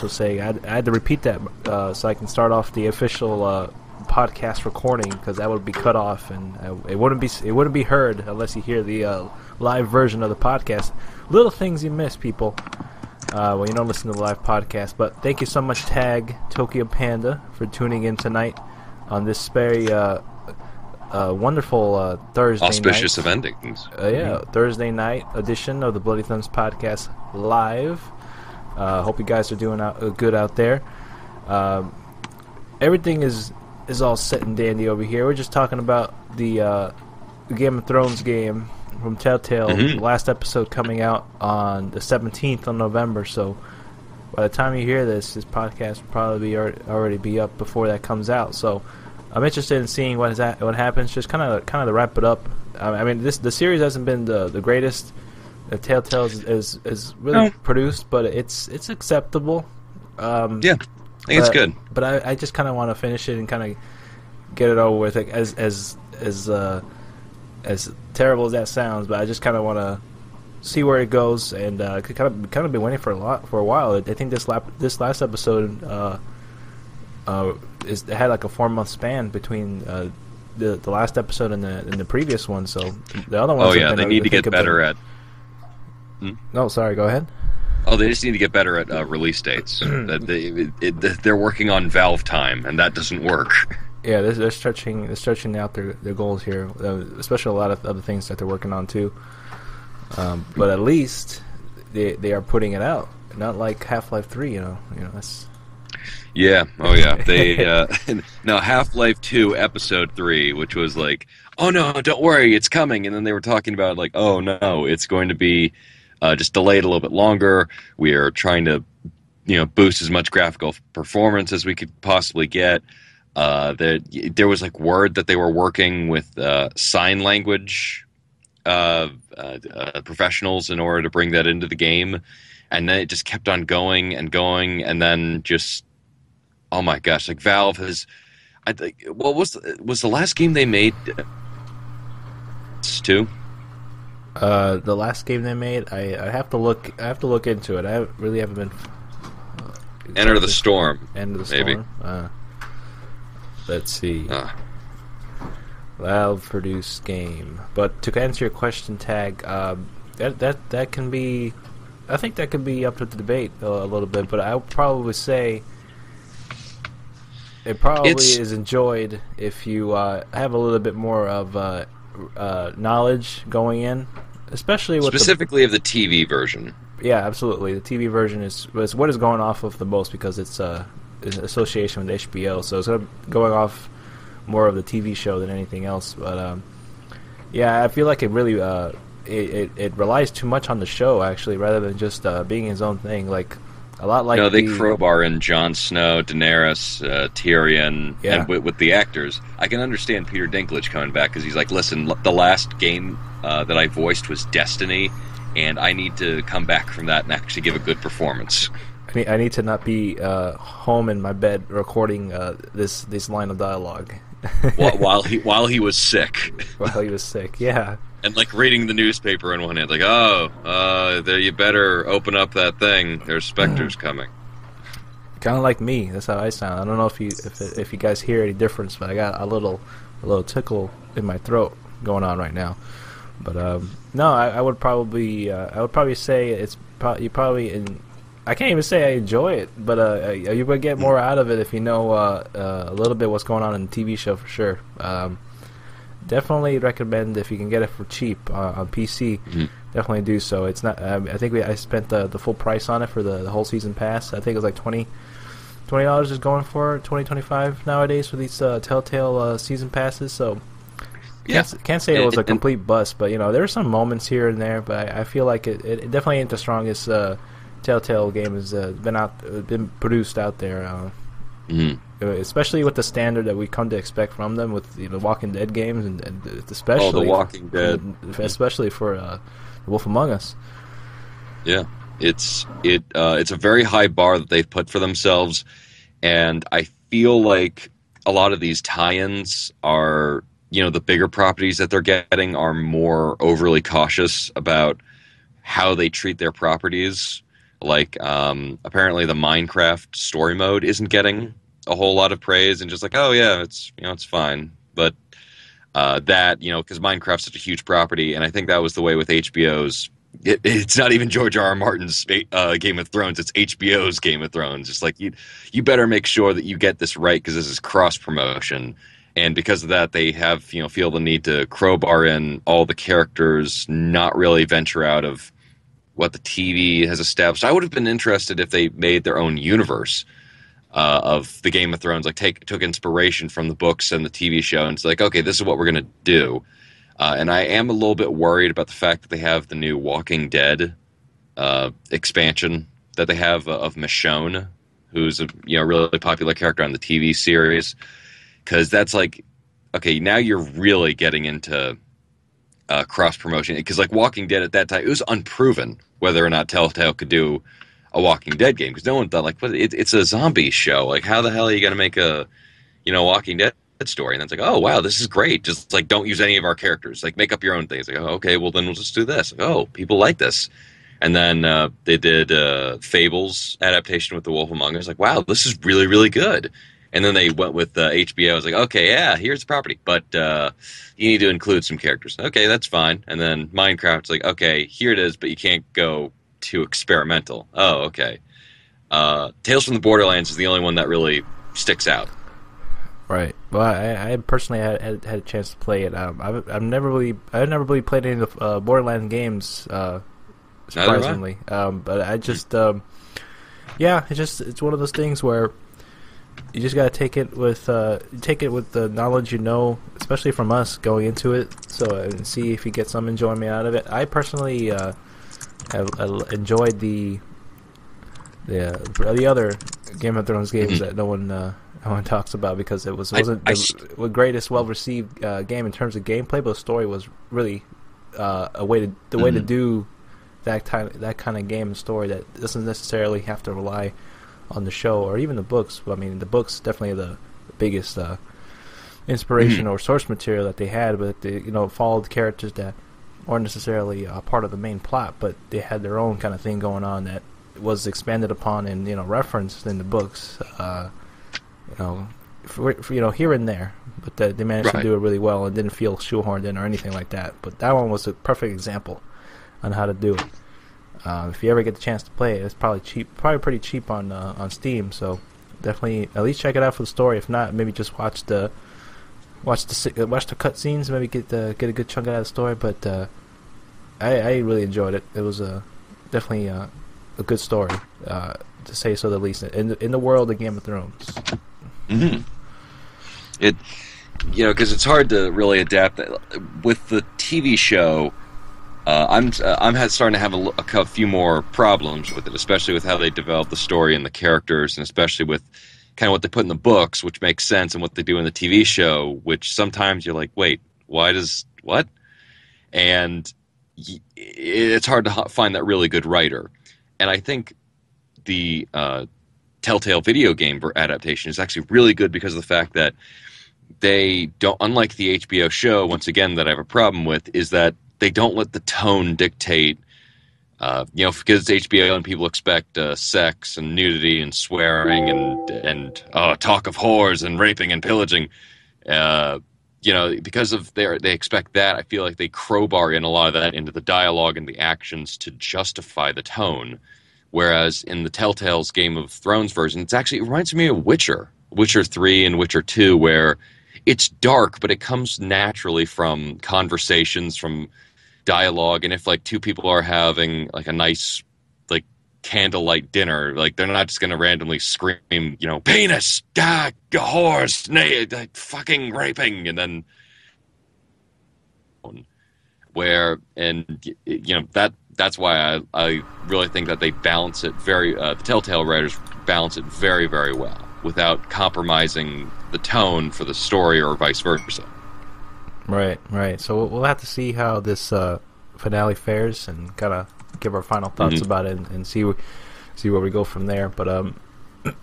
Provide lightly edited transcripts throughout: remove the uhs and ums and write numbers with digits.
Say I had to repeat that so I can start off the official podcast recording, because that would be cut off and it wouldn't be heard unless you hear the live version of the podcast. Little things you miss, people, when you don't listen to the live podcast. But thank you so much, Tag Tokyo Panda, for tuning in tonight on this very wonderful Thursday auspicious night. Of endings. Thursday night edition of the Bloody Thumbs podcast live. Hope you guys are doing good out there. Everything is all set and dandy over here. We're just talking about the Game of Thrones game from Telltale. The last episode coming out on the 17th of November. So by the time you hear this podcast will probably already be up before that comes out. So I'm interested in seeing what happens. Just kind of to wrap it up. I mean, the series hasn't been the greatest. Telltale is really produced, but it's acceptable. I think it's good. But I just kind of want to finish it and kind of get it over with. As terrible as that sounds, but I just kind of want to see where it goes, and kind of been waiting for a while. I think this last episode had like a 4-month span between the last episode and the previous one. So the other ones. They need to get better at. No, sorry. Go ahead. Oh, they just need to get better at release dates. They're working on Valve time, and that doesn't work. Yeah, they're stretching out their goals here, especially a lot of other things that they're working on too. But at least they are putting it out, not like Half-Life 3. You know that's. Yeah. Oh yeah. They no, Half-Life 2 Episode 3, which was like, oh no, don't worry, it's coming, and then they were talking about like, oh no, it's going to be. Just delayed a little bit longer. We are trying to, boost as much graphical performance as we could possibly get. There was like word that they were working with sign language professionals in order to bring that into the game, and then it just kept on going and going, and then just, oh my gosh, like Valve has. I think what was the last game they made? 2. The last game they made, I have to look into it. I really haven't been. Enter the Storm. Enter the Storm. Maybe. Let's see. Valve produced game, but to answer your question, Tag, that can be. I think that could be up to the debate a little bit, but I would probably say it probably is enjoyed if you have a little bit more of. Knowledge going in, especially with specifically of the TV version. Yeah, absolutely. The TV version is what is going off of the most, because it's in association with HBO, so it's going off more of the TV show than anything else. But yeah, I feel like it really it relies too much on the show, actually, rather than just being its own thing. Like a lot like they crowbar in Jon Snow, Daenerys, Tyrion, and with the actors. I can understand Peter Dinklage coming back, because he's like, listen, the last game that I voiced was Destiny, and I need to come back from that and actually give a good performance. I need to not be home in my bed recording this line of dialogue. while he was sick. While he was sick, yeah. And like reading the newspaper in one hand, like, there, you better open up that thing. There's specters coming. Kind of like me. That's how I sound. I don't know if you guys hear any difference, but I got a little tickle in my throat going on right now. But no, I would probably say it's you probably. I can't even say I enjoy it, but you would get more out of it if you know a little bit what's going on in the TV show for sure. Definitely recommend if you can get it for cheap on PC. Definitely do so. It's not. I think I spent the full price on it for the whole season pass. I think it was like $20 is going for $20-$25 nowadays for these Telltale season passes. So can't say it was a complete bust, but there are some moments here and there. But I feel like it definitely ain't the strongest Telltale game has been produced out there. Especially with the standard that we come to expect from them with the Walking Dead games, and especially The Walking Dead, especially for The Wolf Among Us. Yeah, it's a very high bar that they've put for themselves, and I feel like a lot of these tie-ins are, the bigger properties that they're getting are more overly cautious about how they treat their properties. Like, apparently the Minecraft story mode isn't getting a whole lot of praise, and just like, oh yeah, it's fine. But because Minecraft's such a huge property, and I think that was the way with HBO's. It's not even George R. R. Martin's Game of Thrones; it's HBO's Game of Thrones. It's like you better make sure that you get this right, because this is cross promotion, and because of that, they have feel the need to crowbar in all the characters, not really venture out of what the TV has established. I would have been interested if they made their own universe of the Game of Thrones, like took inspiration from the books and the TV show, and it's like, okay, this is what we're going to do. And I am a little bit worried about the fact that they have the new Walking Dead expansion that they have of Michonne, who's a really popular character on the TV series, because that's like, okay, now you're really getting into cross promotion, because like Walking Dead at that time, it was unproven whether or not Telltale could do a Walking Dead game, because no one thought, like, it's a zombie show, like how the hell are you going to make a Walking Dead story? And it's like, oh wow, this is great, just like don't use any of our characters, like make up your own things. Like, oh, okay, well then we'll just do this. Like, oh, people like this. And then they did Fable's adaptation with The Wolf Among Us. Like, wow, this is really, really good. And then they went with HBO. I was like, okay, yeah, here's the property, but you need to include some characters. Okay, that's fine. And then Minecraft's like, okay, here it is, but you can't go too experimental. Oh, okay. Tales from the Borderlands is the only one that really sticks out. Right. Well, I personally had a chance to play it. I've never really played any of the Borderlands games, surprisingly. But I just, it's one of those things where you just gotta take it with the knowledge, especially from us going into it, and see if you get some enjoyment out of it. I personally have enjoyed the other Game of Thrones games that no one talks about, because it wasn't the greatest well received game in terms of gameplay, but the story was really a way to do that kind of game and story that doesn't necessarily have to rely on the show or even the books. I mean, the books definitely the biggest inspiration or source material that they had, but they followed characters that weren't necessarily part of the main plot, but they had their own kind of thing going on that was expanded upon and referenced in the books. Here and there, but they managed to do it really well and didn't feel shoehorned in or anything like that. But that one was a perfect example on how to do it. If you ever get the chance to play it, it's probably pretty cheap on Steam. So definitely at least check it out for the story. If not, maybe just watch the cutscenes. Maybe get a good chunk out of the story. But I really enjoyed it. It was definitely a good story, to say so the least, in the world of Game of Thrones. Mm-hmm. It, because it's hard to really adapt that. With the TV show. I'm starting to have a few more problems with it, especially with how they develop the story and the characters, and especially with kind of what they put in the books, which makes sense, and what they do in the TV show, which sometimes you're like, wait, what? And it's hard to find that really good writer. And I think the Telltale video game adaptation is actually really good because of the fact that they don't, unlike the HBO show, once again, that I have a problem with, is that they don't let the tone dictate, because it's HBO and people expect sex and nudity and swearing and talk of whores and raping and pillaging. Because of they expect that, I feel like they crowbar in a lot of that into the dialogue and the actions to justify the tone. Whereas in the Telltale's Game of Thrones version, it reminds me of Witcher 3 and Witcher 2, where it's dark, but it comes naturally from conversations, from dialogue, and if like two people are having like a nice like candlelight dinner, like they're not just gonna randomly scream, penis, gag, horse, nay, like fucking raping, and then that's why I really think that they balance it the Telltale writers balance it very, very well without compromising the tone for the story or vice versa. Right. So we'll have to see how this finale fares and kind of give our final thoughts about it and see where we go from there. But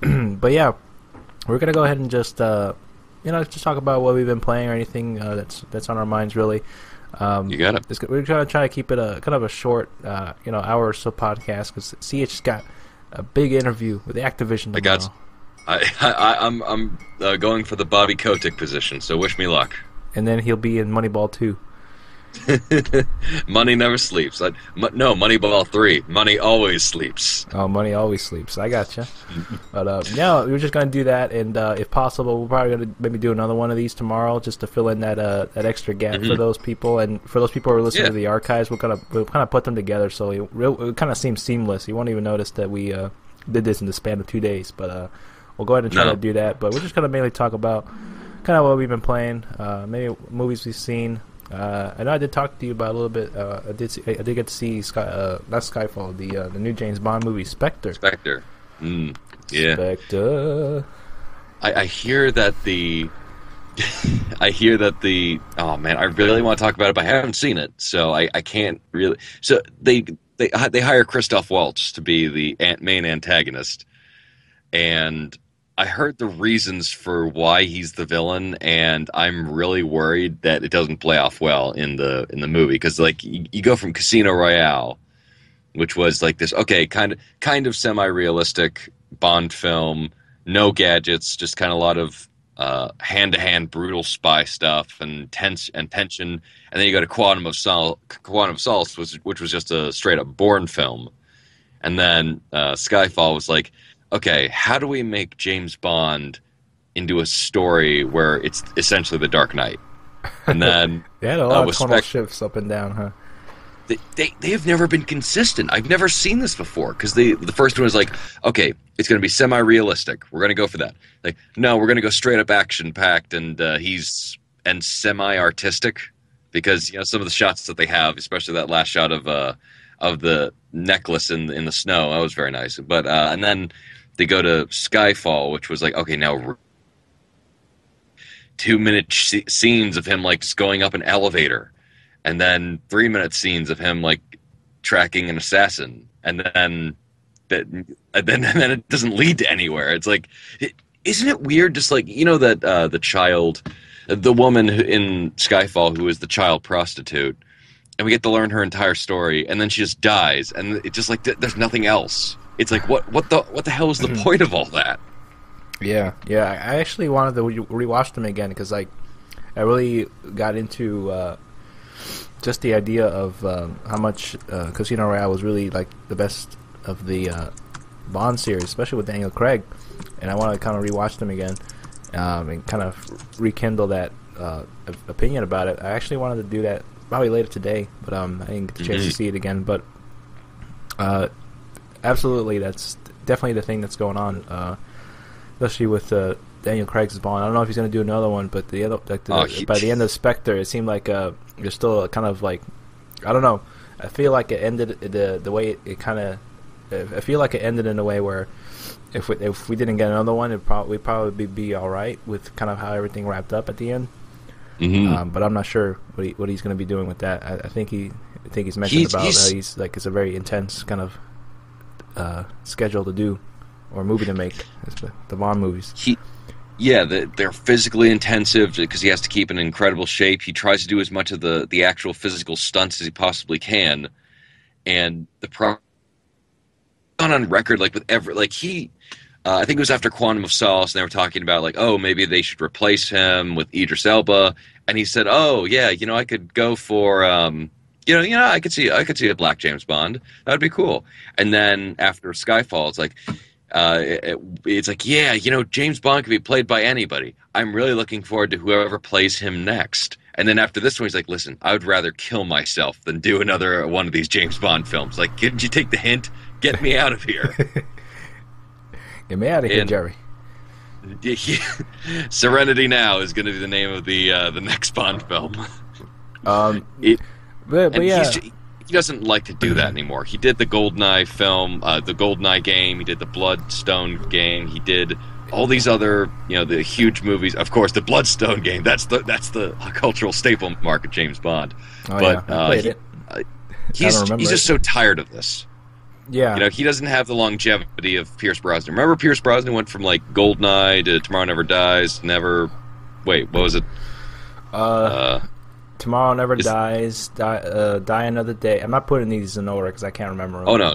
but yeah, we're gonna go ahead and just just talk about what we've been playing or anything that's on our minds really. You got it. We're gonna try to keep it a kind of a short hour or so podcast because CH just got a big interview with Activision tomorrow. I'm going for the Bobby Kotick position, so wish me luck. And then he'll be in Moneyball 2. Money never sleeps. No, Moneyball 3. Money always sleeps. Oh, money always sleeps. I gotcha. But yeah, we're just gonna do that, and if possible, we're probably gonna maybe do another one of these tomorrow, just to fill in that extra gap for those people, and for those people who are listening to the archives, we'll kind of put them together, so it kind of seems seamless. You won't even notice that we did this in the span of 2 days. But we'll go ahead and try to do that. But we're just gonna mainly talk about kind of what we've been playing, maybe movies we've seen. I know I did talk to you about a little bit. I did get to see not Skyfall, the new James Bond movie, Spectre. Spectre. Yeah. Spectre. I hear that the oh man, I really want to talk about it, but I haven't seen it, so I can't really. So they hire Christoph Waltz to be the main antagonist, and I heard the reasons for why he's the villain, and I'm really worried that it doesn't play off well in the movie, because like you go from Casino Royale, which was like this kind of semi-realistic Bond film, no gadgets, just kind of a lot of hand-to-hand brutal spy stuff and tension, and then you go to Quantum of Solace, which was just a straight-up Bourne film, and then Skyfall was like, okay, how do we make James Bond into a story where it's essentially The Dark Knight? And then they had a lot of tonal shifts up and down, huh? They have never been consistent. I've never seen this before, because the first one was like, okay, it's going to be semi-realistic. We're going to go for that. Like, no, we're going to go straight up action-packed and semi-artistic, because some of the shots that they have, especially that last shot of the necklace in the snow, that was very nice. But and then they go to Skyfall, which was like, okay, now 2-minute scenes of him like just going up an elevator, and then 3-minute scenes of him like tracking an assassin, and then it doesn't lead to anywhere. It's like, isn't it weird? Just like that the woman in Skyfall who is the child prostitute, and we get to learn her entire story, and then she just dies, and it's just like there's nothing else. It's like what the hell is the point of all that? Yeah. I actually wanted to rewatch them again, because like I really got into just the idea of how much Casino Royale was really like the best of the Bond series, especially with Daniel Craig, and I want to kind of rewatch them again and kind of rekindle that opinion about it. I actually wanted to do that probably later today, but I didn't get the chance to see it again. But absolutely, that's definitely the thing that's going on, especially with Daniel Craig's Bond. I don't know if he's going to do another one, but by the end of Spectre, it seemed like there's still a kind of like, I don't know. I feel like it ended the way it kind of. I feel like it ended in a way where if we didn't get another one, we'd probably be all right with kind of how everything wrapped up at the end. But I'm not sure what he's going to be doing with that. I think he's mentioned about he's like it's a very intense kind of schedule to do or movie to make. The Bond movies. They're physically intensive because he has to keep in incredible shape. He tries to do as much of the actual physical stunts as he possibly can, and on record like with I think it was after Quantum of Solace, and they were talking about like, oh, maybe they should replace him with Idris Elba, and he said, oh yeah, I could go for I could see a black James Bond. That would be cool. And then after Skyfall, it's like James Bond could be played by anybody. I'm really looking forward to whoever plays him next. And then after this one, he's like, listen, I would rather kill myself than do another one of these James Bond films. Like, didn't you take the hint? Get me out of here. Get me out of here, Jerry. Serenity Now is going to be the name of the next Bond film. But yeah. he doesn't like to do that anymore. He did the GoldenEye film, the GoldenEye game. He did the Bloodstone game. He did all these other, the huge movies. Of course, the Bloodstone game. That's the cultural staple mark of James Bond. Oh, but yeah. I played it. He's just so tired of this. Yeah. He doesn't have the longevity of Pierce Brosnan. Remember, Pierce Brosnan went from like GoldenEye to Tomorrow Never Dies. Wait, what was it? Tomorrow Never Dies, Die Another Day. I'm not putting these in order because I can't remember them. Oh, no.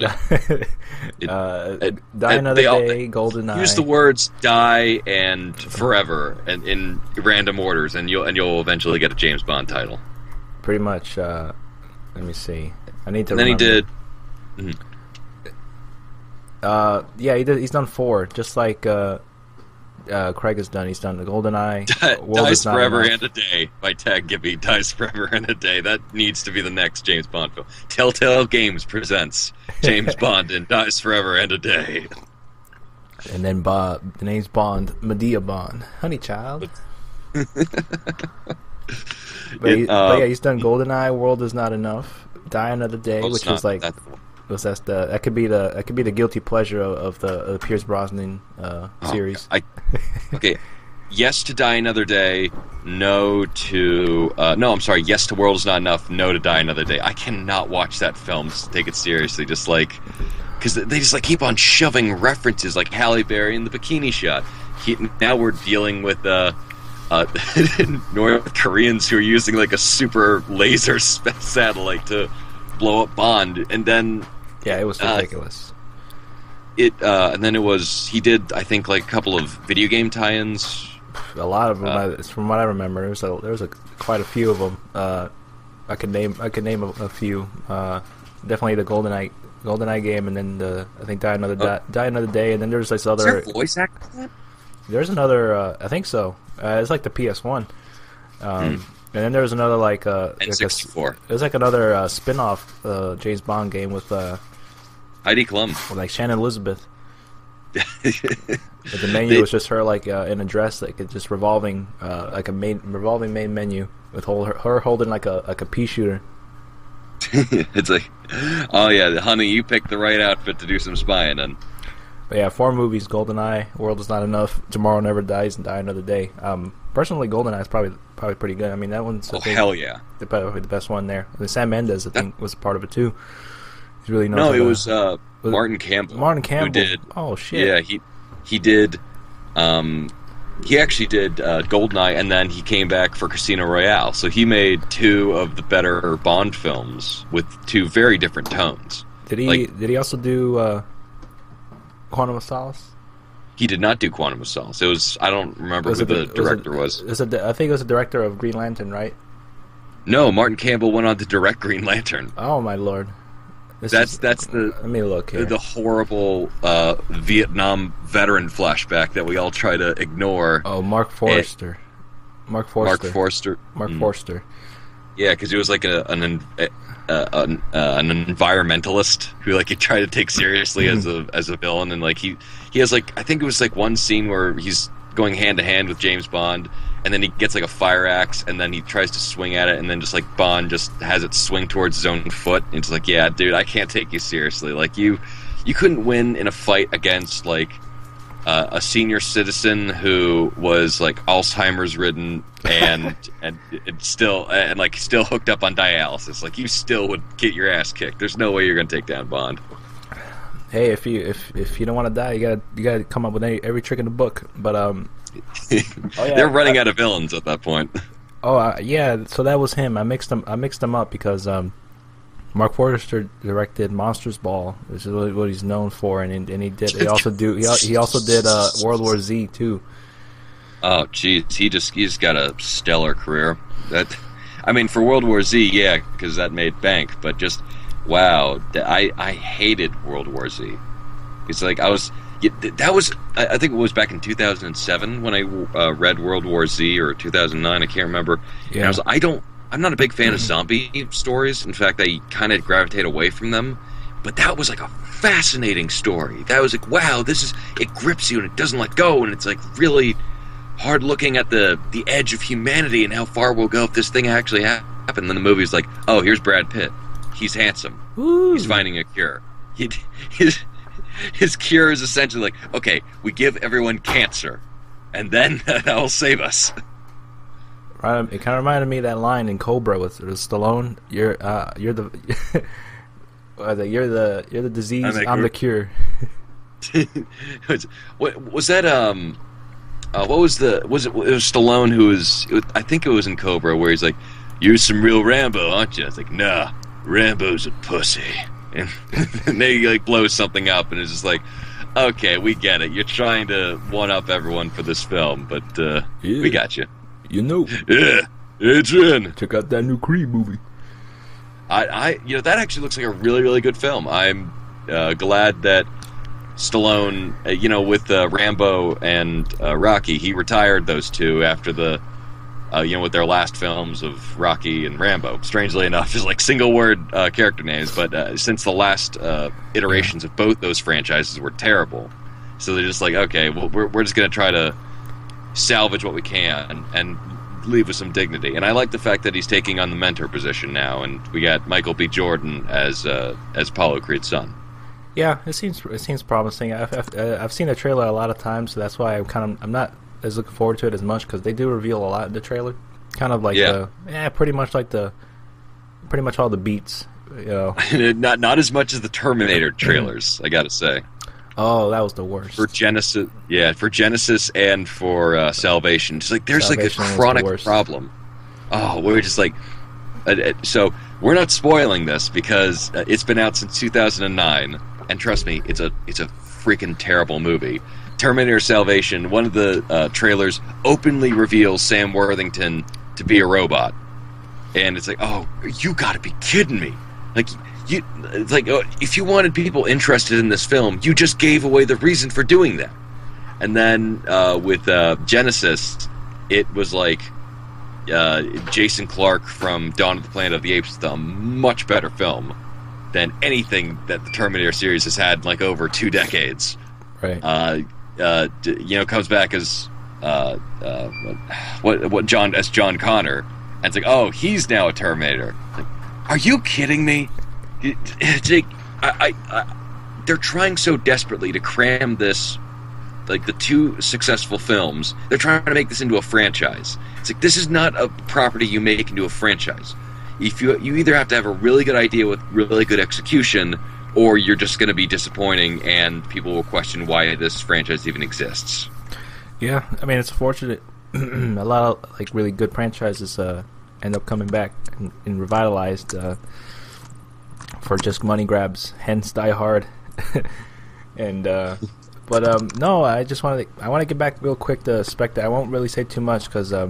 Die Another Day, GoldenEye. Use the words "die" and "forever" and in random orders, and you'll eventually get a James Bond title. Pretty much. Let me see. I need to. And then remember. he did. Yeah, he's done 4, just like Craig has done. He's done the GoldenEye. Dies Forever and a Day by Tagibby. Dies Forever and a Day. That needs to be the next James Bond film. Telltale Games presents James Bond in Dies Forever and a Day. And then the name's Bond, Medea Bond, Honey Child. But yeah, he's done GoldenEye, World Is Not Enough, Die Another Day, which was like. That could be the guilty pleasure of the Pierce Brosnan series. Okay, yes to Die Another Day, no to I'm sorry, yes to World Is Not Enough, no to Die Another Day. I cannot watch that film, take it seriously, just like because they just like keep on shoving references like Halle Berry in the bikini shot. Now we're dealing with North Koreans who are using like a super laser satellite to blow up Bond, and then it was ridiculous. And then he did, I think, like a couple of video game tie-ins. A lot of them, from what I remember, there was quite a few of them. I could name a few. Definitely the GoldenEye game, and then I think Die Another Day, and then there's this other. Is there a voice actor? There's another. I think so. It's like the PS1. And then there was another like N64. It was like another spin-off James Bond game with Heidi Klum, with, like Shannon Elizabeth. But the menu was just her like in a dress, like it's just revolving like revolving main menu with her holding like a pea shooter. It's like, oh yeah, honey, you picked the right outfit to do some spying in. But yeah, 4 movies: GoldenEye, World Is Not Enough, Tomorrow Never Dies, and Die Another Day. Personally, GoldenEye is probably pretty good. I mean, that one's hell yeah, the best one there. And Sam Mendes, I think, was a part of it too. He really knows. No, it was Martin Campbell. Martin Campbell. Who did? Oh shit. Yeah, he did. He actually did GoldenEye, and then he came back for Casino Royale. So he made 2 of the better Bond films with 2 very different tones. Did he also do Quantum of Solace? He did not do Quantum of Solace. It was, I don't remember who the director was. I think it was the director of Green Lantern, right? No, Martin Campbell went on to direct Green Lantern. Oh my lord. That's the let me look here. The horrible Vietnam veteran flashback that we all try to ignore. Oh, Mark Forster. Mark Forster. Yeah, because he was like an environmentalist who like he tried to take seriously as a villain, and like he has like, I think it was like one scene where he's going hand to hand with James Bond, and then he gets like a fire axe, and then he tries to swing at it, and then just like Bond just has it swing towards his own foot, and it's like, yeah, dude, I can't take you seriously. Like you couldn't win in a fight against like a senior citizen who was like Alzheimer's ridden and still hooked up on dialysis. Like you still would get your ass kicked. There's no way you're gonna take down Bond. Hey, if you don't want to die, you gotta come up with every trick in the book. But they're running out of villains at that point. Yeah. So that was him. I mixed them up because Mark Forster directed Monsters Ball, which is what he's known for, and he did. He also did World War Z too. Oh, jeez, he's got a stellar career. For World War Z, yeah, because that made bank. But just wow, I hated World War Z. It's like I think it was back in 2007 when I read World War Z, or 2009. I can't remember. Yeah. And I was like, I'm not a big fan of zombie stories. In fact, I kind of gravitate away from them. But that was like a fascinating story. That was like, wow, it grips you and it doesn't let go, and it's like really hard looking at the edge of humanity and how far we'll go if this thing actually happened. And then the movie's like, oh, here's Brad Pitt. he's handsome. Ooh. He's finding a cure. His cure is essentially like, okay, we give everyone cancer, and then that will save us. It kind of reminded me of that line in Cobra with Stallone. You're the you're the disease. I'm the cure. What was that? What was it was Stallone who was? I think it was in Cobra where he's like, "You're some real Rambo, aren't you?" It's like, "Nah, Rambo's a pussy." And they like blow something up, and it's just like, "Okay, we get it. You're trying to one up everyone for this film, but we got you." You know. Yeah, Adrian. Check out that new Creed movie. That actually looks like a really, really good film. I'm glad that Stallone, with Rambo and Rocky, he retired those two after the, with their last films of Rocky and Rambo. Strangely enough, just like single word character names, but since the last iterations of both those franchises were terrible, so they're just like, okay, well, we're just gonna try to salvage what we can and leave with some dignity. And I like the fact that he's taking on the mentor position now, and we got Michael B. Jordan as Apollo Creed's son. Yeah, it seems promising. I've seen the trailer a lot of times, so that's why I'm not as looking forward to it as much, because they do reveal a lot in the trailer. Kind of like pretty much all the beats. Not as much as the Terminator trailers, I gotta say. Oh, that was the worst. For Genesis, and for Salvation. Just like there's Salvation like a chronic problem. Oh, we're just like, so we're not spoiling this because it's been out since 2009, and trust me, it's a freaking terrible movie. Terminator Salvation. One of the trailers openly reveals Sam Worthington to be a robot, and it's like, oh, you got to be kidding me! Like. If you wanted people interested in this film, you just gave away the reason for doing that. And then with Genesis, it was like Jason Clarke from Dawn of the Planet of the Apes, a much better film than anything that the Terminator series has had in like over 2 decades. Right. Comes back as John Connor, and it's like, oh, he's now a Terminator. Like, are you kidding me? It's like, they're trying so desperately to cram this, like the 2 successful films. They're trying to make this into a franchise. It's like, this is not a property you make into a franchise. If you either have to have a really good idea with really good execution, or you're just going to be disappointing, and people will question why this franchise even exists. Yeah, I mean, it's fortunate. A lot of like really good franchises end up coming back and revitalized. For just money grabs, hence Die Hard. And no, I want to get back real quick to Spectre. I won't really say too much because I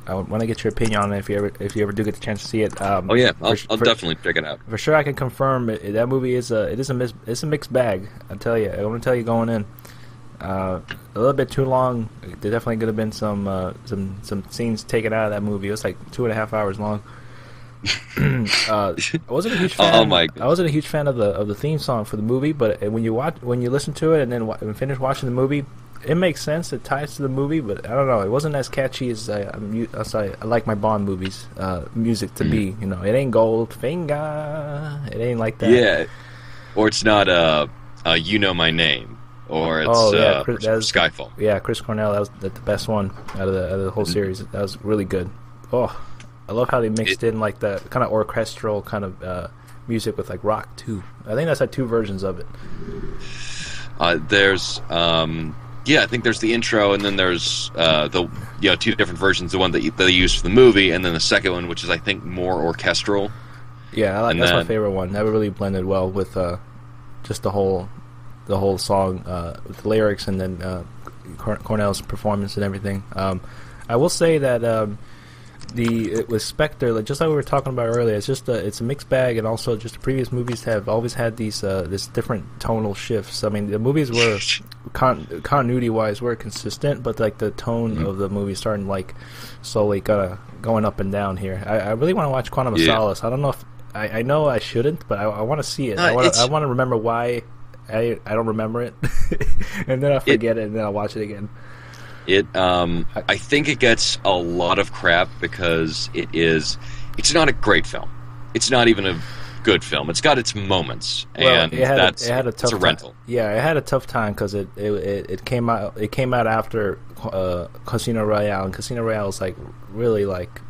want to get your opinion on it if you ever do get the chance to see it. I'll definitely check it out. For sure, I can confirm that movie is a mixed bag. I tell you, I want to tell you going in. A little bit too long. There definitely could have been some scenes taken out of that movie. It was like 2.5 hours long. I wasn't a huge fan. Oh my God. I wasn't a huge fan of the theme song for the movie, but when you listen to it and then finish watching the movie, it makes sense. It ties to the movie, but I don't know. It wasn't as catchy as I like my Bond movies music to be. It ain't Goldfinger. It ain't like that. Yeah, or it's not You Know My Name, or it's Skyfall. Yeah, Chris Cornell. That was the best one out of the whole series. That was really good. Oh. I love how they mixed in like the kind of orchestral kind of music with like rock too. I think that's like 2 versions of it. There's I think there's the intro, and then there's the 2 different versions. The one that they used for the movie, and then the second one, which is I think more orchestral. Yeah, that's my favorite one. That really blended well with just the whole song with the lyrics, and then Cornell's performance and everything. I will say that. With Spectre, like just like we were talking about earlier, it's a mixed bag, and also just the previous movies have always had these this different tonal shifts. I mean, the movies were continuity wise were consistent, but like the tone of the movie starting like slowly kind of going up and down here. I really want to watch Quantum of Solace. I don't know if I know I shouldn't, but I want to see it. I want to remember why I don't remember it, and then I forget it, and then I'll watch it again. I think it gets a lot of crap because it's not a great film. It's not even a good film. It's got its moments, Well, and it had that's it had a tough it's a rental. Yeah, it had a tough time because it came out after Casino Royale, and Casino Royale was like really like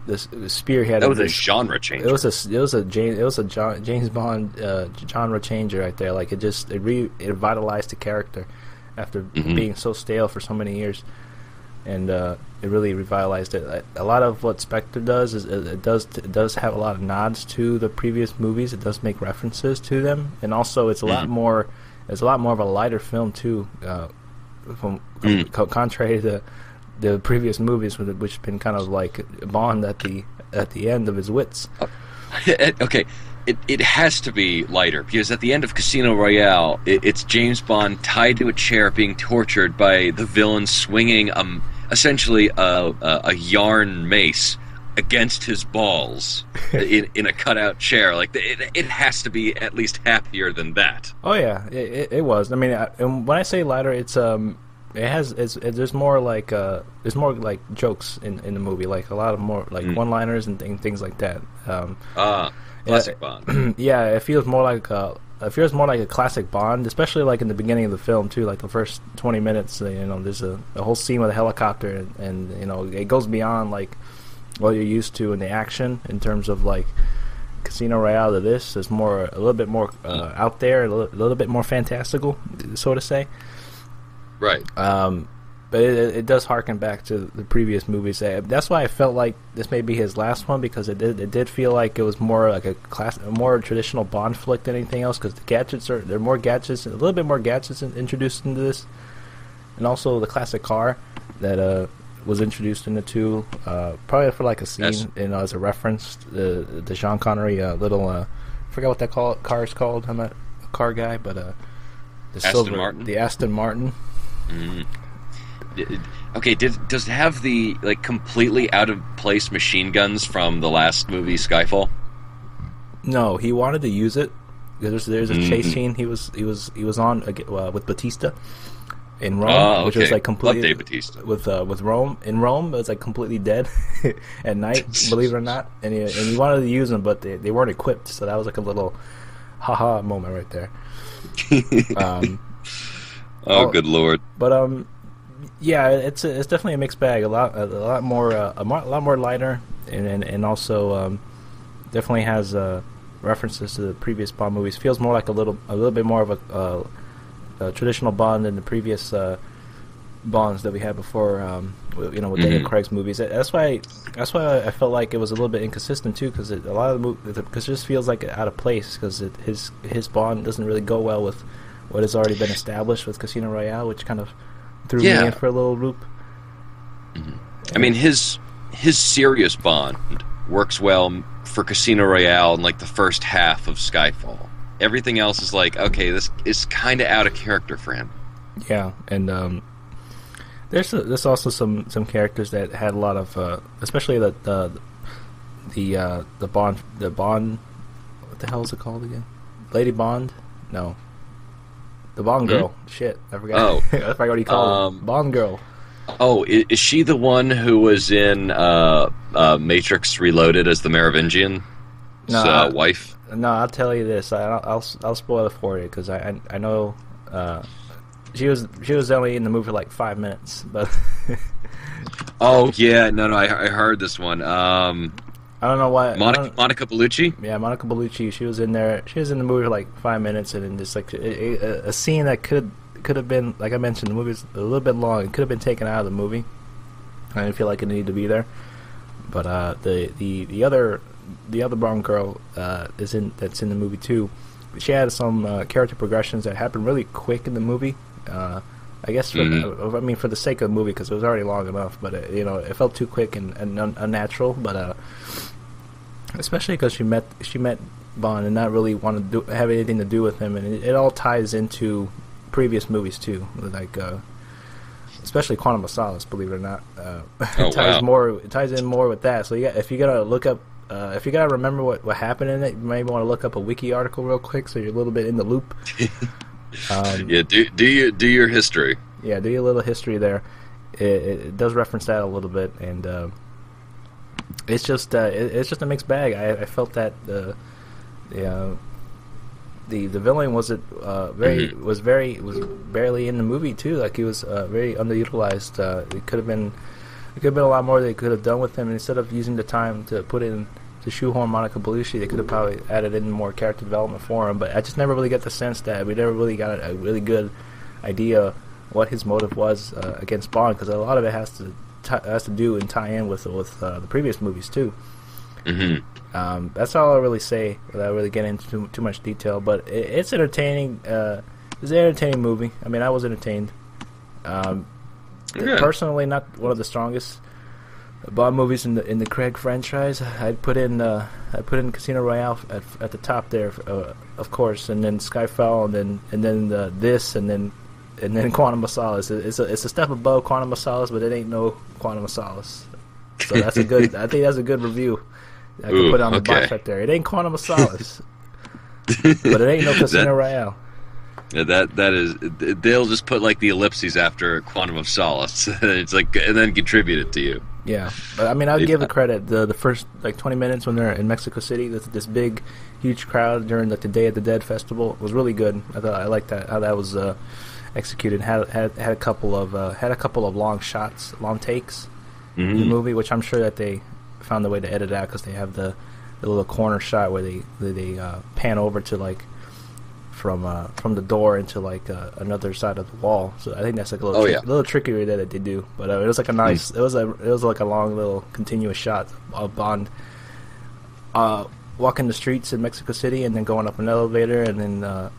this spearhead. That was of a genre changer. It was a James Bond genre changer right there. Like it revitalized the character after being so stale for so many years, and it really revitalized it. A lot of what Spectre does is it does have a lot of nods to the previous movies. It does make references to them, and also it's a lot more of a lighter film too, contrary to the previous movies, which have been kind of like Bond at the end of his wits. Okay, it has to be lighter, because at the end of Casino Royale, it's James Bond tied to a chair being tortured by the villain swinging essentially a yarn mace against his balls in a cutout chair. Like it has to be at least happier than that. Oh yeah, it was. I mean, and when I say lighter, there's more like jokes in the movie, like a lot of more like one-liners and things like that. Classic Bond. Yeah, it feels more like a classic Bond, especially like in the beginning of the film too. Like the first 20 minutes, there's a whole scene with a helicopter, and it goes beyond like what you're used to in the action in terms of like Casino Royale to this. It's a little bit more out there, a little bit more fantastical, so to say. Right. But it does harken back to the previous movies. That's why I felt like this may be his last one, because it did feel like it was more like a more traditional Bond flick than anything else. Because there are more gadgets, a little bit more gadgets introduced into this, and also the classic car that was introduced in the two, probably for like a scene, as a reference. The Sean Connery I forgot what that car is called. I'm not a car guy, but the Aston Martin. Mm. Okay, does it have the like completely out of place machine guns from the last movie Skyfall? No, he wanted to use it. There's a chase scene he was on with Batista in Rome, which was like completely Love Dave Batista. with Rome. In Rome, it was like completely dead at night, believe it or not. And he wanted to use them, but they weren't equipped, so that was like a little haha moment right there. Good lord! But yeah, it's definitely a mixed bag. A lot more lighter, and also definitely has references to the previous Bond movies. Feels more like a little bit more of a traditional Bond than the previous Bonds that we had before. With Daniel Craig's movies. That's why I felt like it was a little bit inconsistent too, because a lot of the movies, because it just feels like out of place, because his Bond doesn't really go well with what has already been established with Casino Royale, which kind of threw me in for a little loop. I mean, his serious Bond works well for Casino Royale in like the first half of Skyfall. Everything else is like, okay, this is kind of out of character for him. Yeah, and there's also some characters that had a lot of, especially the Bond. What the hell is it called again? Lady Bond? No. The Bond girl. Shit, I forgot. Oh. I forgot what he called her. Bond girl. Oh, is she the one who was in Matrix Reloaded as the Merovingian wife? No, I'll tell you this. I'll spoil it for you, because I know she was only in the movie for like 5 minutes, but. Oh yeah, no, I heard this one. I don't know why. Monica Bellucci. Yeah, Monica Bellucci. She was in there. She was in the movie for like 5 minutes, and just like a scene that could have been, like I mentioned, the movie's a little bit long. It could have been taken out of the movie. I didn't feel like it needed to be there. But the other Bond girl that's in the movie too. She had some character progressions that happened really quick in the movie. I guess for the sake of the movie, because it was already long enough. But it felt too quick and unnatural. But especially because she met Bond and not really want to have anything to do with him, and it all ties into previous movies too, like especially Quantum of Solace, believe it or not. It ties in more with that. So if you gotta look up, if you gotta remember what happened in it, you might want to look up a wiki article real quick, so you're a little bit in the loop. Yeah, do your history. Yeah, do your little history there. It does reference that a little bit, and it's just a mixed bag. I felt that Yeah. The villain was barely in the movie too. Like he was very underutilized. It could have been a lot more they could have done with him. And instead of using the time to put in to shoehorn Monica Bellucci, they could have probably added in more character development for him. But I just never really get the sense that we never really got a really good idea what his motive was against Bond, because a lot of it has to do and tie in with the previous movies too. That's all I'll really say without really getting into too much detail. But it's entertaining. It's an entertaining movie. I mean, I was entertained. Personally, not one of the strongest Bond movies in the Craig franchise. I'd put in Casino Royale at the top there, of course, and then Skyfall, and then this, and then Quantum of Solace. It's a step above Quantum of Solace, but it ain't no Quantum of Solace. So that's a good. I think that's a good review. I can put it on the box right there. It ain't Quantum of Solace, but it ain't no Casino Royale. Yeah, that is. They'll just put like the ellipses after Quantum of Solace. It's like, and then contribute it to you. Yeah, but I mean, I'll give it credit. The first like 20 minutes when they're in Mexico City, this big, huge crowd during like the Day of the Dead festival was really good. I liked that how that was executed. Had a couple of long shots, long takes in the movie, which I'm sure that they found a way to edit out because they have the little corner shot where they pan over to like from the door into like another side of the wall. So I think that's like a little trickery that they do. But it was like a nice it was like a long little continuous shot of Bond walking the streets in Mexico City and then going up an elevator and then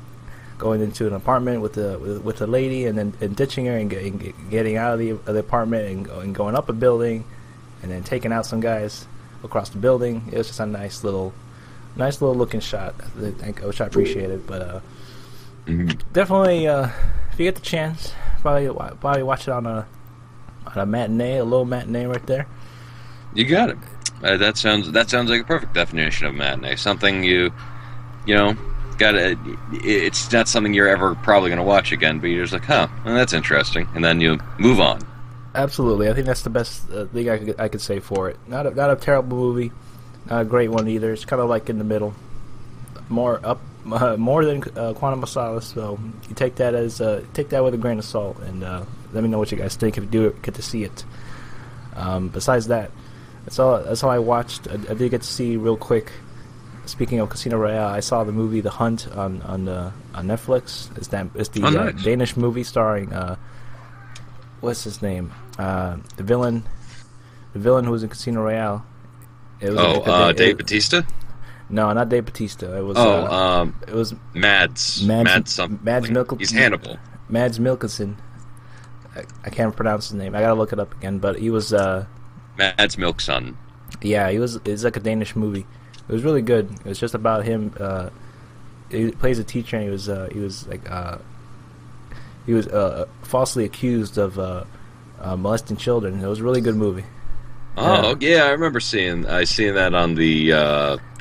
going into an apartment with the lady and then ditching her and getting out of the apartment and going up a building and then taking out some guys across the building. It was just a nice little looking shot, which I appreciated. But definitely, if you get the chance, probably watch it on a matinee, a little matinee right there. You got it. That sounds like a perfect definition of matinee. Something you know, it's not something you're ever probably going to watch again, but you're just like, well, that's interesting, and then you move on. Absolutely, I think that's the best thing I could say for it. Not a terrible movie, not a great one either. It's kind of like in the middle, more than Quantum of Solace. So you take that with a grain of salt, and let me know what you guys think if you do get to see it. Besides that, that's all I watched. I did get to see real quick. Speaking of Casino Royale, I saw the movie The Hunt on Netflix. It's the Danish movie starring what's his name? The villain who was in Casino Royale. It was Dave Bautista? No, not Dave Bautista. It was it was Mads Mikkelsen. He's Hannibal. Mads Mikkelsen. I can't pronounce his name. I gotta look it up again. But he was Mads Mikkelsen. Yeah, it's like a Danish movie. It was really good. It was just about him. He plays a teacher, and he was falsely accused of molesting children. It was a really good movie. Oh yeah, I remember seeing that on the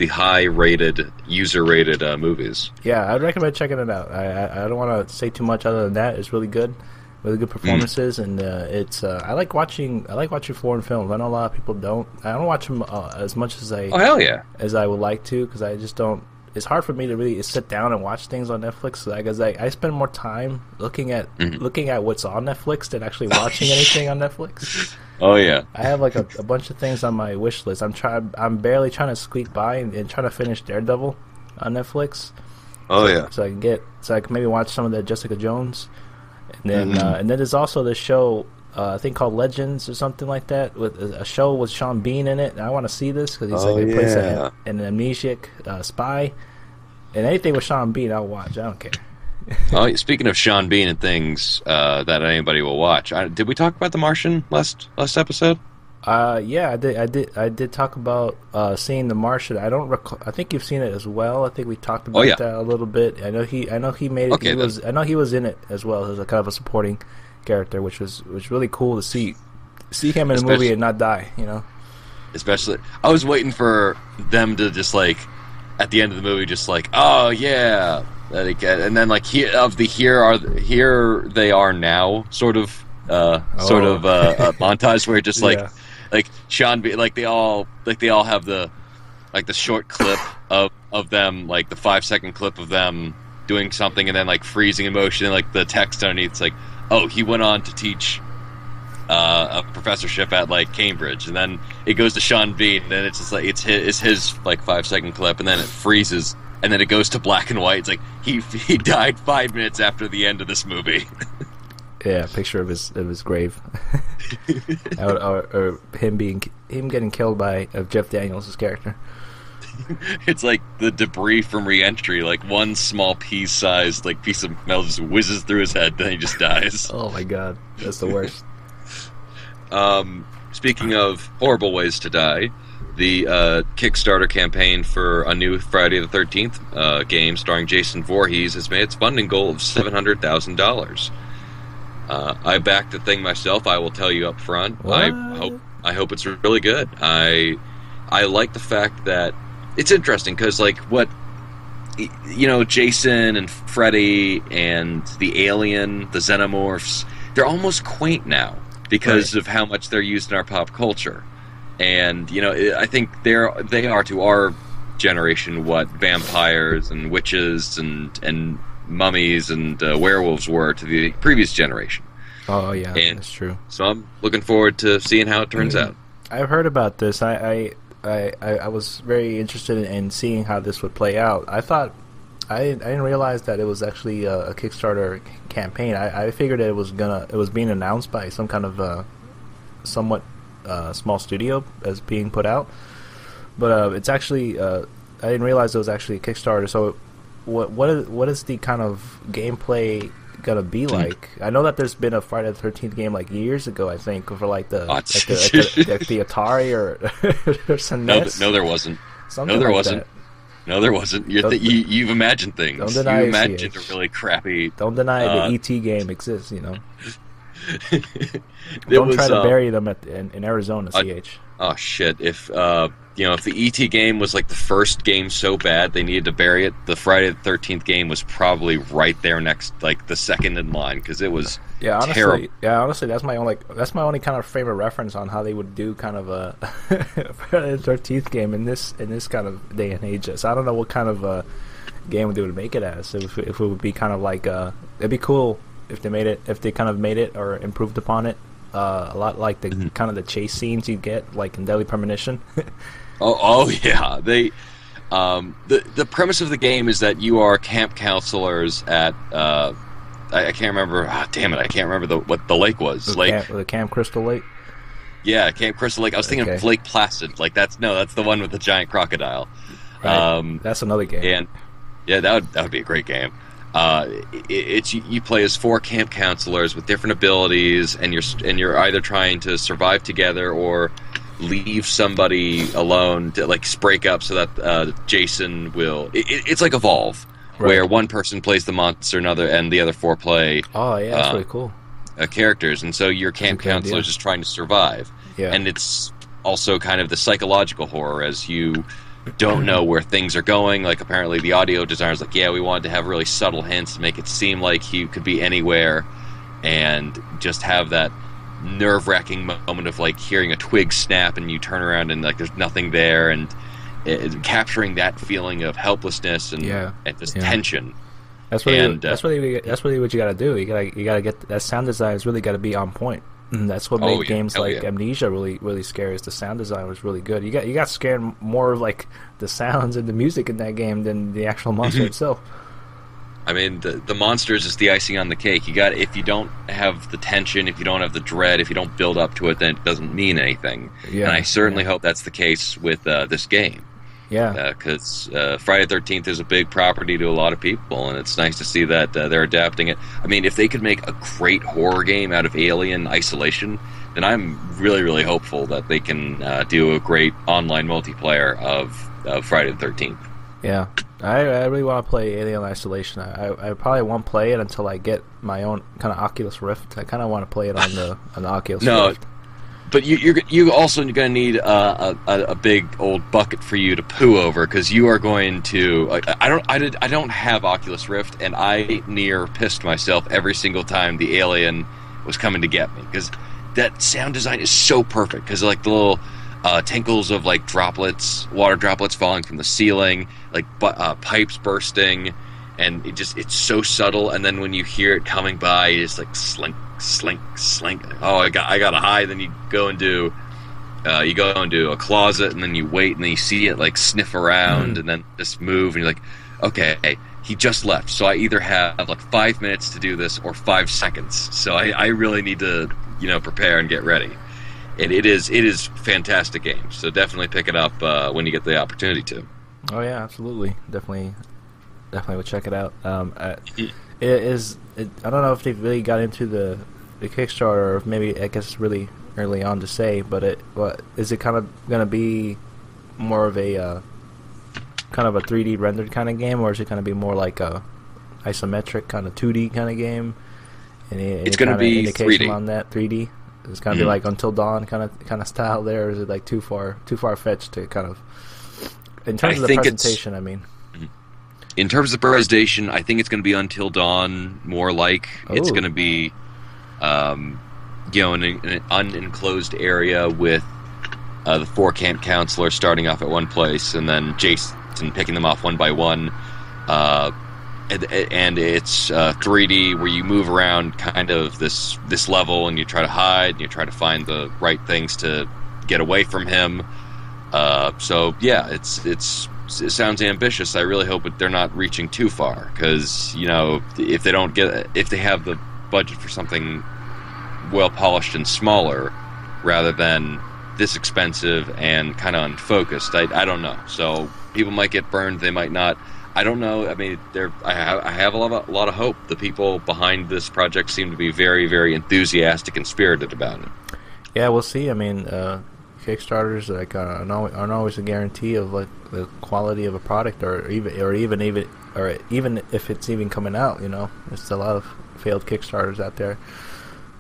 high-rated, user-rated movies. Yeah, I'd recommend checking it out. I don't want to say too much other than that. It's really good performances, and it's I like watching foreign films. I know a lot of people don't. I don't watch them as much as I would like to, because I just don't. It's hard for me to really sit down and watch things on Netflix. Because I spend more time looking at what's on Netflix than actually watching anything on Netflix. Oh yeah, I have like a bunch of things on my wish list. I'm barely trying to squeak by and trying to finish Daredevil on Netflix. So I can maybe watch some of the Jessica Jones, and then and then there's also this show I think called Legends or something like that, with a show with Sean Bean in it. And I want to see this because he plays an amnesiac spy, and anything with Sean Bean I'll watch. I don't care. Oh, speaking of Sean Bean and things that anybody will watch, did we talk about The Martian last episode? Yeah, I did talk about seeing The Martian. I don't recall. I think you've seen it as well. I think we talked about that a little bit. I know he made it. Okay, I know he was in it as well as a kind of a supporting character, which was really cool to see him in a movie and not die. You know, especially I was waiting for them to just like at the end of the movie, just like, oh yeah. And then, like, here they are now, sort of montage where just like Sean, like they all have the short clip of them, like the 5-second clip of them doing something and then like freezing in motion, and like the text underneath, it's like, oh, he went on to teach a professorship at like Cambridge, and then it goes to Sean Bean, and then it's just like it's his like 5-second clip, and then it freezes, and then it goes to black and white. It's like he died 5 minutes after the end of this movie. Yeah, a picture of his grave, or him getting killed of Jeff Daniels' character. It's like the debris from Re-Entry, like one small pea-sized like piece of metal just whizzes through his head, then he just dies. Oh my god, that's the worst. Speaking of horrible ways to die, the Kickstarter campaign for a new Friday the 13th game starring Jason Voorhees has made its funding goal of $700,000. I backed the thing myself. I will tell you up front. What? I hope it's really good. I like the fact that it's interesting because, like, what, you know, Jason and Freddy and the alien, the xenomorphs, they're almost quaint now because of how much they're used in our pop culture. And, you know, I think they are to our generation what vampires and witches and mummies and werewolves were to the previous generation. Oh yeah, that's true. So I'm looking forward to seeing how it turns out. I've heard about this. I was very interested in seeing how this would play out. I didn't realize that it was actually a Kickstarter campaign. I figured it was being announced by some kind of somewhat small studio as being put out. But it's actually I didn't realize it was actually a Kickstarter. So what is the kind of gameplay gonna be like? I know that there's been a Friday the 13th game like years ago, I think, for like the Atari or some NES. No, there wasn't. Something no, there like wasn't. That. No, there wasn't. You've imagined things. Don't deny you imagined a really crappy. Don't deny the ET game exists. You know. Don't try to bury them in Arizona, CH. Oh shit! If if the ET game was like the first game so bad they needed to bury it, the Friday the 13th game was probably right there next, like the second in line, because it was terrible. Yeah, honestly, that's my only kind of favorite reference on how they would do kind of a Friday the 13th game in this kind of day and age. So I don't know what kind of game they would make it as. If it would be kind of like it'd be cool if they kind of made it or improved upon it. A lot like the kind of the chase scenes you get like in Deadly Premonition. oh yeah, they the premise of the game is that you are camp counselors at I can't remember. Damn it, I can't remember what the lake was. The Camp Crystal Lake. Yeah, Camp Crystal Lake. I was thinking of Lake Placid. Like that's the one with the giant crocodile. Right. That's another game. And yeah, that would be a great game. You play as 4 camp counselors with different abilities, and you're either trying to survive together or leave somebody alone to like break up so that Jason will. It's like Evolve, where one person plays the monster, and the other 4 play. Oh yeah, that's really cool. Characters, and so your camp counselor is just trying to survive. Yeah, and it's also kind of the psychological horror as you don't know where things are going. Like apparently the audio designer's like, yeah, we wanted to have really subtle hints to make it seem like he could be anywhere, and just have that nerve-wracking moment of like hearing a twig snap and you turn around and like there's nothing there, and capturing that feeling of helplessness and just tension. That's really what you gotta do. You gotta get that sound design has really got to be on point. That's what made games like Amnesia really scary. Is the sound design was really good. You got scared more of like the sounds and the music in that game than the actual monster itself. I mean, the monster is just the icing on the cake. If you don't have the tension, if you don't have the dread, if you don't build up to it, then it doesn't mean anything. Yeah, and I certainly hope that's the case with this game. Yeah, because Friday the 13th is a big property to a lot of people, and it's nice to see that they're adapting it. I mean, if they could make a great horror game out of Alien Isolation, then I'm really, really hopeful that they can do a great online multiplayer of Friday the 13th. Yeah, I really want to play Alien Isolation. I probably won't play it until I get my own kind of Oculus Rift. I kind of want to play it on the Oculus Rift. But you also going to need a big old bucket for you to poo over, because you are going to. I don't have Oculus Rift, and I near pissed myself every single time the alien was coming to get me, because that sound design is so perfect. Because like the little tinkles of like droplets, water droplets falling from the ceiling, like pipes bursting, and it's so subtle. And then when you hear it coming by, it's like slink, slink, slink. Oh, I got to hide. Then you go into a closet, and then you wait, and then you see it like sniff around, and then just move, and you're like, okay, he just left, so I either have like 5 minutes to do this or 5 seconds. So I really need to prepare and get ready. And it is fantastic game. So definitely pick it up when you get the opportunity to. Oh yeah, absolutely, definitely would check it out. I don't know if they've really got into the Kickstarter, or if maybe I guess really early on to say, but is it kind of going to be more of a kind of a 3D rendered kind of game, or is it going to be more like a isometric kind of 2D kind of game? It's going to be 3D on that 3D. It's going to be like Until Dawn kind of style there, or is it like too far fetched to kind of in terms of the presentation? I mean, in terms of the presentation, I think it's going to be Until Dawn more like. It's going to be in an unenclosed area with the 4 camp counselors starting off at one place, and then Jason picking them off one by one. And it's 3D where you move around kind of this level, and you try to hide, and you try to find the right things to get away from him. So yeah, it sounds ambitious. I really hope they're not reaching too far, because if they have the budget for something well polished and smaller, rather than this expensive and kind of unfocused, I don't know. So people might get burned, they might not. I don't know. I mean, I have a lot of hope. The people behind this project seem to be very, very enthusiastic and spirited about it. Yeah, we'll see. I mean, Kickstarters aren't always a guarantee of like the quality of a product, or even if it's even coming out. There's a lot of failed Kickstarters out there.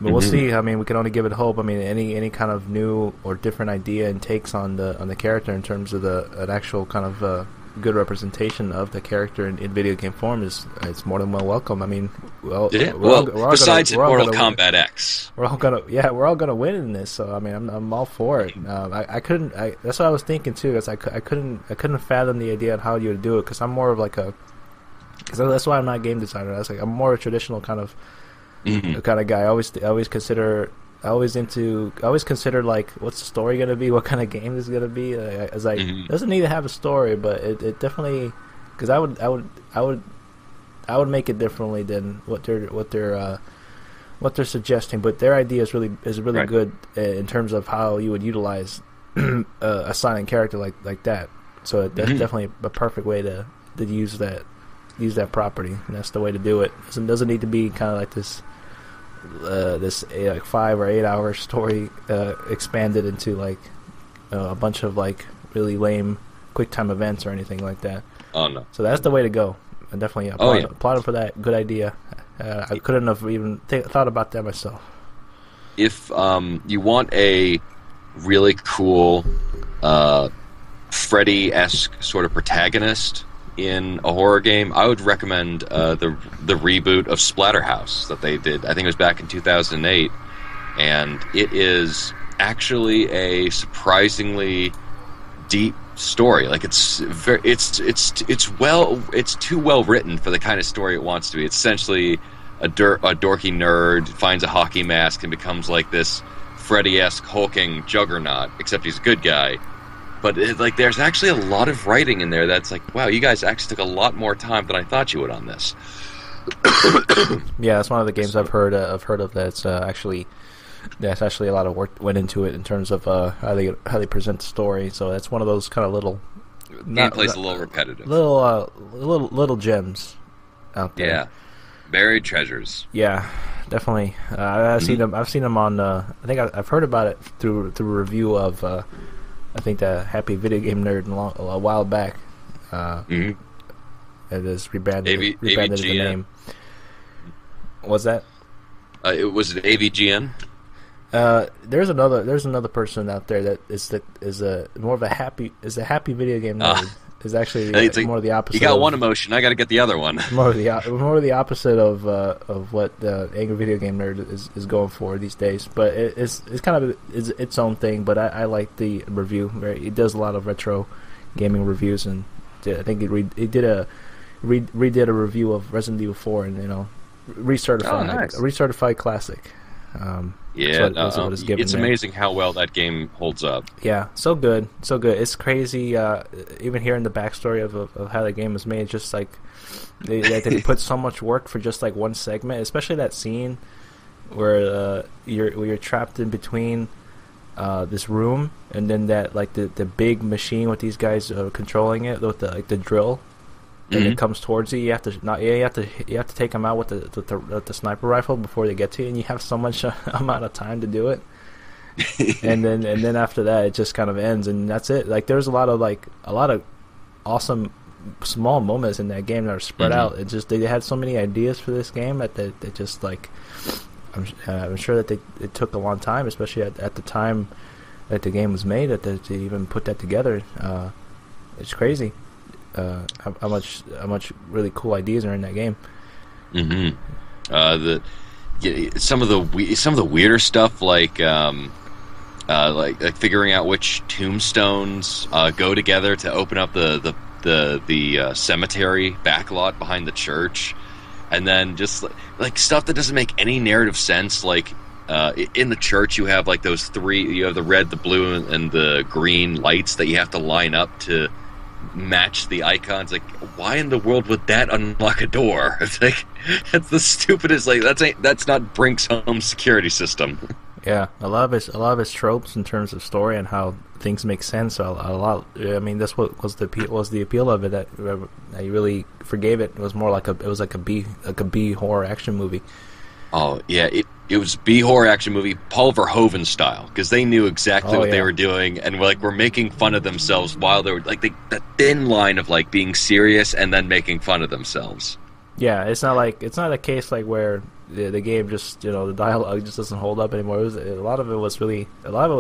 But we'll see. I mean, we can only give it hope. I mean, any kind of new or different idea and takes on the character in terms of an actual kind of good representation of the character in video game form it's more than well welcome. I mean, besides Mortal Kombat X, we're all gonna win in this. So I mean, I'm all for it. That's what I was thinking too. Because I couldn't fathom the idea of how you would do it. Because I'm more of like because that's why I'm not a game designer. I'm more a traditional kind of guy. I always consider like, what's the story gonna be? What kind of game is it gonna be? It doesn't need to have a story, but it definitely, because I would make it differently than what they're suggesting. But their idea is really right. Good in terms of how you would utilize a silent character like that. So that's definitely a perfect way to use that property, and that's the way to do it. It doesn't need to be kind of like this 5 or 8 hour story expanded into like a bunch of like really lame quick time events or anything like that. Oh no! So that's the way to go. I definitely applaud for that. Good idea. I couldn't have even thought about that myself. If you want a really cool Freddy-esque sort of protagonist in a horror game, I would recommend the reboot of Splatterhouse that they did. I think it was back in 2008, and it is actually a surprisingly deep story. Like it's too well written for the kind of story it wants to be. It's essentially a dorky nerd finds a hockey mask and becomes like this Freddy-esque hulking juggernaut, except he's a good guy. But there's actually a lot of writing in there that's like, wow, you guys actually took a lot more time than I thought you would on this. Yeah, that's one of the games I've heard of that's actually a lot of work went into it in terms of how they present the story. So that's one of those kind of little gameplay's a little repetitive, little gems out there. Yeah, buried treasures. Yeah, definitely. I've seen them. I've seen them on. I think I've heard about it through a review of. I think the Happy Video Game Nerd a while back. It is rebranded as the name. What's that? It was an AVGN. There's another person out there that is more of a happy video game nerd. is actually It's like, more of the opposite. You got one emotion, I got to get the other one. More of the opposite of what the Angry Video Game Nerd is going for these days. But it's kind of its own thing. But I like the review. It does a lot of retro gaming reviews, and I think it redid a review of Resident Evil 4, and recertified classic. That's what it's amazing how well that game holds up. Yeah, so good. It's crazy. Even hearing the backstory of how the game was made, just like they put so much work for just like one segment, especially that scene where you're trapped in between this room and then that like the big machine with these guys controlling it with the drill. And it comes towards you. You have to take them out with the sniper rifle before they get to you, and you have so much amount of time to do it. and then after that, it just kind of ends, and that's it. Like there's a lot of awesome small moments in that game that are spread out. It just they had so many ideas for this game that they just like. I'm sure that it took a long time, especially at the time that the game was made, to even put that together. It's crazy. How much really cool ideas are in that game. Some of the weirder stuff like figuring out which tombstones go together to open up the cemetery backlot behind the church, and then just like stuff that doesn't make any narrative sense. Like in the church, you have like those three. You have the red, the blue, and the green lights that you have to line up to match the icons. Like, why in the world would that unlock a door? It's like that's the stupidest. Like that's not Brink's home security system. Yeah, a lot of his tropes in terms of story and how things make sense. A lot. I mean, that's what was the appeal of it. That you really forgave it. It was more like a B horror action movie. Oh yeah, it was B horror action movie, Paul Verhoeven style, because they knew exactly what they were doing, and we're making fun of themselves while they were like that thin line of like being serious and then making fun of themselves. Yeah, it's not a case like where the game just the dialogue just doesn't hold up anymore. A lot of it was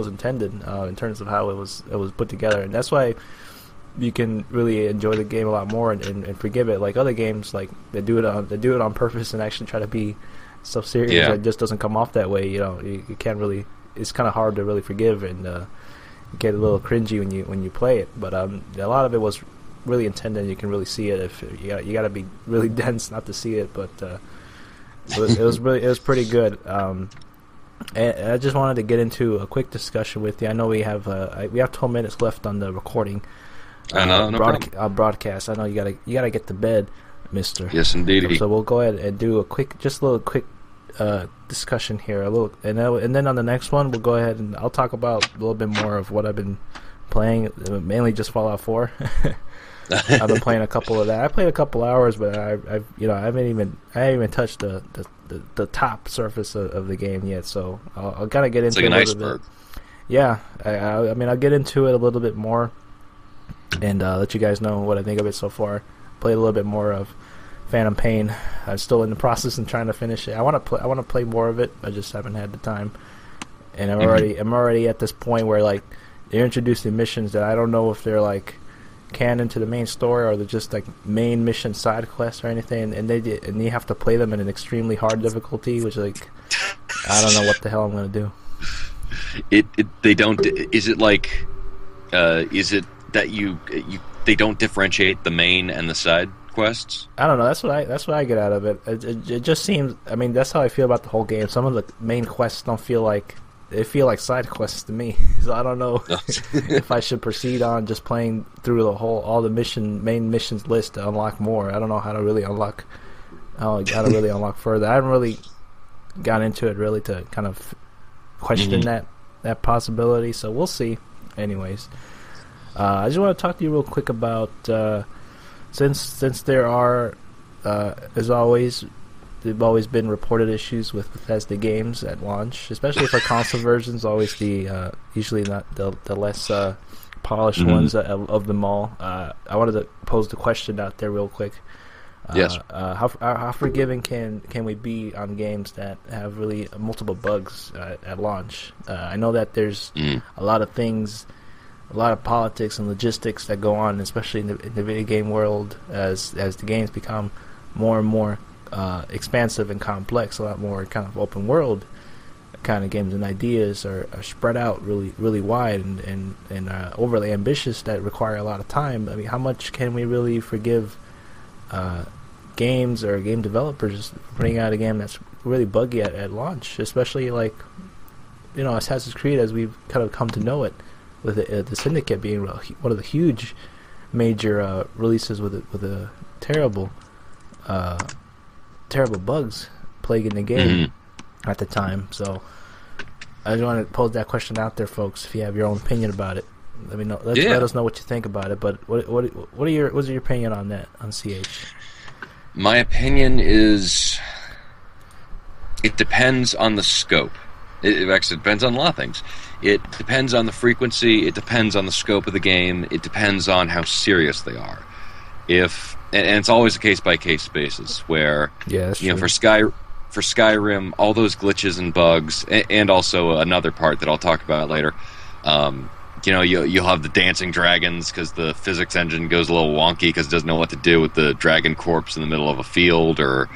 intended in terms of how it was put together, and that's why you can really enjoy the game a lot more and forgive it. Like other games, like they do it on purpose and actually try to be so serious. Yeah. It just doesn't come off that way. You can't really. It's kind of hard to really forgive, and get a little cringy when you play it. But a lot of it was really intended. You can really see it. If you got to be really dense not to see it. But it was pretty good. And I just wanted to get into a quick discussion with you. I know we have 12 minutes left on the recording. Broadcast. I know you gotta get to bed, Mister. Yes, indeed. So we'll go ahead and do a little quick discussion here, and then on the next one we'll go ahead and I'll talk about a little bit more of what I've been playing, mainly just Fallout 4. I've been playing a couple of that. I played a couple hours, but I haven't even touched the top surface of the game yet. So I'll gotta get into it a little bit. Yeah, I mean I'll get into it a little bit more and let you guys know what I think of it so far. Play a little bit more of Phantom Pain. I'm still in the process and trying to finish it. I want to play more of it. I just haven't had the time. And I'm already at this point where like they're introducing missions that I don't know if they're like canon to the main story or they're just like main mission side quests or anything. And you have to play them in an extremely hard difficulty, which like I don't know what the hell I'm gonna do. They don't. Is it like? Is it that they don't differentiate the main and the side quests? I don't know. That's what I get out of it. It just seems. I mean, that's how I feel about the whole game. Some of the main quests don't feel like they feel like side quests to me. So I don't know if I should proceed on just playing through all the main missions list to unlock more. I don't know how to really unlock further. I haven't really got into it really to kind of question that possibility. So we'll see. Anyways. I just want to talk to you real quick about since there are, as always, there've always been reported issues with Bethesda games at launch, especially for console versions. Always the usually not the less polished ones of them all. I wanted to pose the question out there real quick. Yes. How forgiving can we be on games that have really multiple bugs at launch? I know that there's a lot of things a lot of politics and logistics that go on, especially in the video game world, as the games become more and more expansive and complex. A lot more kind of open world kind of games and ideas are spread out really wide and overly ambitious that require a lot of time. I mean, how much can we really forgive games or game developers putting out a game that's really buggy at launch, especially like, you know, Assassin's Creed as we've kind of come to know it, with the Syndicate being one of the huge major releases with a terrible bugs plaguing the game at the time. So I just want to pose that question out there, folks. If you have your own opinion about it, let me know. Let us know what you think about it. But what's your opinion on that, on CH? My opinion is it depends on the scope. It actually depends on a lot of things. It depends on the frequency. It depends on the scope of the game. It depends on how serious they are. And it's always a case-by-case basis where, you know, for Skyrim, all those glitches and bugs, and also another part that I'll talk about later, you know, you'll have the dancing dragons because the physics engine goes a little wonky because it doesn't know what to do with the dragon corpse in the middle of a field, or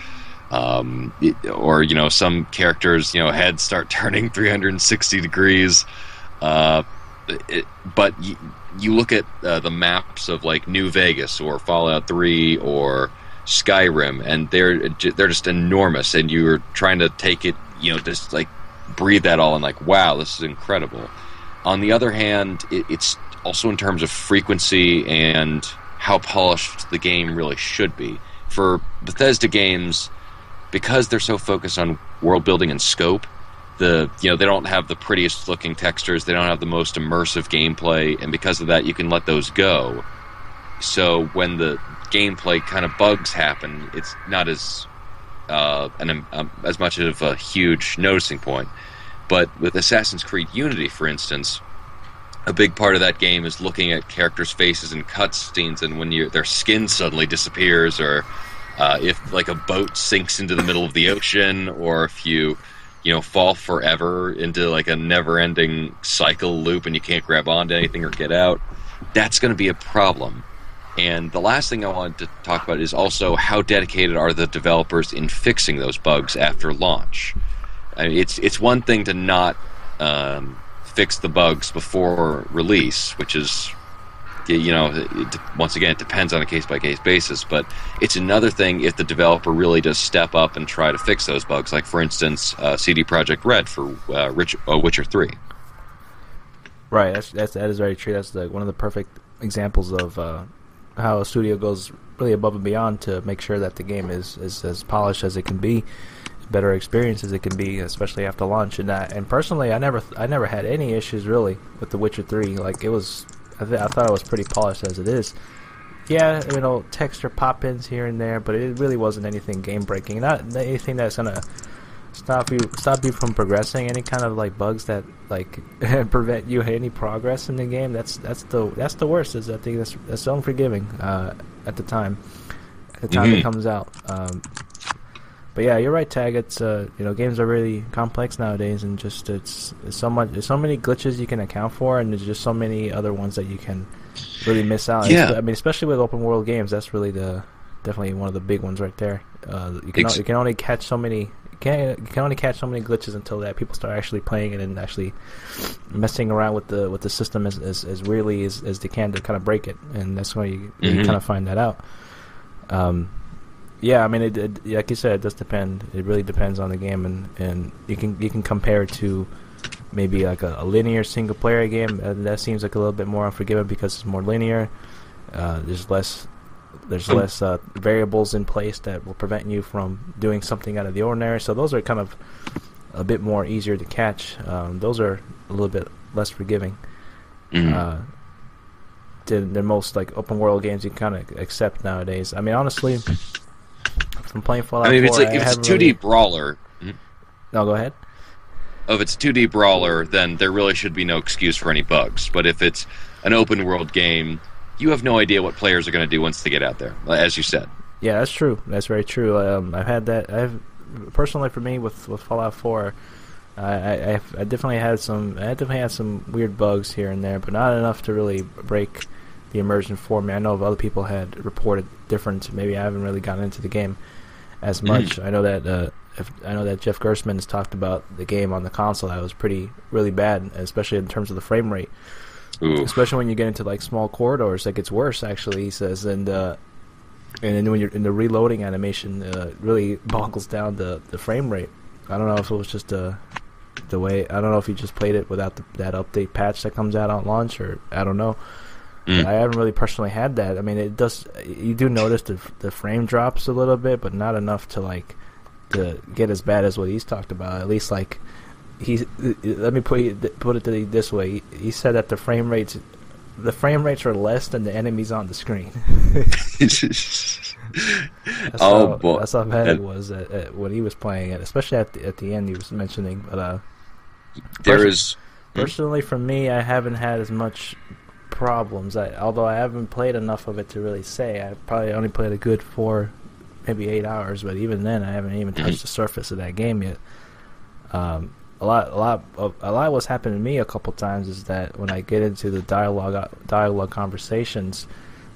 you know, some characters, you know, heads start turning 360 degrees. But you look at the maps of like New Vegas or Fallout 3 or Skyrim, and they're just enormous, and you're trying to take it, you know, just like breathe that all in, like, wow, this is incredible. On the other hand, it's also in terms of frequency and how polished the game really should be. For Bethesda games, because they're so focused on world building and scope, they don't have the prettiest looking textures, they don't have the most immersive gameplay, and because of that, you can let those go. So when the gameplay kind of bugs happen, it's not as much of a huge noticing point. But with Assassin's Creed Unity, for instance, a big part of that game is looking at characters' faces in cutscenes, and when their skin suddenly disappears, or if like a boat sinks into the middle of the ocean, or if you fall forever into like a never-ending cycle loop and you can't grab onto anything or get out, that's going to be a problem. And the last thing I wanted to talk about is also how dedicated are the developers in fixing those bugs after launch. I mean, it's one thing to not fix the bugs before release, which is, once again, it depends on a case-by-case basis, but it's another thing if the developer really does step up and try to fix those bugs, like, for instance, CD Projekt Red for Witcher 3. Right, that is very true. That's one of the perfect examples of how a studio goes really above and beyond to make sure that the game is as polished as it can be, better experience as it can be, especially after launch. And personally, I never had any issues really with The Witcher 3. Like, it was, I thought it was pretty polished as it is. Yeah, texture pop-ins here and there, but it really wasn't anything game-breaking. Not anything that's gonna stop you from progressing. Any kind of like bugs that like prevent you any progress in the game. That's the worst. Is I think that's unforgiving at the time. It comes out. But yeah, you're right, Tag. It's games are really complex nowadays, and just there's so many glitches you can account for, and there's just so many other ones that you can really miss out. Yeah. I mean, especially with open world games, that's really definitely one of the big ones right there. You can only catch so many. You can only catch so many glitches until that people start actually playing it and actually messing around with the system as weirdly as they can to kind of break it, and that's when you kind of find that out. Yeah, I mean, it like you said, it does depend. It really depends on the game, and you can compare it to maybe like a linear single player game. That seems like a little bit more unforgiving because it's more linear. There's less variables in place that will prevent you from doing something out of the ordinary. So those are kind of a bit more easier to catch. Those are a little bit less forgiving than most like open world games you can kind of accept nowadays. I mean, honestly, from playing Fallout 4, if it's a 2D brawler. No, go ahead. If it's a 2D brawler, then there really should be no excuse for any bugs. But if it's an open world game, you have no idea what players are going to do once they get out there, as you said. Yeah, that's true. That's very true. I've had that. Personally, for me, with Fallout 4, I definitely had some weird bugs here and there, but not enough to really break the immersion for me. I know other people had reported different. Maybe I haven't really gotten into the game as much. I know that Jeff Gerstmann has talked about the game on the console that was really bad, especially in terms of the frame rate. Ooh. Especially when you get into like small corridors, that gets worse. Actually, he says, and then when you're in the reloading animation, really boggles down the frame rate. I don't know if it was just the way. I don't know if he just played it without that update patch that comes out on launch, or I don't know. I haven't really personally had that. I mean, it does. You do notice the frame drops a little bit, but not enough to get as bad as what he's talked about. At least let me put it this way. He said that the frame rates are less than the enemies on the screen. Boy, that's how bad it was when he was playing it, especially at the end. He was mentioning, but personally, for me, I haven't had as much problems. Although I haven't played enough of it to really say. I probably only played a good 4, maybe 8 hours, but even then, I haven't even touched the surface of that game yet. A lot what's happened to me a couple times is that when I get into the dialogue conversations,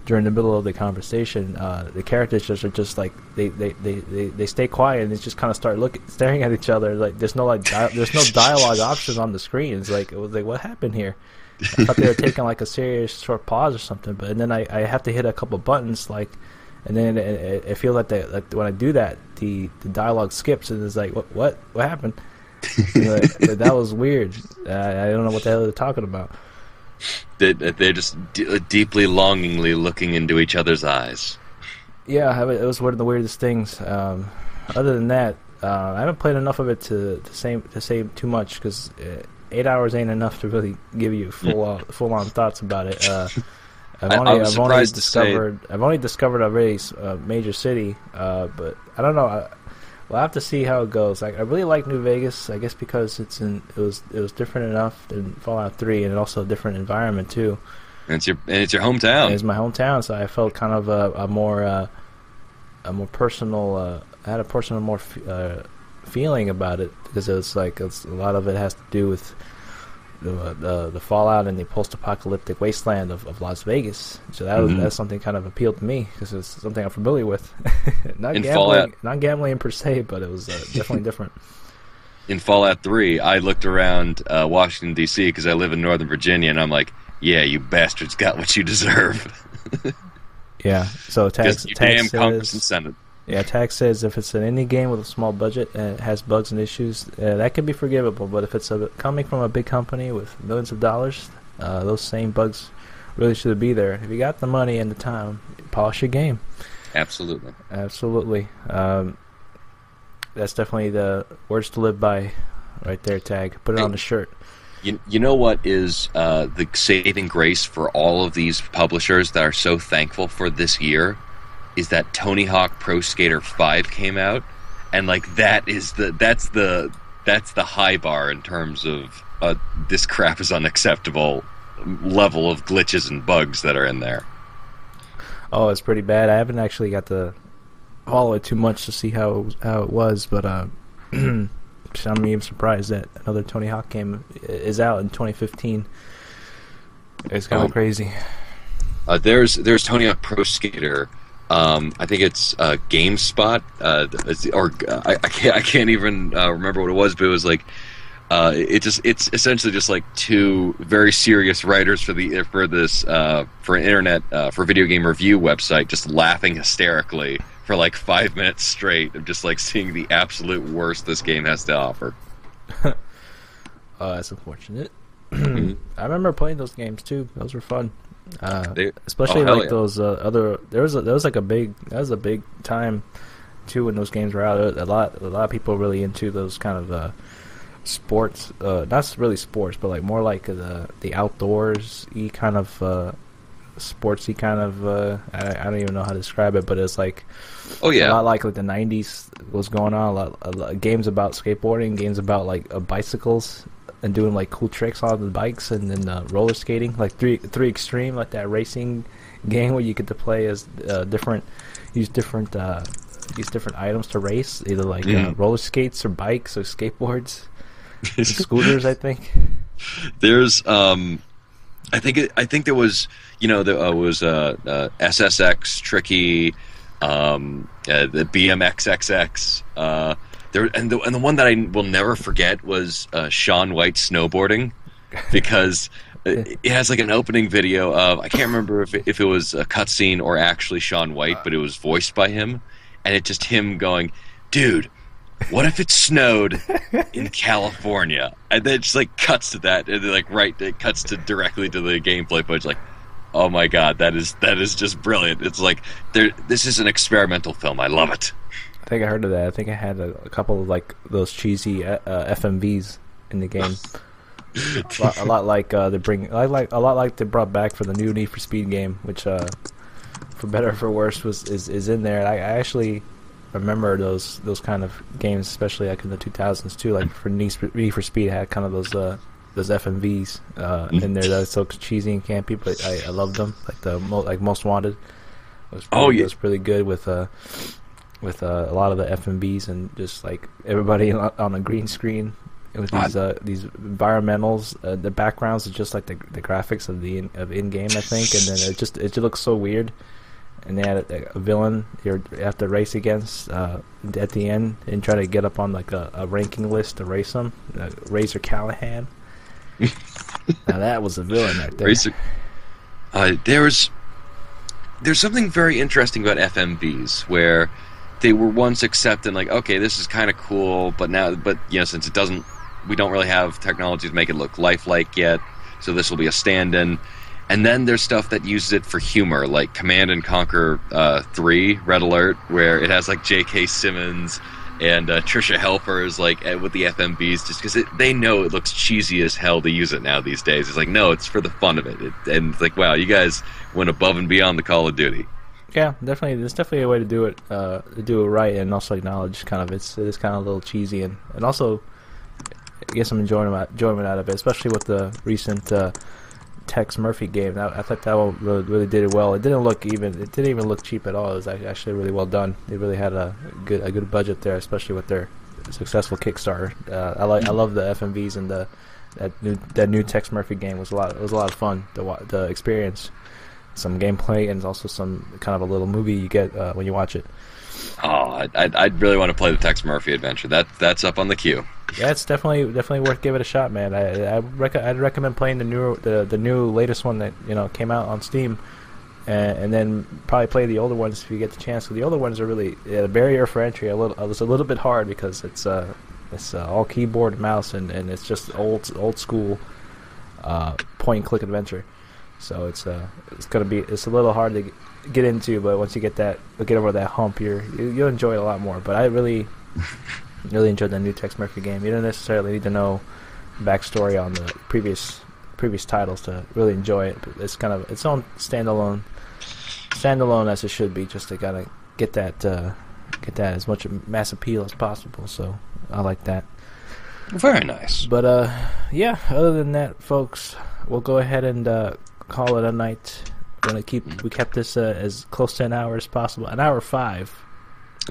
during the middle of the conversation, the characters are like they stay quiet and they just kind of start staring at each other. Like there's no dialogue options on the screen. It was like what happened here? I thought they were taking like a serious short pause or something, and then I have to hit a couple buttons and then it feels like when I do that, the dialogue skips and it's like what happened? That was weird. I don't know what the hell they're talking about. They're just deeply, longingly looking into each other's eyes. Yeah, it was one of the weirdest things. Other than that, I haven't played enough of it to say too much because 8 hours ain't enough to really give you full on thoughts about it. I've only discovered a very major city, but I don't know. We'll have to see how it goes. I really like New Vegas, I guess because it was different enough than Fallout 3, and also a different environment too. And it's your hometown. It's my hometown, so I felt kind of a more personal. I had a personal more feeling about it because a lot of it has to do with the fallout and the post-apocalyptic wasteland of Las Vegas. So that's something kind of appealed to me because it's something I'm familiar with. not gambling per se, but it was definitely different. In Fallout 3, I looked around Washington D.C. because I live in Northern Virginia, and I'm like, "Yeah, you bastards got what you deserve." Yeah. So Tag damn says, Congress and Senate. Yeah, Tag says if it's an indie game with a small budget and it has bugs and issues, that can be forgivable. But if it's coming from a big company with millions of dollars, those same bugs really should be there. If you got the money and the time, polish your game. Absolutely. That's definitely the words to live by right there, Tag. Put it on the shirt. You know what is the saving grace for all of these publishers that are so thankful for this year? Is that Tony Hawk Pro Skater 5 came out, and that's the high bar in terms of this crap is unacceptable level of glitches and bugs that are in there. Oh, it's pretty bad. I haven't actually got to follow it too much to see how it was, but I'm even surprised that another Tony Hawk game is out in 2015. It's kind of crazy. There's Tony Hawk Pro Skater. I think it's GameSpot, I can't even remember what it was, but it was like it's essentially just like two very serious writers for an internet for video game review website just laughing hysterically for like 5 minutes straight of just like seeing the absolute worst this game has to offer. Oh, that's unfortunate. I remember playing those games too. Those were fun. Especially those other. There was a big time too when those games were out. A lot of people were really into those kind of sports. Not really sports, but like more like the outdoors-y kind of sportsy kind of. I don't even know how to describe it, but it's like a lot like the '90s was going on. A lot games about skateboarding, games about like bicycles. And doing like cool tricks on the bikes, and then roller skating, like three extreme, like that racing game where you get to play as use different items to race, either like roller skates or bikes or skateboards. Scooters, I think. There's I think there was, there was SSX Tricky, the BMXXX. The one that I will never forget was Shaun White snowboarding, because it has like an opening video of, I can't remember if it was a cutscene or actually Shaun White, but it was voiced by him, and it's just him going, "Dude, what if it snowed in California?" And then it just like cuts to that, and then it cuts to directly to the gameplay footage. Like, oh my god, that is just brilliant. It's like this is an experimental film. I love it. I think I heard of that. I think I had a couple of like those cheesy FMVs in the game. a lot like they brought back for the new Need for Speed game, which for better or for worse is in there. I actually remember those kind of games, especially like in the 2000s too. Like for Need for Speed had kind of those FMVs in there that was so cheesy and campy, but I loved them. Like like Most Wanted was really good with a lot of the FMVs and just like everybody on a green screen with these environmentals. The backgrounds are just like the graphics of in-game, I think, and then it just looks so weird. And they had a villain you have to race against at the end and try to get up on like a ranking list to race them. Razor Callahan. Now that was a villain right there. There's something very interesting about FMVs where they were once accepted, like, okay, this is kind of cool, but since we don't really have technology to make it look lifelike yet, so this will be a stand-in. And then there's stuff that uses it for humor, like Command and Conquer 3, Red Alert, where it has like J.K. Simmons and Trisha Helfer's like with the FMVs, just because they know it looks cheesy as hell to use it now these days. It's like, no, it's for the fun of it. And it's like, wow, you guys went above and beyond the Call of Duty. Yeah, definitely. There's definitely a way to do it right, and also acknowledge kind of it is kind of a little cheesy, and also get some enjoyment out of it, especially with the recent Tex Murphy game. I thought that one really did it well. It didn't even look cheap at all. It was actually really well done. They really had a good budget there, especially with their successful Kickstarter. I love the FMVs, and that new Tex Murphy game was a lot of fun. The experience, some gameplay, and also some kind of a little movie you get when you watch it. Oh, I'd really want to play the Tex Murphy adventure. That's up on the queue. Yeah, it's definitely worth giving it a shot, man. I'd recommend playing the new latest one that came out on Steam, and then probably play the older ones if you get the chance. Because the older ones are really the barrier for entry. It was a little bit hard because it's all keyboard and mouse, and it's just old school point and click adventure. So it's a little hard to get into, but once you get over that hump, you'll enjoy it a lot more. But I really enjoyed the new Tex Murphy game. You don't necessarily need to know backstory on the previous titles to really enjoy it. But it's kind of its own standalone as it should be, just to kind of get that as much mass appeal as possible. So I like that. Very nice. But yeah. Other than that, folks, we'll go ahead and call it a night. We kept this as close to an hour as possible. An hour 5.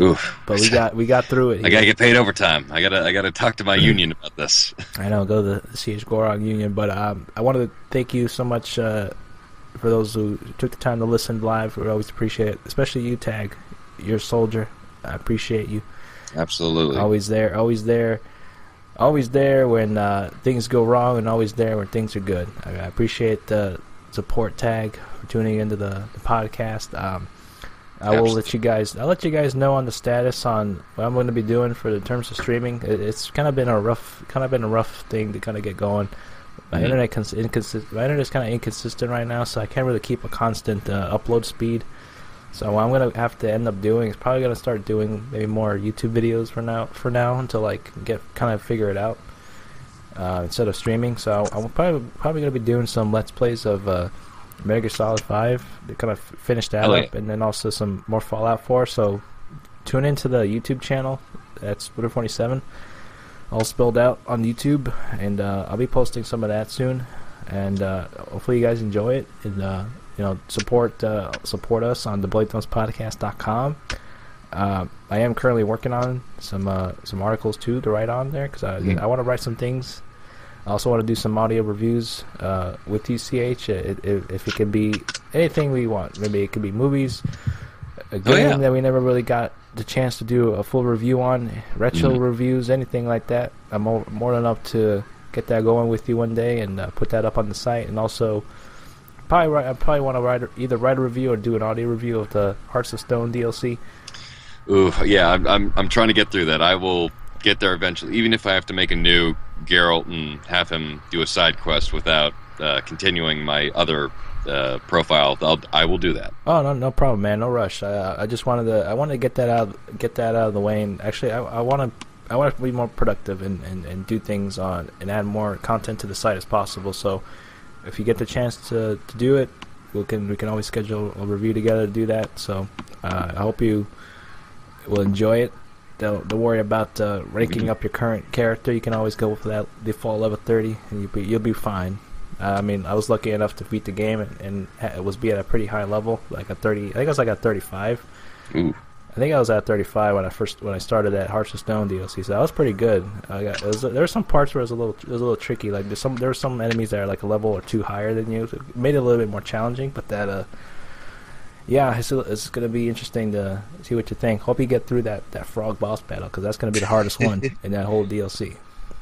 Oof. But we got through it. I gotta get paid overtime. I gotta talk to my union about this. I know, go to the CH Gorog union. But I wanted to thank you so much for those who took the time to listen live. We always appreciate it, especially you, Tag. You're a soldier. I appreciate you. Absolutely. Always there when things go wrong, and always there when things are good. I appreciate the support, Tag, for tuning into the podcast. I'll let you guys know on the status on what I'm going to be doing for the terms of streaming. It's kind of been a rough thing to kind of get going. My internet's kind of inconsistent right now, so I can't really keep a constant upload speed. So what I'm going to have to end up doing is probably going to start doing maybe more YouTube videos for now until I can figure it out instead of streaming. So I'm probably going to be doing some Let's Plays of Metal Gear Solid 5 to kind of finish that up, and then also some more Fallout 4. So tune into the YouTube channel. That's Twitter47, all spelled out on YouTube, and I'll be posting some of that soon. And hopefully you guys enjoy it, and support us on thebladedumpspodcast.com. I am currently working on some articles too to write on there because I want to write some things. I also want to do some audio reviews with TCH. If it could be anything we want, maybe it could be movies, a game that we never really got the chance to do a full review on, retro reviews, anything like that. I'm more than up to get that going with you one day and put that up on the site. And also, I probably want to either write a review or do an audio review of the Hearts of Stone DLC. Ooh, yeah, I'm trying to get through that. I will get there eventually, even if I have to make a new Geralt and have him do a side quest without continuing my other profile. I will do that. Oh, no problem, man. No rush. I just wanted to get that out of the way. And actually, I want to be more productive and do things on and add more content to the site as possible. So if you get the chance to do it, we can always schedule a review together to do that. So I hope you will enjoy it. Don't worry about ranking up your current character. You can always go for that default level 30, and you'll be fine. I mean, I was lucky enough to beat the game and it was be at a pretty high level, like a 30. I think I was like at 35. Ooh. I think I was at 35 when I started that Hearts of Stone DLC. So that was pretty good. There were some parts where it was a little tricky. Like there were some enemies that are like a level or two higher than you. So it made it a little bit more challenging. But that yeah, it's going to be interesting to see what you think. Hope you get through that frog boss battle because that's going to be the hardest one in that whole DLC.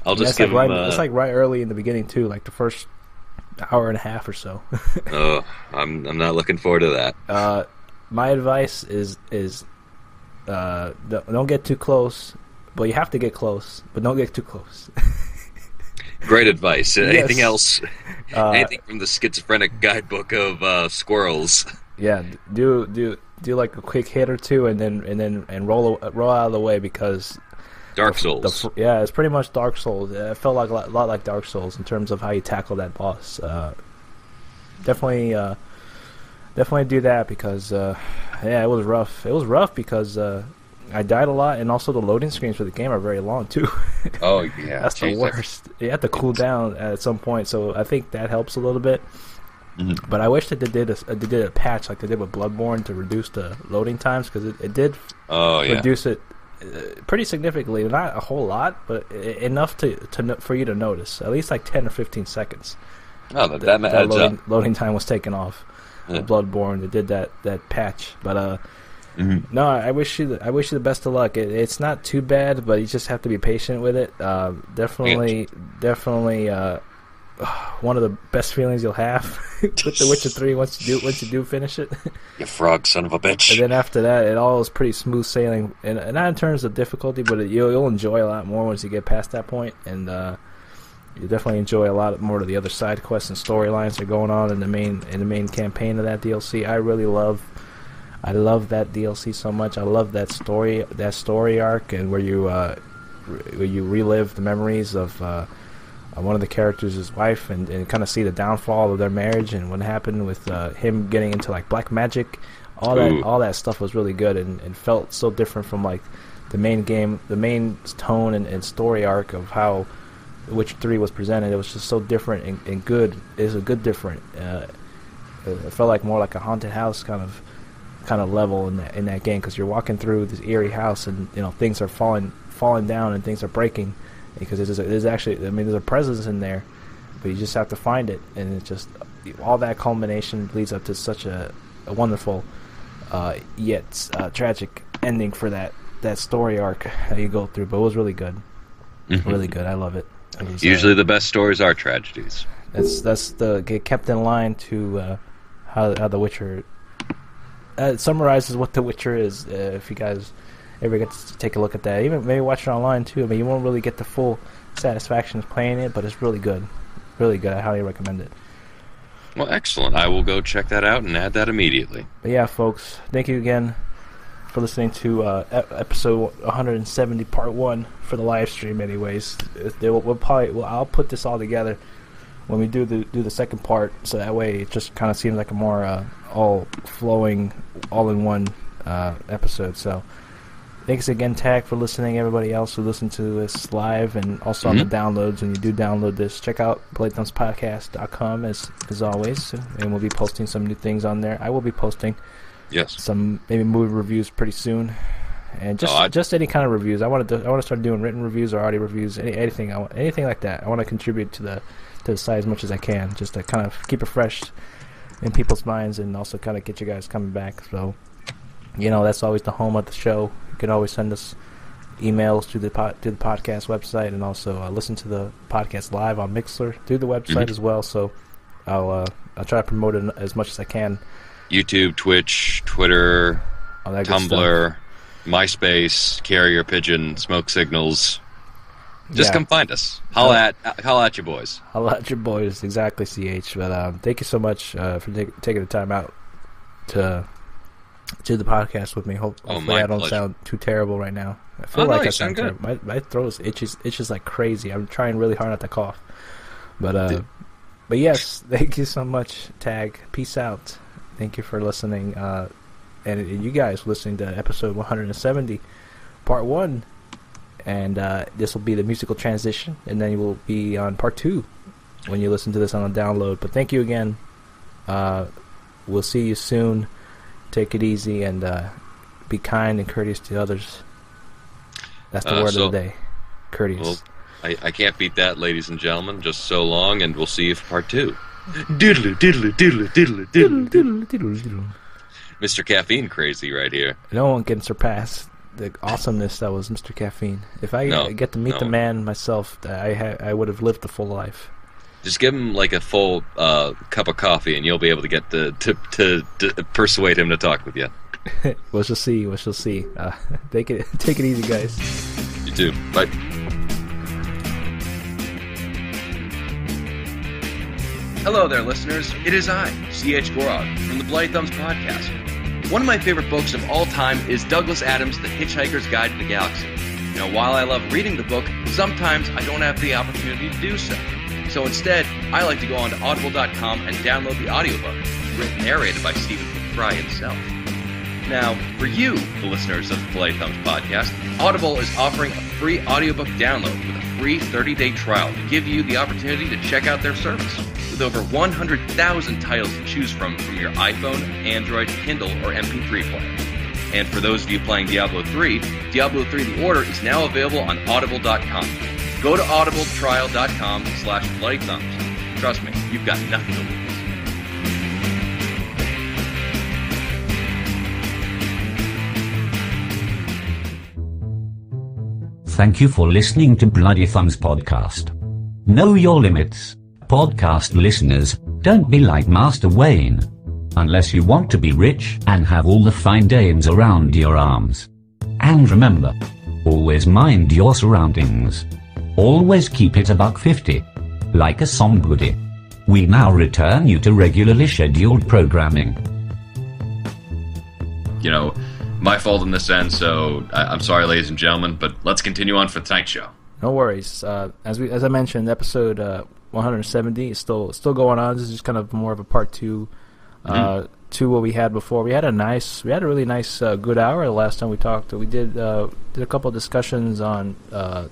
I'll just give him. It's like right early in the beginning too, like the first hour and a half or so. Oh, I'm not looking forward to that. My advice is don't get too close, but you have to get close, but don't get too close. Great advice. Yes. Anything else? Anything from the schizophrenic guidebook of squirrels? Yeah, do like a quick hit or two, and roll out of the way because Dark Souls. Yeah, it's pretty much Dark Souls. It felt like a lot like Dark Souls in terms of how you tackle that boss. Definitely do that because it was rough. It was rough because I died a lot, and also the loading screens for the game are very long too. Oh yeah, that's the worst. You have to cool down at some point, so I think that helps a little bit. Mm-hmm. But I wish that they did a patch like they did with Bloodborne to reduce the loading times because it did reduce it pretty significantly. Not a whole lot, but enough for you to notice. At least like 10 or 15 seconds. Oh, that loading time was taken off. Yeah. Bloodborne, they did that patch, but no, I wish you the best of luck. It's not too bad, but you just have to be patient with it. Definitely. One of the best feelings you'll have with The Witcher 3 once you do finish it. You frog son of a bitch. And then after that, it all is pretty smooth sailing, and not in terms of difficulty, but you'll enjoy a lot more once you get past that point, and you definitely enjoy a lot more of the other side quests and storylines that are going on in the main campaign of that DLC. I love that DLC so much. I love that story arc, and where you relive the memories of one of the characters' wife, and kind of see the downfall of their marriage and what happened with him getting into like black magic. All that stuff was really good and felt so different from like the main game, the main tone and story arc of how Witcher 3 was presented. It was just so different and good. It was a good different. It felt like more like a haunted house kind of level in that game because you're walking through this eerie house and things are falling down and things are breaking. Because there's actually, there's a presence in there, but you just have to find it, and it's just all that culmination leads up to such a wonderful, yet tragic ending for that story arc that you go through. But it was really good, really good. I love it. Usually, the best stories are tragedies. That's get kept in line to how The Witcher. It summarizes what The Witcher is. If you guys ever get to take a look at that, even maybe watch it online too. I mean, you won't really get the full satisfaction of playing it, but it's really good. Really good. I highly recommend it. Well, excellent. I will go check that out and add that immediately. But yeah, folks, thank you again for listening to episode 170, part 1 for the live stream. Anyways, I'll put this all together when we do the second part, so that way it just kind of seems like a more all flowing, all in one episode. So. Thanks again, Tag, for listening. Everybody else who listened to this live and also on the downloads. When you do download this, check out BladeThumbsPodcast.com as always, and we'll be posting some new things on there. I will be posting some maybe movie reviews pretty soon, And just any kind of reviews. I want to start doing written reviews or audio reviews, anything like that. I want to contribute to the site as much as I can, just to kind of keep it fresh in people's minds, and also kind of get you guys coming back. So, that's always the home of the show. You can always send us emails to the podcast website, and also listen to the podcast live on Mixler through the website as well. So I'll try to promote it as much as I can. YouTube, Twitch, Twitter, Tumblr, MySpace, Carrier Pigeon, Smoke Signals. Just come find us. Holla at you boys. Holla at your boys, exactly, CH. But thank you so much for taking the time out to do the podcast with me. Hopefully I don't sound too terrible right now. I feel like I sound terrible. My throat itches like crazy. I'm trying really hard not to cough. But yes, thank you so much, Tag. Peace out. Thank you for listening. And you guys listening to episode 170, part 1. And this will be the musical transition, and then you will be on part 2 when you listen to this on a download. But thank you again. We'll see you soon. Take it easy, and be kind and courteous to others. That's the word of the day. Courteous. Well, I can't beat that, ladies and gentlemen. Just so long, and we'll see you for part 2. Diddle, diddle, diddle, diddle, diddle, diddle, diddle. Mr. Caffeine crazy right here. No one can surpass the awesomeness that was Mr. Caffeine. If I get to meet the man myself, I would have lived a full life. Just give him like a full cup of coffee, and you'll be able to get to persuade him to talk with you. We shall see. Take it easy, guys. You too. Bye. Hello there, listeners. It is I, C.H. Gorog, from the Bloody Thumbs podcast. One of my favorite books of all time is Douglas Adams' The Hitchhiker's Guide to the Galaxy. Now, while I love reading the book, sometimes I don't have the opportunity to do so. So instead, I like to go on to audible.com and download the audiobook, narrated by Stephen Fry himself. Now, for you, the listeners of the Bloody Thumbs podcast, Audible is offering a free audiobook download with a free 30-day trial to give you the opportunity to check out their service. With over 100,000 titles to choose from your iPhone, Android, Kindle, or MP3 player. And for those of you playing Diablo 3, Diablo 3 The Order is now available on audible.com. Go to audibletrial.com/bloodythumbs. Trust me, you've got nothing to lose. Thank you for listening to Bloody Thumbs Podcast. Know your limits. Podcast listeners, don't be like Master Wayne. Unless you want to be rich and have all the fine dames around your arms. And remember, always mind your surroundings. Always keep it $1.50. Like a somebody. We now return you to regularly scheduled programming. My fault in this end, so I'm sorry, ladies and gentlemen, but let's continue on for tonight's show. No worries. As I mentioned, episode 170 is still going on. This is just kind of more of a part 2 to what we had before. We had a really nice good hour the last time we talked. We did a couple of discussions on the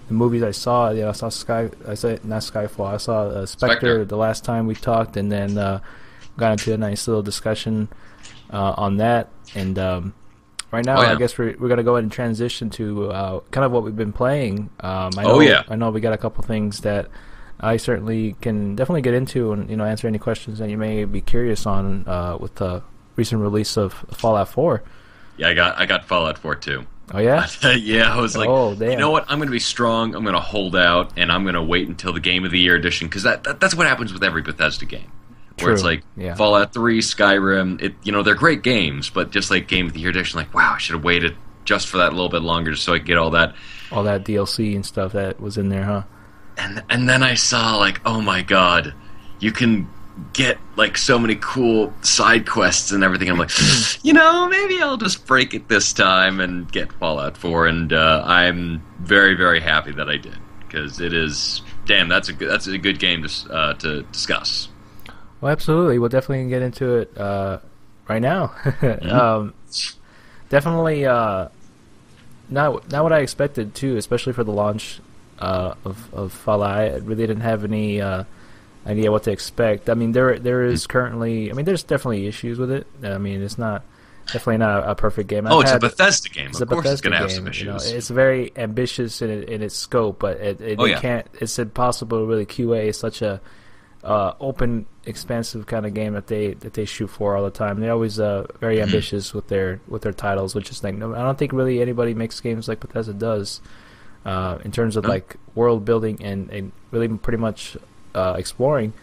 movies I saw. I saw not Skyfall. I saw Spectre the last time we talked, and then got into a nice little discussion on that. And right now, I guess we're going to go ahead and transition to kind of what we've been playing. I know we got a couple things that I certainly can definitely get into and answer any questions that you may be curious on with the recent release of Fallout 4. Yeah, I got Fallout 4 too. Oh yeah? Yeah, I was like, damn. You know what? I'm going to be strong. I'm going to hold out, and I'm going to wait until the Game of the Year edition, because that's what happens with every Bethesda game. Where it's like Fallout 3, Skyrim, they're great games, but just like Game of the Year edition, like, wow, I should have waited just for that a little bit longer just so I could get all that DLC and stuff that was in there, huh? And then I saw, like, oh my god, you can get like so many cool side quests and everything. I'm like, maybe I'll just break it this time and get Fallout 4, and I'm very, very happy that I did, because it is, that's a good game to discuss. Well, absolutely. We'll definitely get into it right now. Definitely not what I expected, too, especially for the launch of Fallout. I really didn't have any idea what to expect. I mean, there is currently... I mean, there's definitely issues with it. I mean, it's not definitely not a perfect game. It's a Bethesda game. It's of course, it's going to have some You issues. know, it's very ambitious in its scope, but it can't. It's impossible to really QA such a open, expansive kind of game that they shoot for all the time. They're always very ambitious with their titles, which is like I don't think really anybody makes games like Bethesda does in terms of like world building and really pretty much exploring.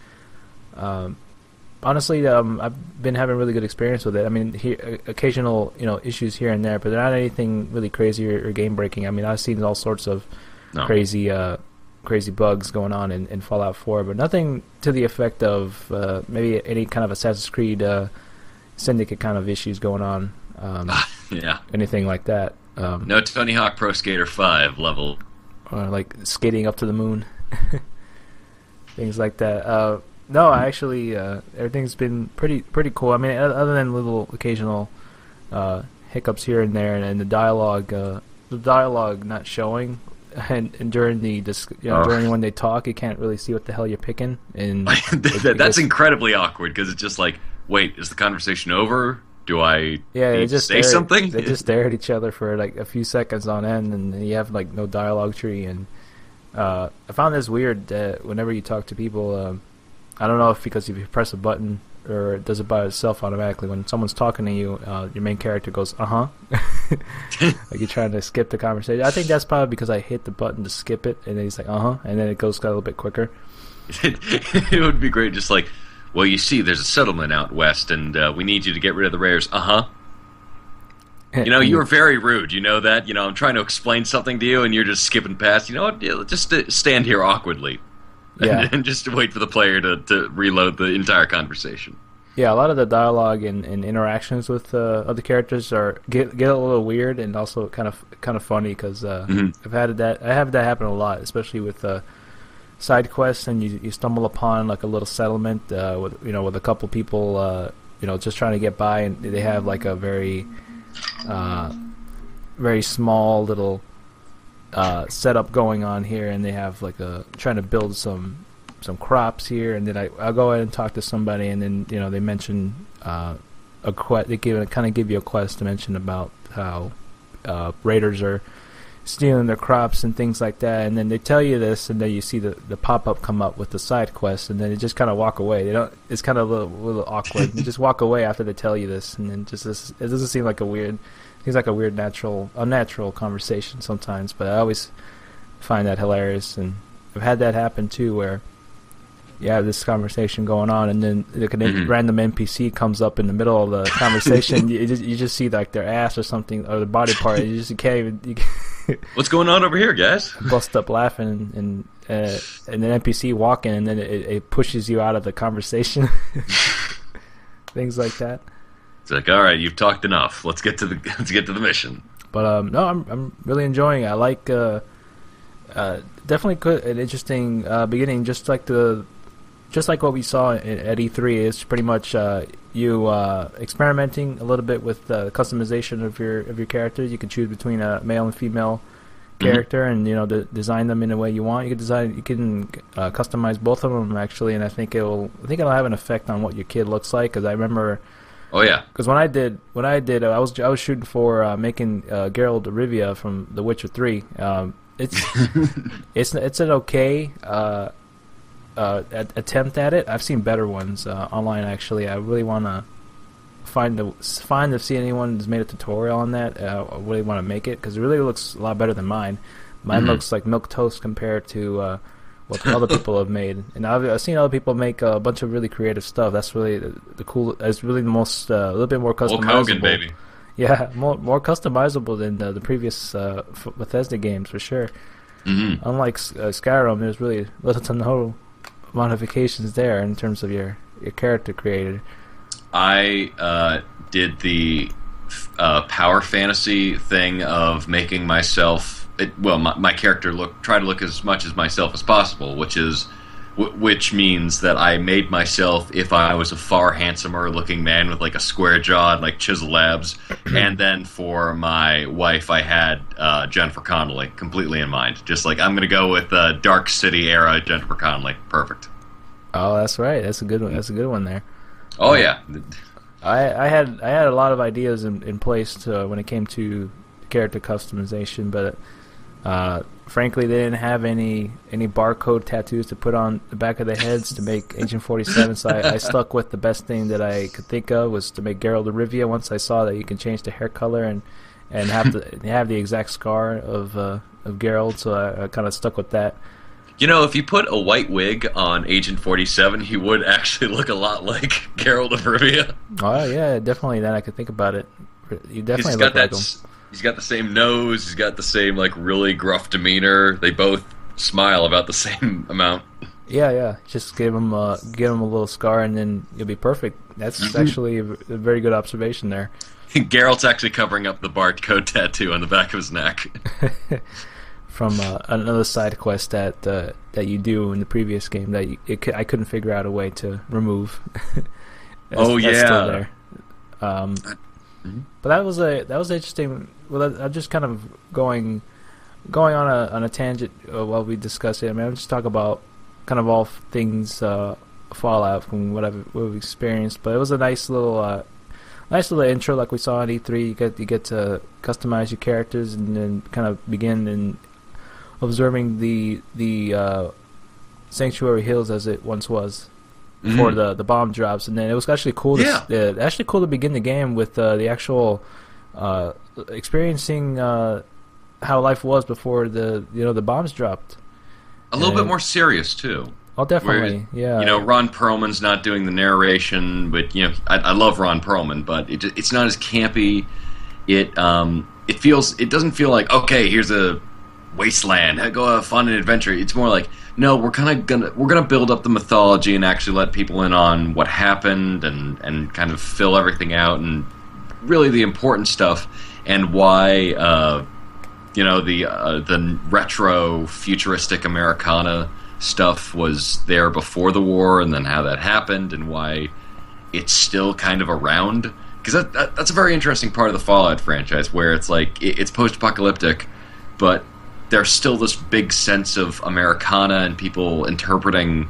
Honestly, I've been having really good experience with it. I mean, occasional issues here and there, but they're not anything really crazy or game breaking. I mean, I've seen all sorts of crazy bugs going on in Fallout 4, but nothing to the effect of maybe any kind of Assassin's Creed Syndicate kind of issues going on. Anything like that. No Tony Hawk Pro Skater 5 level. Or like skating up to the moon. Things like that. No, actually, everything's been pretty cool. I mean, other than little occasional hiccups here and there, and the dialogue not showing. And during during when they talk, you can't really see what the hell you're picking. And that's incredibly awkward because it's just like, wait, is the conversation over? Do I need to say something? They just stare at each other for like a few seconds on end, and you have like no dialogue tree. And I found this weird that whenever you talk to people, I don't know if because if you press a button or it does it by itself automatically. When someone's talking to you, your main character goes, like you're trying to skip the conversation. I think that's probably because I hit the button to skip it, and then he's like, and then it goes a little bit quicker. It would be great, just like, well, you see, there's a settlement out west, and we need you to get rid of the raiders. You were very rude. You know that. I'm trying to explain something to you, and you're just skipping past. You know what? Just stand here awkwardly. Yeah. And just wait for the player to reload the entire conversation. Yeah, a lot of the dialogue and interactions with other characters get a little weird and also kind of funny because I have that happen a lot, especially with side quests, and you stumble upon like a little settlement with a couple people just trying to get by, and they have like a very very small little setup going on here, and they have like trying to build some crops here, and then I'll go ahead and talk to somebody, and then they mention they give you a quest to mention about how raiders are stealing their crops and things like that, and then they tell you this, and then you see the pop-up come up with the side quest, and then they just kind of walk away. It's kind of a little awkward. They just walk away after they tell you this, and then it doesn't seem like unnatural conversation sometimes, but I always find that hilarious, and I've had that happen too, where you have this conversation going on, and then random NPC comes up in the middle of the conversation. you just see like their ass or something, or the body part. You can't even. What's going on over here, guys? Bust up laughing, and then NPC walk in, and then it pushes you out of the conversation. Things like that. It's like, all right, you've talked enough. Let's get to the mission. But no, I'm really enjoying it. I like definitely an interesting beginning, just like what we saw at E3. It's pretty much you experimenting a little bit with customization of your characters. You can choose between a male and female character, and design them in a way you want. You can customize both of them actually, and I think it'll have an effect on what your kid looks like. Because I remember. Oh yeah. Because when I did, I was shooting for making Geralt of Rivia from The Witcher 3. It's an okay attempt at it. I've seen better ones online actually. I really want to find to see anyone who's made a tutorial on that. I really want to make it because it really looks a lot better than mine. Mine looks like milquetoast compared to what other people have made, and I've seen other people make a bunch of really creative stuff. That's really the cool. It's really the most a little bit more customizable. Hulk Hogan, baby. Yeah, more customizable than the previous Bethesda games for sure. Unlike Skyrim, there's really little to no modifications there in terms of your character created. I did the power fantasy thing of making myself. My character try to look as much as myself as possible, which means that I made myself if I was a far handsomer looking man with like a square jaw and like chisel abs, and then for my wife I had Jennifer Connelly completely in mind. Just like I'm gonna go with Dark City era Jennifer Connelly, perfect. Oh, that's right. That's a good one. That's a good one there. Oh yeah. I had a lot of ideas in place when it came to character customization, but frankly, they didn't have any barcode tattoos to put on the back of their heads to make Agent 47. So I stuck with the best thing that I could think of was to make Geralt of Rivia. Once I saw that you can change the hair color and have the exact scar of Geralt, so I kind of stuck with that. You know, if you put a white wig on Agent 47, he would actually look a lot like Geralt of Rivia. Oh yeah, definitely. Then I could think about it. You definitely look like him. He's got the same nose. He's got the same like really gruff demeanor. They both smile about the same amount. Yeah. Just give him a little scar, and then you'll be perfect. That's actually a very good observation there. Geralt's actually covering up the barcode tattoo on the back of his neck. From another side quest that you do in the previous game that I couldn't figure out a way to remove. That's still there. But that was interesting. Well, I'm just kind of going on a tangent while we discuss it. I mean, I'm just talking about kind of all things Fallout from what we've experienced. But it was a nice little intro, like we saw on E3. You get to customize your characters and then kind of begin in observing the Sanctuary Hills as it once was before the bomb drops, and then it was actually cool. Cool to begin the game with the actual experiencing how life was before the bombs dropped. A little bit more serious too. Oh, definitely. Yeah. You know, Ron Perlman's not doing the narration, but you know, I love Ron Perlman, but it's not as campy. It doesn't feel like, okay, here's a wasteland, go have fun and adventure. It's more like, no, we're gonna build up the mythology and actually let people in on what happened and kind of fill everything out, and really the important stuff and why the retro futuristic Americana stuff was there before the war, and then how that happened and why it's still kind of around, because that's a very interesting part of the Fallout franchise, where it's like it's post-apocalyptic, but there's still this big sense of Americana and people interpreting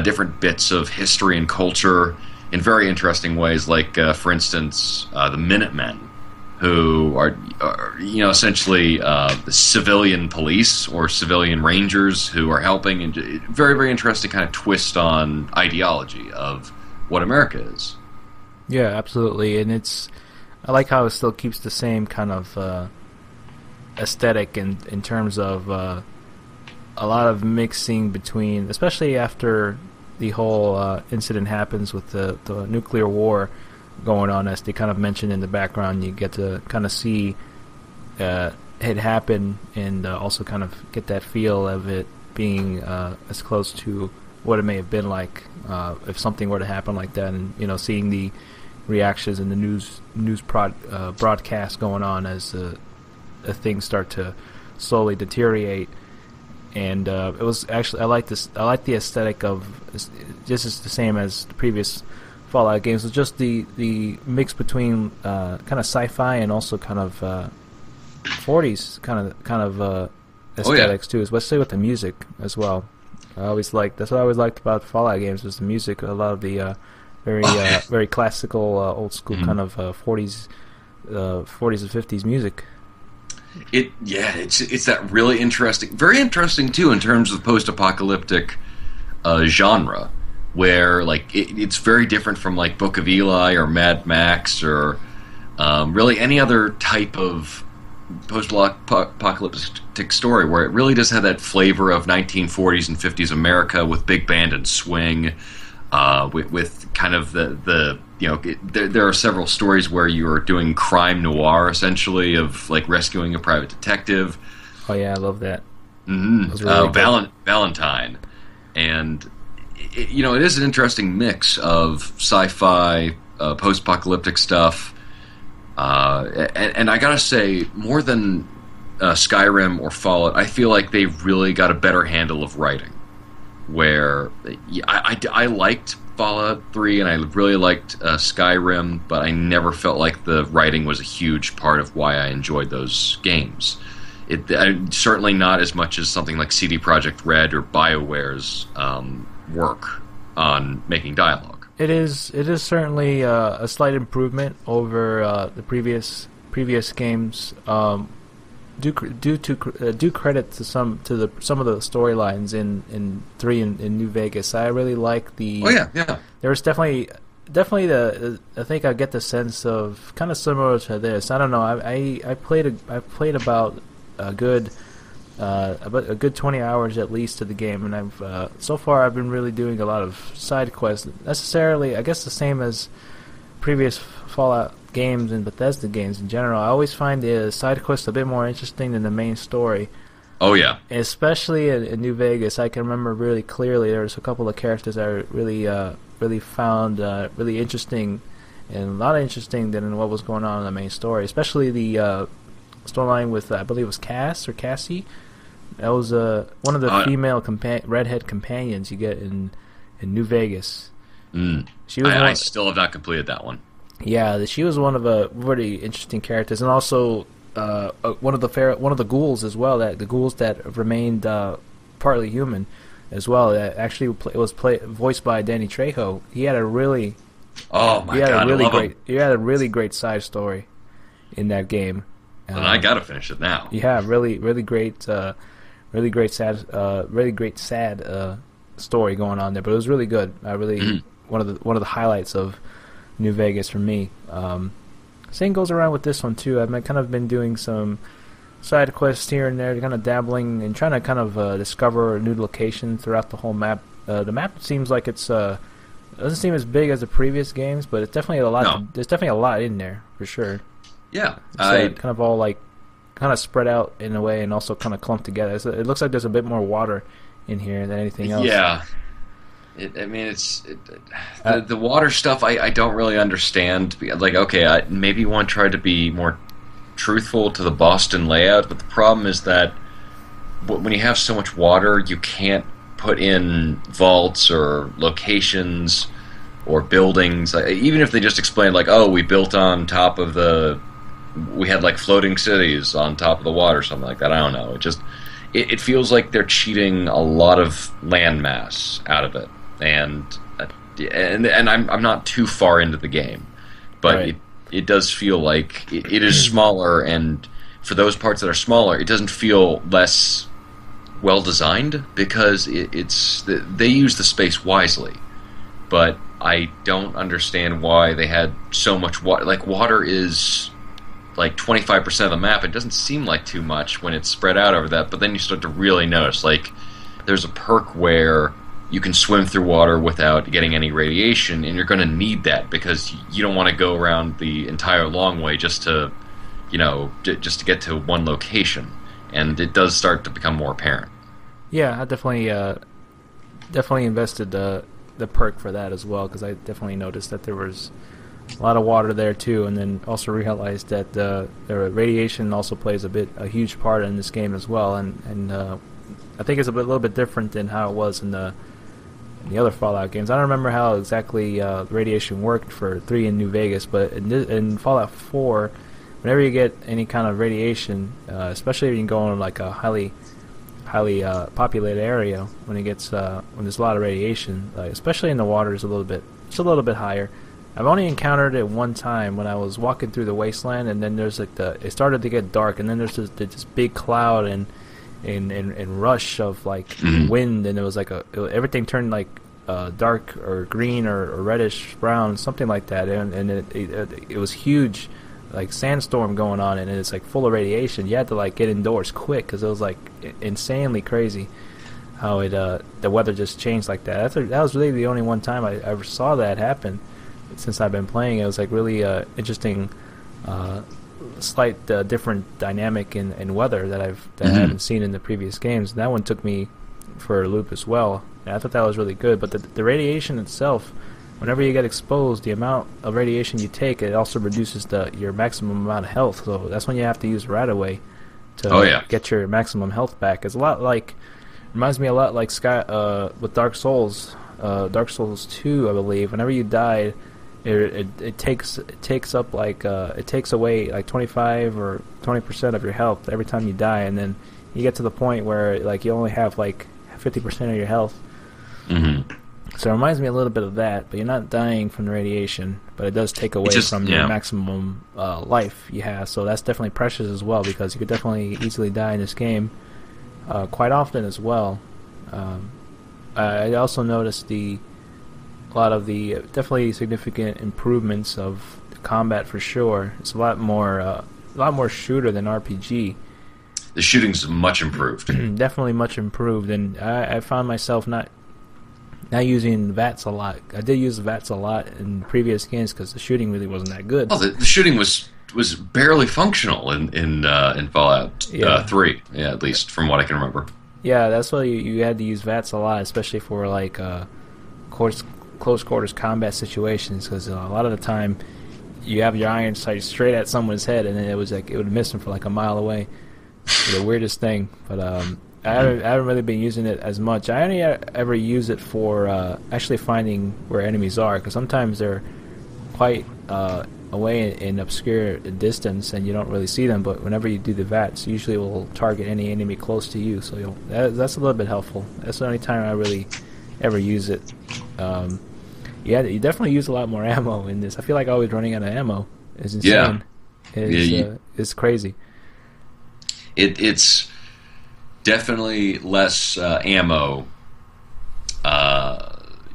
different bits of history and culture in very interesting ways. Like, for instance, the Minutemen, who are essentially the civilian police or civilian rangers who are helping, and very, very interesting kind of twist on ideology of what America is. Yeah, absolutely, and I like how it still keeps the same kind of aesthetic in terms of a lot of mixing between, especially after the whole incident happens with the nuclear war going on, as they kind of mentioned in the background. You get to kind of see it happen, and also kind of get that feel of it being as close to what it may have been like if something were to happen like that, and seeing the reactions in the news broadcast going on as things start to slowly deteriorate. And it was actually, I like the aesthetic of this is the same as the previous Fallout games. It's just the mix between kind of sci-fi and also kind of 40s kind of aesthetics too, especially with the music as well. That's what I always liked about Fallout games, was the music. A lot of the very classical old school kind of 40s and 50s music. It's that really interesting, very interesting too in terms of post-apocalyptic genre, where like it's very different from like Book of Eli or Mad Max or really any other type of post-apocalyptic story, where it really does have that flavor of 1940s and 50s America with big band and swing, with kind of there are several stories where you are doing crime noir, essentially, of like rescuing a private detective. Oh yeah, I love that. Mm-hmm. Really Valentine, and it is an interesting mix of sci-fi, post-apocalyptic stuff, and I gotta say, more than Skyrim or Fallout, I feel like they really got a better handle of writing. Where I liked Fallout 3 and I really liked Skyrim, but I never felt like the writing was a huge part of why I enjoyed those games. Certainly not as much as something like CD Projekt Red or BioWare's work on making dialogue. It is certainly a slight improvement over the previous games. Do credit to some of the storylines in 3 in New Vegas. I really like the. Oh yeah. There was definitely I think I get the sense of kind of similar to this. I don't know. I played about a good 20 hours at least to the game, and I've so far I've been really doing a lot of side quests. Necessarily, I guess the same as previous Fallout games and Bethesda games in general. I always find the side quests a bit more interesting than the main story. Oh yeah. Especially in New Vegas, I can remember really clearly there was a couple of characters I really found really interesting, and a lot interesting than what was going on in the main story. Especially the storyline with I believe it was Cass or Cassie. That was one of the female redhead companions you get in New Vegas. She was I still have not completed that one. Yeah, she was one of the really interesting characters, and also one of the ghouls as well. That the ghouls that remained partly human as well. That actually was voiced by Danny Trejo. He had a really he had a really great side story in that game. And I gotta finish it now. Yeah, really great sad story going on there, but it was really good. I really one of the highlights of New Vegas for me. Same goes around with this one too. I've been doing some side quests here and there, kind of dabbling and trying to kind of discover a new location throughout the whole map. The map seems like it's doesn't seem as big as the previous games, but it's definitely a lot. No. There's definitely a lot in there for sure. Yeah, It's kind of all like kind of spread out in a way, and also kind of clumped together. So it looks like there's a bit more water in here than anything else. Yeah. The water stuff I don't really understand. Like, okay, maybe one tried to be more truthful to the Boston layout, but the problem is that when you have so much water, you can't put in vaults or locations or buildings. Even if they just explain, like, oh, we built on top of we had like floating cities on top of the water, something like that. I don't know. It feels like they're cheating a lot of landmass out of it. And I'm not too far into the game, but right. it does feel like it is smaller, and for those parts that are smaller, it doesn't feel less well designed because they use the space wisely. But I don't understand why they had so much water. Like, water is like 25% of the map. It doesn't seem like too much when it's spread out over that, but then you start to really notice, like, there's a perk where you can swim through water without getting any radiation, and you're going to need that because you don't want to go around the entire long way just to get to one location. And it does start to become more apparent. Yeah, I definitely invested the perk for that as well, because I definitely noticed that there was a lot of water there too, and then also realized that the radiation also plays a huge part in this game as well, and I think it's little bit different than how it was in the other Fallout games. I don't remember how exactly radiation worked for 3 in New Vegas, but in Fallout 4, whenever you get any kind of radiation, especially if you go in like a highly populated area, when there's a lot of radiation, especially in the water, it's a little bit higher. I've only encountered it one time when I was walking through the wasteland, and then there's like it started to get dark, and then there's this big cloud and rush of like wind, and it was like everything turned like dark or green or reddish brown, something like that, and it was huge, like sandstorm going on, and it's like full of radiation. You had to like get indoors quick because it was like insanely crazy how the weather just changed like that. That was really the only one time I ever saw that happen since I've been playing. It was like really interesting, slight different dynamic in weather that I haven't seen in the previous games. And that one took me for a loop as well. And I thought that was really good. But the radiation itself, whenever you get exposed, the amount of radiation you take, it also reduces your maximum amount of health. So that's when you have to use right away to get your maximum health back. It's reminds me a lot like with Dark Souls 2, I believe. Whenever you die, it takes away like 25 or 20% of your health every time you die, and then you get to the point where like you only have like 50% of your health. So So it reminds me a little bit of that, but you're not dying from the radiation, but it does take away from your maximum life you have. So that's definitely precious as well, because you could definitely easily die in this game quite often as well. I also noticed a lot of the definitely significant improvements of the combat for sure. It's a lot more shooter than RPG. The shooting's much improved. Definitely much improved, and I found myself not using VATS a lot. I did use VATS a lot in previous games because the shooting really wasn't that good. Oh, the shooting was barely functional in Fallout 3, at least from what I can remember. Yeah, that's why you had to use VATS a lot, especially for like close quarters combat situations, because a lot of the time you have your iron sight straight at someone's head, and then it would miss them for like a mile away. The weirdest thing, but I haven't really been using it as much. I only ever use it for actually finding where enemies are, because sometimes they're quite away in obscure distance and you don't really see them, but whenever you do the VATS, usually it will target any enemy close to you, so that's a little bit helpful. That's the only time I really ever use it. Yeah, you definitely use a lot more ammo in this. I feel like always running out of ammo. It's insane. It's crazy. It's definitely less ammo.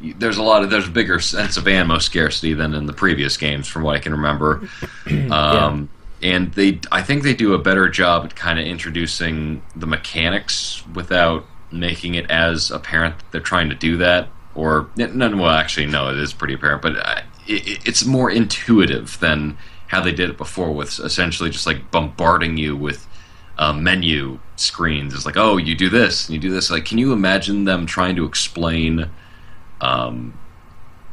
There's a bigger sense of ammo scarcity than in the previous games, from what I can remember. And I think they do a better job at kind of introducing the mechanics without making it as apparent that they're trying to do that. Or well, actually, no, it is pretty apparent, but it's more intuitive than how they did it before, with essentially just like bombarding you with menu screens. It's like, oh, you do this and you do this. Like, can you imagine them trying to explain, trying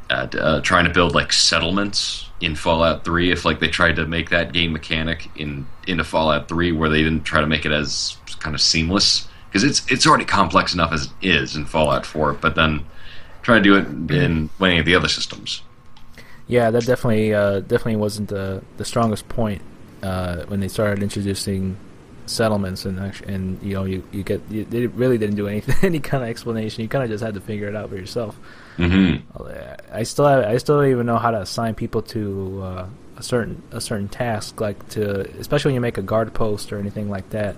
to build like settlements in Fallout 3? If like they tried to make that game mechanic into Fallout 3, where they didn't try to make it as kind of seamless, because it's already complex enough as it is in Fallout 4, but then try to do it in any of the other systems. Yeah, that definitely wasn't the strongest point when they started introducing settlements, and you know they really didn't do any kind of explanation. You kind of just had to figure it out for yourself. Mm-hmm. I still don't even know how to assign people to a certain task, like especially when you make a guard post or anything like that.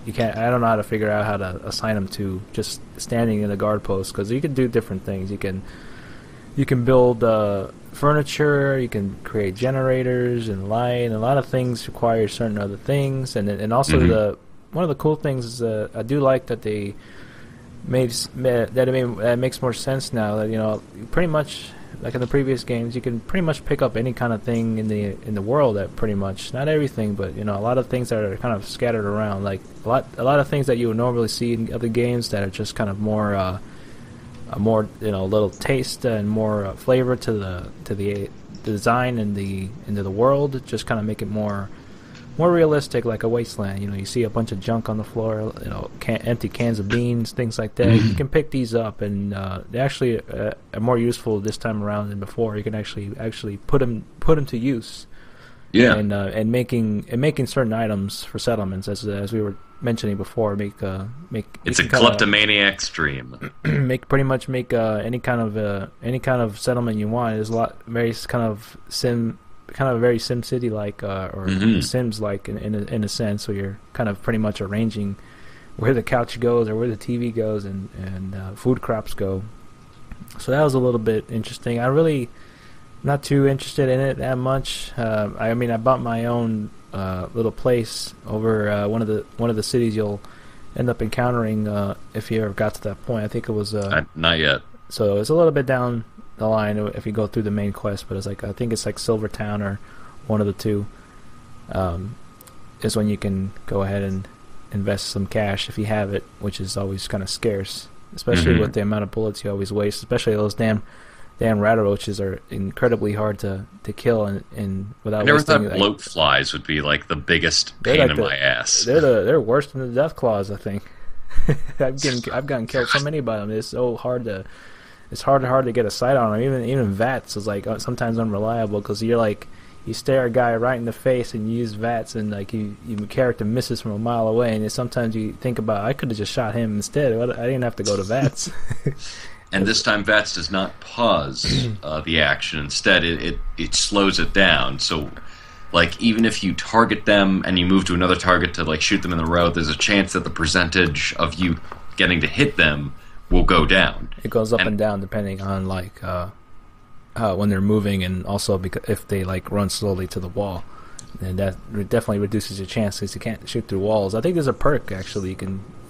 You can't. I don't know how to figure out how to assign them to just standing in a guard post, because you can do different things. You can build furniture, you can create generators and light, and a lot of things require certain other things. And also one of the cool things is I do like that they that makes more sense now, that, you know, pretty much like in the previous games, you can pretty much pick up any kind of thing in the world, that pretty much, not everything, but, you know, a lot of things that are kind of scattered around, like a lot of things that you would normally see in other games that are just kind of more a more, you know, little taste and more flavor to the design and into the world, just kind of make it more realistic, like a wasteland. You know, you see a bunch of junk on the floor, you know, empty cans of beans, things like that. You can pick these up, and they actually are more useful this time around than before. You can actually put them to use. Yeah, and making certain items for settlements, as we were mentioning before, make it's a kleptomaniac's dream. Make any kind of settlement you want. There's a lot very kind of very SimCity like or Sims like in a sense, where you're kind of pretty much arranging where the couch goes or where the TV goes and food crops go. So that was a little bit interesting. I really not too interested in it that much. I mean, I bought my own little place over one of the cities you'll end up encountering if you ever got to that point. I think it was not yet. So it's a little bit down the line if you go through the main quest, but I think it's like Silvertown or one of the two. Is when you can go ahead and invest some cash if you have it, which is always kind of scarce, especially with the amount of bullets you always waste. Especially those damn rat roaches are incredibly hard to kill and without. I never wasting, thought bloat flies would be like the biggest pain in my ass. They're worse than the death claws, I think. I've gotten killed so many by them. It's so hard to. It's hard to get a sight on them. Even VATS is like sometimes unreliable, because you're like, you stare a guy right in the face and you use VATS, and like your character misses from a mile away, and sometimes you think about, I could have just shot him instead. I didn't have to go to VATS. And this time VATS does not pause the action. Instead, it slows it down. So, like, even if you target them and you move to another target to, like, shoot them in the road, there's a chance that the percentage of you getting to hit them will go down. It goes up and down depending on, like, when they're moving, and also because if they, like, run slowly to the wall. And that definitely reduces your chance because you can't shoot through walls. I think there's a perk, actually,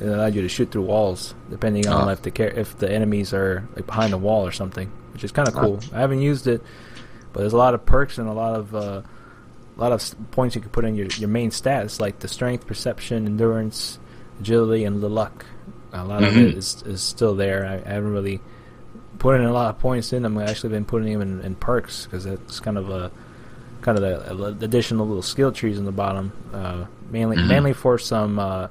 it allows you to shoot through walls depending on if the enemies are, like, behind a wall or something, which is kind of cool. I haven't used it, but there's a lot of perks and a lot of points you can put in your main stats, like the strength, perception, endurance, agility, and the luck. A lot of it is still there. I haven't really put in a lot of points in them. I've actually been putting them in perks because it's kind of the additional little skill trees in the bottom, mainly for some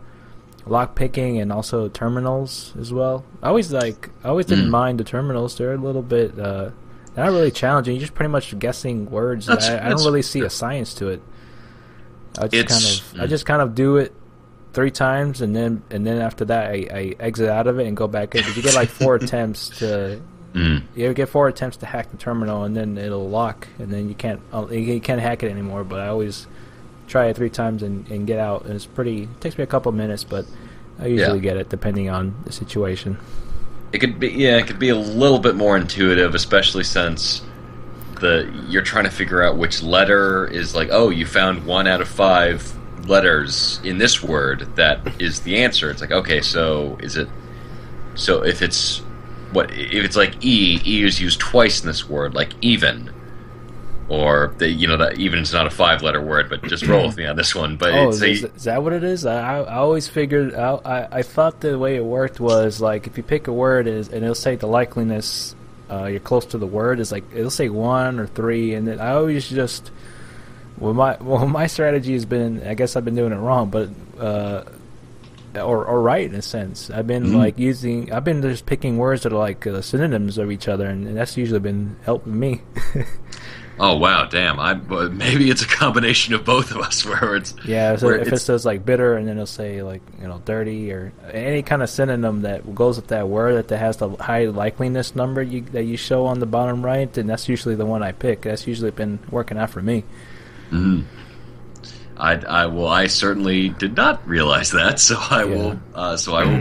lock picking and also terminals as well. I always didn't mind the terminals. They're a little bit not really challenging. You're just pretty much guessing words. I don't really see a science to it. I just kind of do it 3 times, and then after that I exit out of it and go back in. But you get like 4 attempts to. You get 4 attempts to hack the terminal, and then it'll lock, and then you can't hack it anymore. But I always try it 3 times and get out, and it takes me a couple minutes, but I usually get it depending on the situation. It could be a little bit more intuitive, especially since you're trying to figure out which letter is like, oh, you found 1 out of 5 letters in this word that is the answer. It's like, okay, so if it's like E is used twice in this word, like even, or that even is not a 5-letter word, but just roll with me on this one. But is that what it is? I always figured I thought the way it worked was like if you pick a word and it'll say the likeliness you're close to the word is like it'll say 1 or 3, and then I always just my strategy has been, I guess I've been doing it wrong, but or right in a sense. I've been I've been just picking words that are like synonyms of each other, and that's usually been helping me. Oh wow, damn! Maybe it's a combination of both of us. If it says like bitter, and then it'll say like dirty, or any kind of synonym that goes with that word that has the high likeliness number that you show on the bottom right, and that's usually the one I pick. That's usually been working out for me. I certainly did not realize that, so I will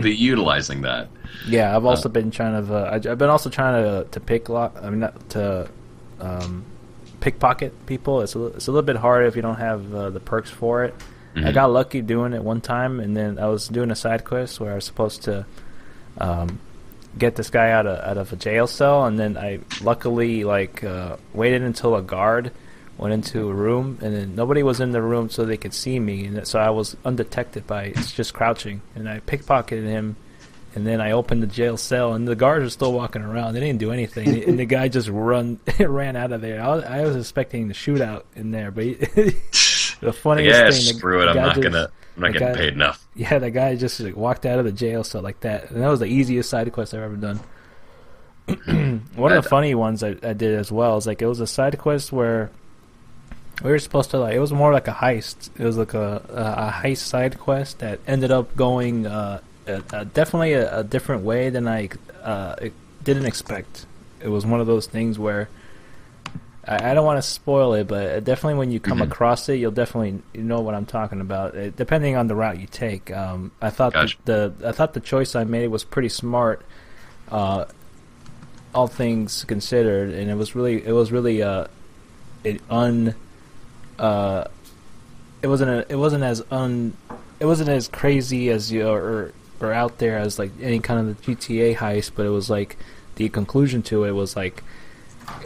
be utilizing that. Yeah, I've also been trying to. I've been also trying to pickpocket people. It's a little bit harder if you don't have the perks for it. I got lucky doing it one time, and then I was doing a side quest where I was supposed to get this guy out of a jail cell, and then I luckily waited until a guard went into a room, and then nobody was in the room so they could see me, and so I was undetected by just crouching, and I pickpocketed him, and then I opened the jail cell, and the guards were still walking around. They didn't do anything, and the guy just ran out of there. I was expecting the shootout in there, but the funniest thing, screw it, I'm not getting paid enough. Yeah, the guy just walked out of the jail cell like that, and that was the easiest side quest I've ever done. One of the funny ones I did as well is it was a side quest where we were supposed to it was more like a heist. It was like a heist side quest that ended up going definitely a different way than I didn't expect. It was one of those things where I don't want to spoil it, but definitely when you come across it, you'll definitely know what I'm talking about. Depending on the route you take, I thought the choice I made was pretty smart, all things considered, and it was really it wasn't as crazy as or out there as like any kind of the GTA heist, but it was like the conclusion to it was like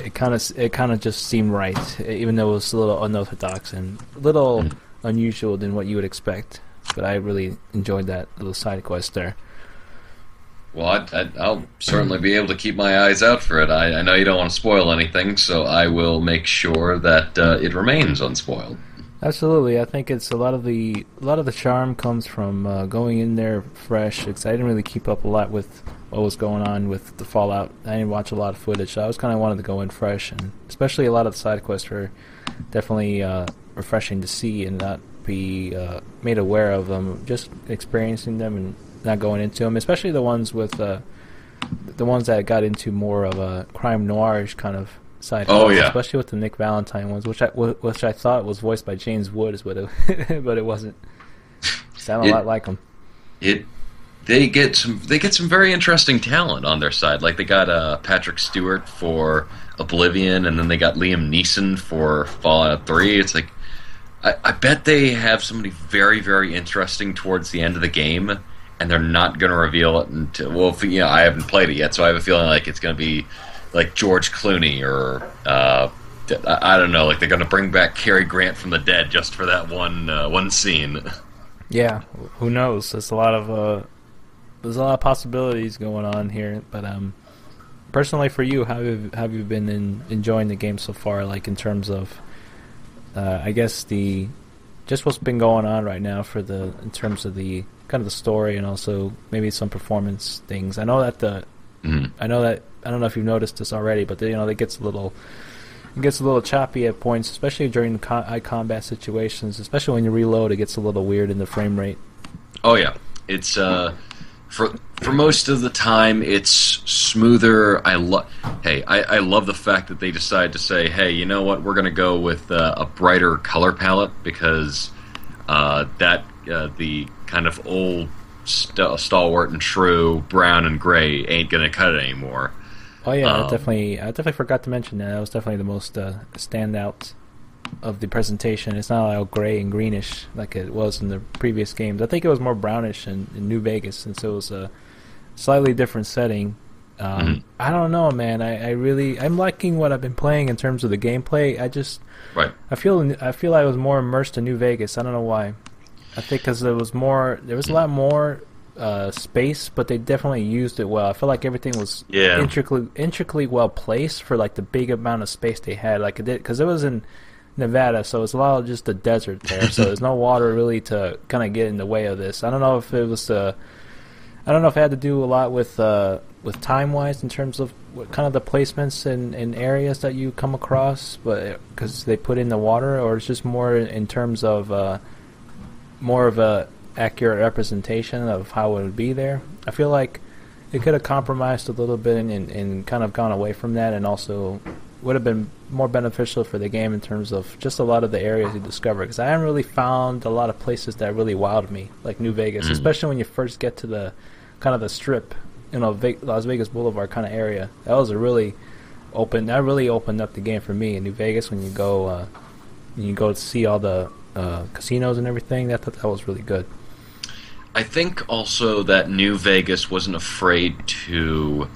it kind of just seemed right, even though it was a little unorthodox and a little unusual than what you would expect. But I really enjoyed that little side quest there. Well, I'll certainly be able to keep my eyes out for it. I know you don't want to spoil anything, so I will make sure that it remains unspoiled. Absolutely, I think it's a lot of the charm comes from going in there fresh. Because I didn't really keep up a lot with what was going on with the Fallout. I didn't watch a lot of footage, so I was kind of wanted to go in fresh, and especially a lot of the side quests were definitely refreshing to see and not be made aware of them. Just experiencing them and not going into them, especially the ones with the ones that got into more of a crime noirish kind of side. Oh, yeah. Especially with the Nick Valentine ones, which I thought was voiced by James Woods, but it wasn't. Sounded a lot like him. They get some very interesting talent on their side. Like they got Patrick Stewart for Oblivion, and then they got Liam Neeson for Fallout 3. It's like I bet they have somebody very, very interesting towards the end of the game, and they're not going to reveal it until, well, I haven't played it yet, so I have a feeling like it's going to be like George Clooney or I don't know, like they're going to bring back Cary Grant from the dead just for that one scene. Yeah, who knows? There's a lot of possibilities going on here, but personally for you, how have you been enjoying the game so far? Like in terms of, I guess just what's been going on right now in terms of the kind of the story and also maybe some performance things. I know that I don't know if you've noticed this already, but it gets a little choppy at points, especially during high combat situations. Especially when you reload, it gets a little weird in the frame rate. Oh yeah, it's for most of the time it's smoother. I love the fact that they decide to say, hey, you know what, we're going to go with a brighter color palette because the kind of old stalwart and true brown and gray ain't going to cut it anymore. Oh yeah, I definitely forgot to mention that. That was definitely the most standout of the presentation. It's not all gray and greenish like it was in the previous games. I think it was more brownish in New Vegas since it was a slightly different setting. I don't know, man. I'm liking what I've been playing in terms of the gameplay. I feel I was more immersed in New Vegas. I don't know why. I think because there was a lot more space, but they definitely used it well. I feel like everything was intricately well placed for like the big amount of space they had. Like it did, because it was in Nevada, so it's a lot of just the desert there. So there's no water really to kind of get in the way of this. I don't know if it was I don't know if it had to do a lot with time wise in terms of what kind of the placements in areas that you come across, but because they put in the water, or it's just more in terms of more of a accurate representation of how it would be there. I feel like it could have compromised a little bit and kind of gone away from that, and also would have been more beneficial for the game in terms of just a lot of the areas you discover, because I haven't really found a lot of places that really wowed me, like New Vegas, especially when you first get to the kind of the strip, Las Vegas Boulevard kind of area. That really opened up the game for me in New Vegas when you go to see all the casinos and everything. I thought that was really good. I think also that New Vegas wasn't afraid to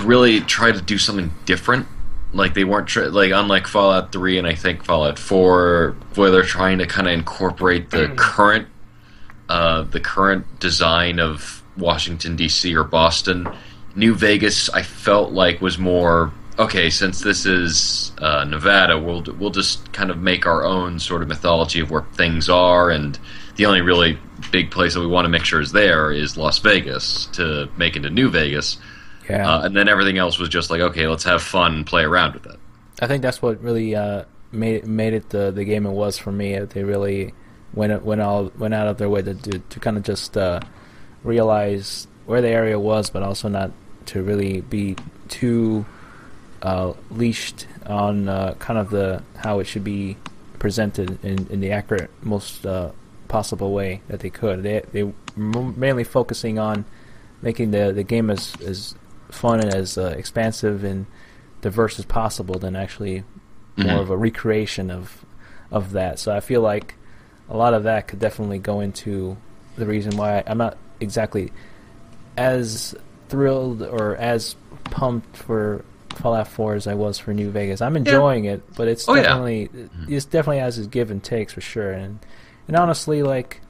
really try to do something different. Like they weren't unlike Fallout 3 and I think Fallout 4, where they're trying to kind of incorporate the current design of Washington D.C. or Boston. New Vegas, I felt like, was more okay. Since this is Nevada, we'll just kind of make our own sort of mythology of where things are, and the only really big place that we want to make sure is there is Las Vegas to make into New Vegas. Yeah. And then everything else was just like, okay, let's have fun and play around with it. I think that's what really made it the game it was for me. They really went out of their way to kind of just realize where the area was, but also not to really be too leashed on kind of how it should be presented in the accurate, most possible way that they could. They were mainly focusing on making the game as fun and as expansive and diverse as possible than actually more of a recreation of that. So I feel like a lot of that could definitely go into the reason why I'm not exactly as thrilled or as pumped for Fallout 4 as I was for New Vegas. I'm enjoying it, but it's it's definitely has its give and takes for sure. And honestly, like,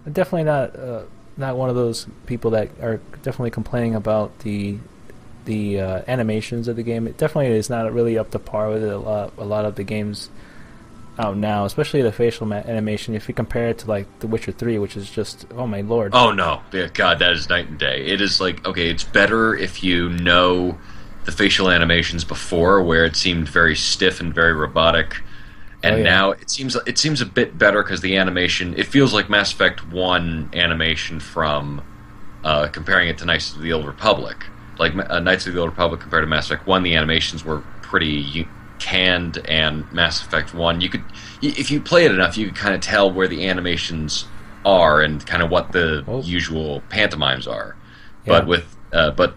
I'm definitely not one of those people that are definitely complaining about the animations of the game. It definitely is not really up to par with a lot of the games out now, especially the facial animation. If you compare it to like The Witcher 3, which is just, oh my lord. Oh no, God, that is night and day. It is like, okay, it's better if you know the facial animations before, where it seemed very stiff and very robotic. And now it seems a bit better because the animation, it feels like Mass Effect 1 animation from comparing it to Knights of the Old Republic. Like Knights of the Old Republic compared to Mass Effect 1, the animations were pretty canned, and Mass Effect 1, if you play it enough, you could kind of tell where the animations are and kind of what the usual pantomimes are. Yeah. But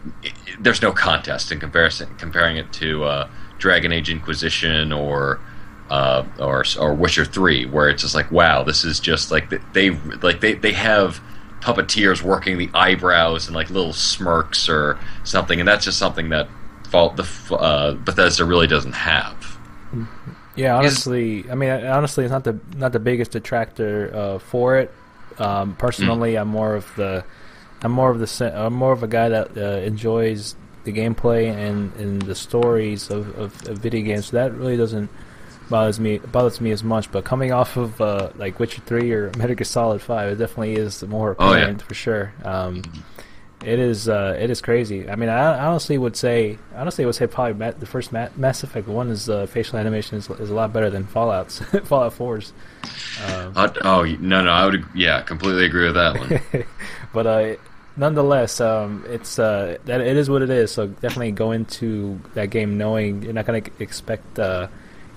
there's no contest in comparing it to Dragon Age Inquisition or Witcher 3, where it's just like, wow, this is just like they have puppeteers working the eyebrows and like little smirks or something, and that's just something that Bethesda really doesn't have. Yeah, honestly, it's not the biggest detractor for it. Personally, I'm more of a guy that enjoys the gameplay and the stories of video games. So that really doesn't bothers me as much. But coming off of like Witcher 3 or Metal Gear Solid 5, it definitely is more appealing for sure. It is crazy. I mean, I honestly would say probably the first Mass Effect 1's facial animation is a lot better than Fallout 4's. I would completely agree with that one. But nonetheless, it's that it is what it is. So definitely go into that game knowing you're not going to expect. You're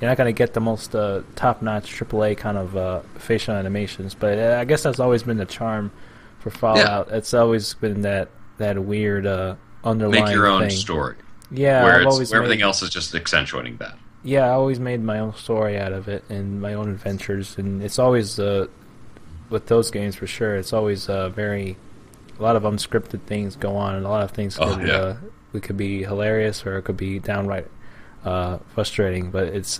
not going to get the most top-notch AAA kind of facial animations, but I guess that's always been the charm for Fallout. Yeah. It's always been that weird underlying make your own thing. Story. Yeah, where everything else is just accentuating that. Yeah, I always made my own story out of it and my own adventures, and it's always with those games for sure. It's always a lot of unscripted things go on, and a lot of things could be hilarious or it could be downright frustrating, but it's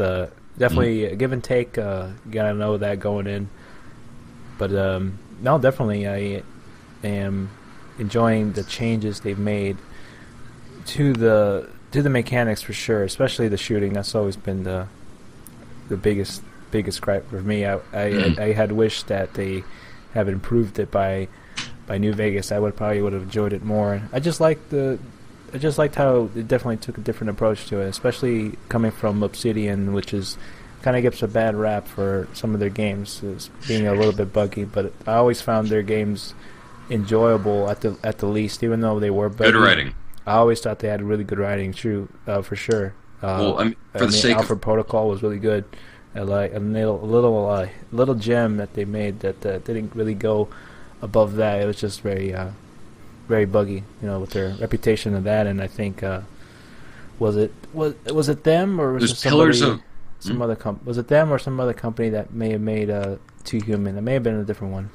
definitely a give and take. You gotta know that going in. But no, definitely I am enjoying the changes they've made to the mechanics for sure, especially the shooting. That's always been the biggest gripe for me. I had wished that they have improved it by New Vegas. I would have enjoyed it more. I just liked how it definitely took a different approach to it, especially coming from Obsidian, which is kind of gets a bad rap for some of their games as being a little bit buggy. But I always found their games enjoyable at the least, even though they were buggy. Good writing. I always thought they had really good writing, for sure. Alpha Protocol was really good. Like a little gem that they made that didn't really go above that. It was just very buggy, with their reputation of that. And I think was it them or was it somebody, some other was it them or some other company that may have made Too Human? It may have been a different one.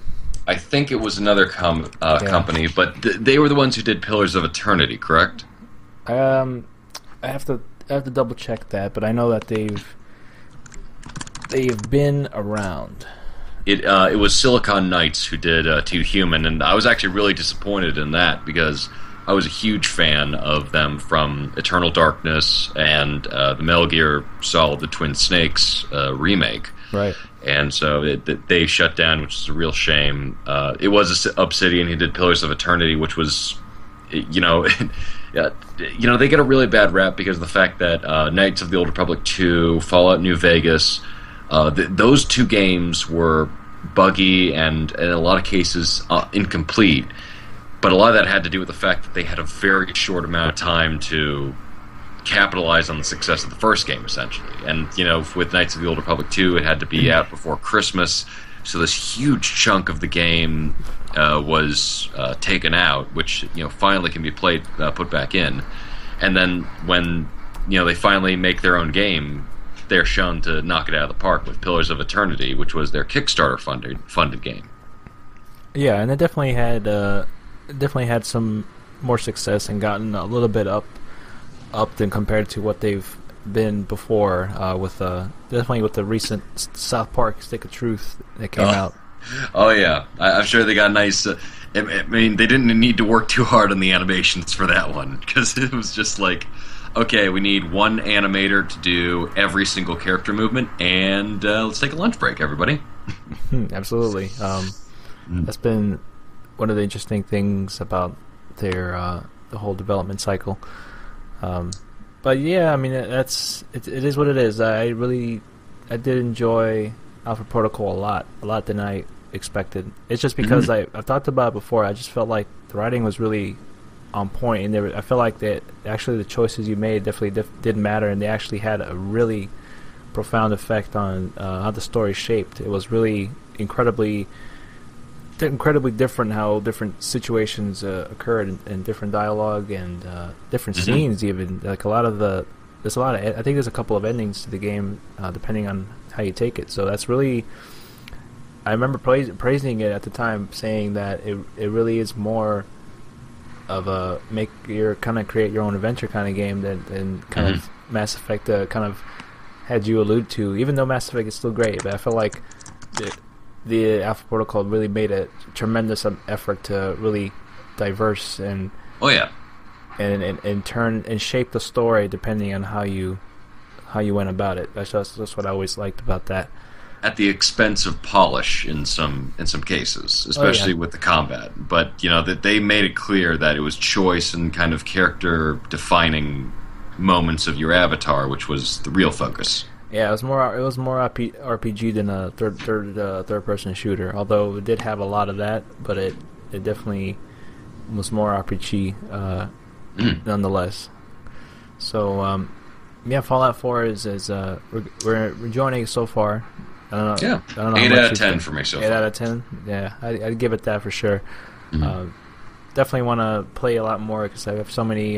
I think it was another company, but they were the ones who did Pillars of Eternity, correct? I have to double check that, but I know that they've been around. It was Silicon Knights who did Too Human, and I was actually really disappointed in that because I was a huge fan of them from Eternal Darkness and the Metal Gear Solid: The Twin Snakes remake. Right. And so they shut down, which is a real shame. It was Obsidian who did Pillars of Eternity, which was, they get a really bad rap because of the fact that Knights of the Old Republic 2, Fallout New Vegas, those two games were buggy and in a lot of cases incomplete. But a lot of that had to do with the fact that they had a very short amount of time to capitalize on the success of the first game, essentially. And, with Knights of the Old Republic 2, it had to be out before Christmas, so this huge chunk of the game was taken out, which, finally can be put back in. And then when, they finally make their own game, they're shown to knock it out of the park with Pillars of Eternity, which was their Kickstarter funded game. Yeah, and it definitely had some more success and gotten a little bit up than compared to what they've been before. Definitely with the recent South Park Stick of Truth that came out. Oh yeah, I'm sure they got nice. I mean, they didn't need to work too hard on the animations for that one because it was just like, okay, we need one animator to do every single character movement, and let's take a lunch break, everybody. Absolutely. That's been one of the interesting things about their the whole development cycle. But yeah, I mean, it is what it is. I did enjoy Alpha Protocol a lot than I expected. It's just because I've talked about it before. I just felt like the writing was really on point, and I feel like that actually the choices you made definitely didn't matter, and they actually had a really profound effect on how the story shaped. It was really incredibly different how different situations occurred, and different dialogue and different scenes. Even like there's a lot of I think there's a couple of endings to the game depending on how you take it. So that's really, I remember praising it at the time, saying that it really is more of a create your own adventure kind of game than kind of Mass Effect kind of had you allude to. Even though Mass Effect is still great, but I feel like the Alpha Protocol really made a tremendous effort to really diverse and turn and shape the story depending on how you went about it. That's what I always liked about that. At the expense of polish in some cases, especially with the combat. But that they made it clear that it was choice and kind of character defining moments of your avatar, which was the real focus. Yeah, it was more RPG than a third person shooter. Although it did have a lot of that, but it definitely was more RPG nonethelher. So Fallout 4 is we're enjoying it so far. I don't know. Yeah, 8 out of 10 for me so far. 8 out of 10. Yeah, I'd give it that for sure. Definitely want to play a lot more because I have so many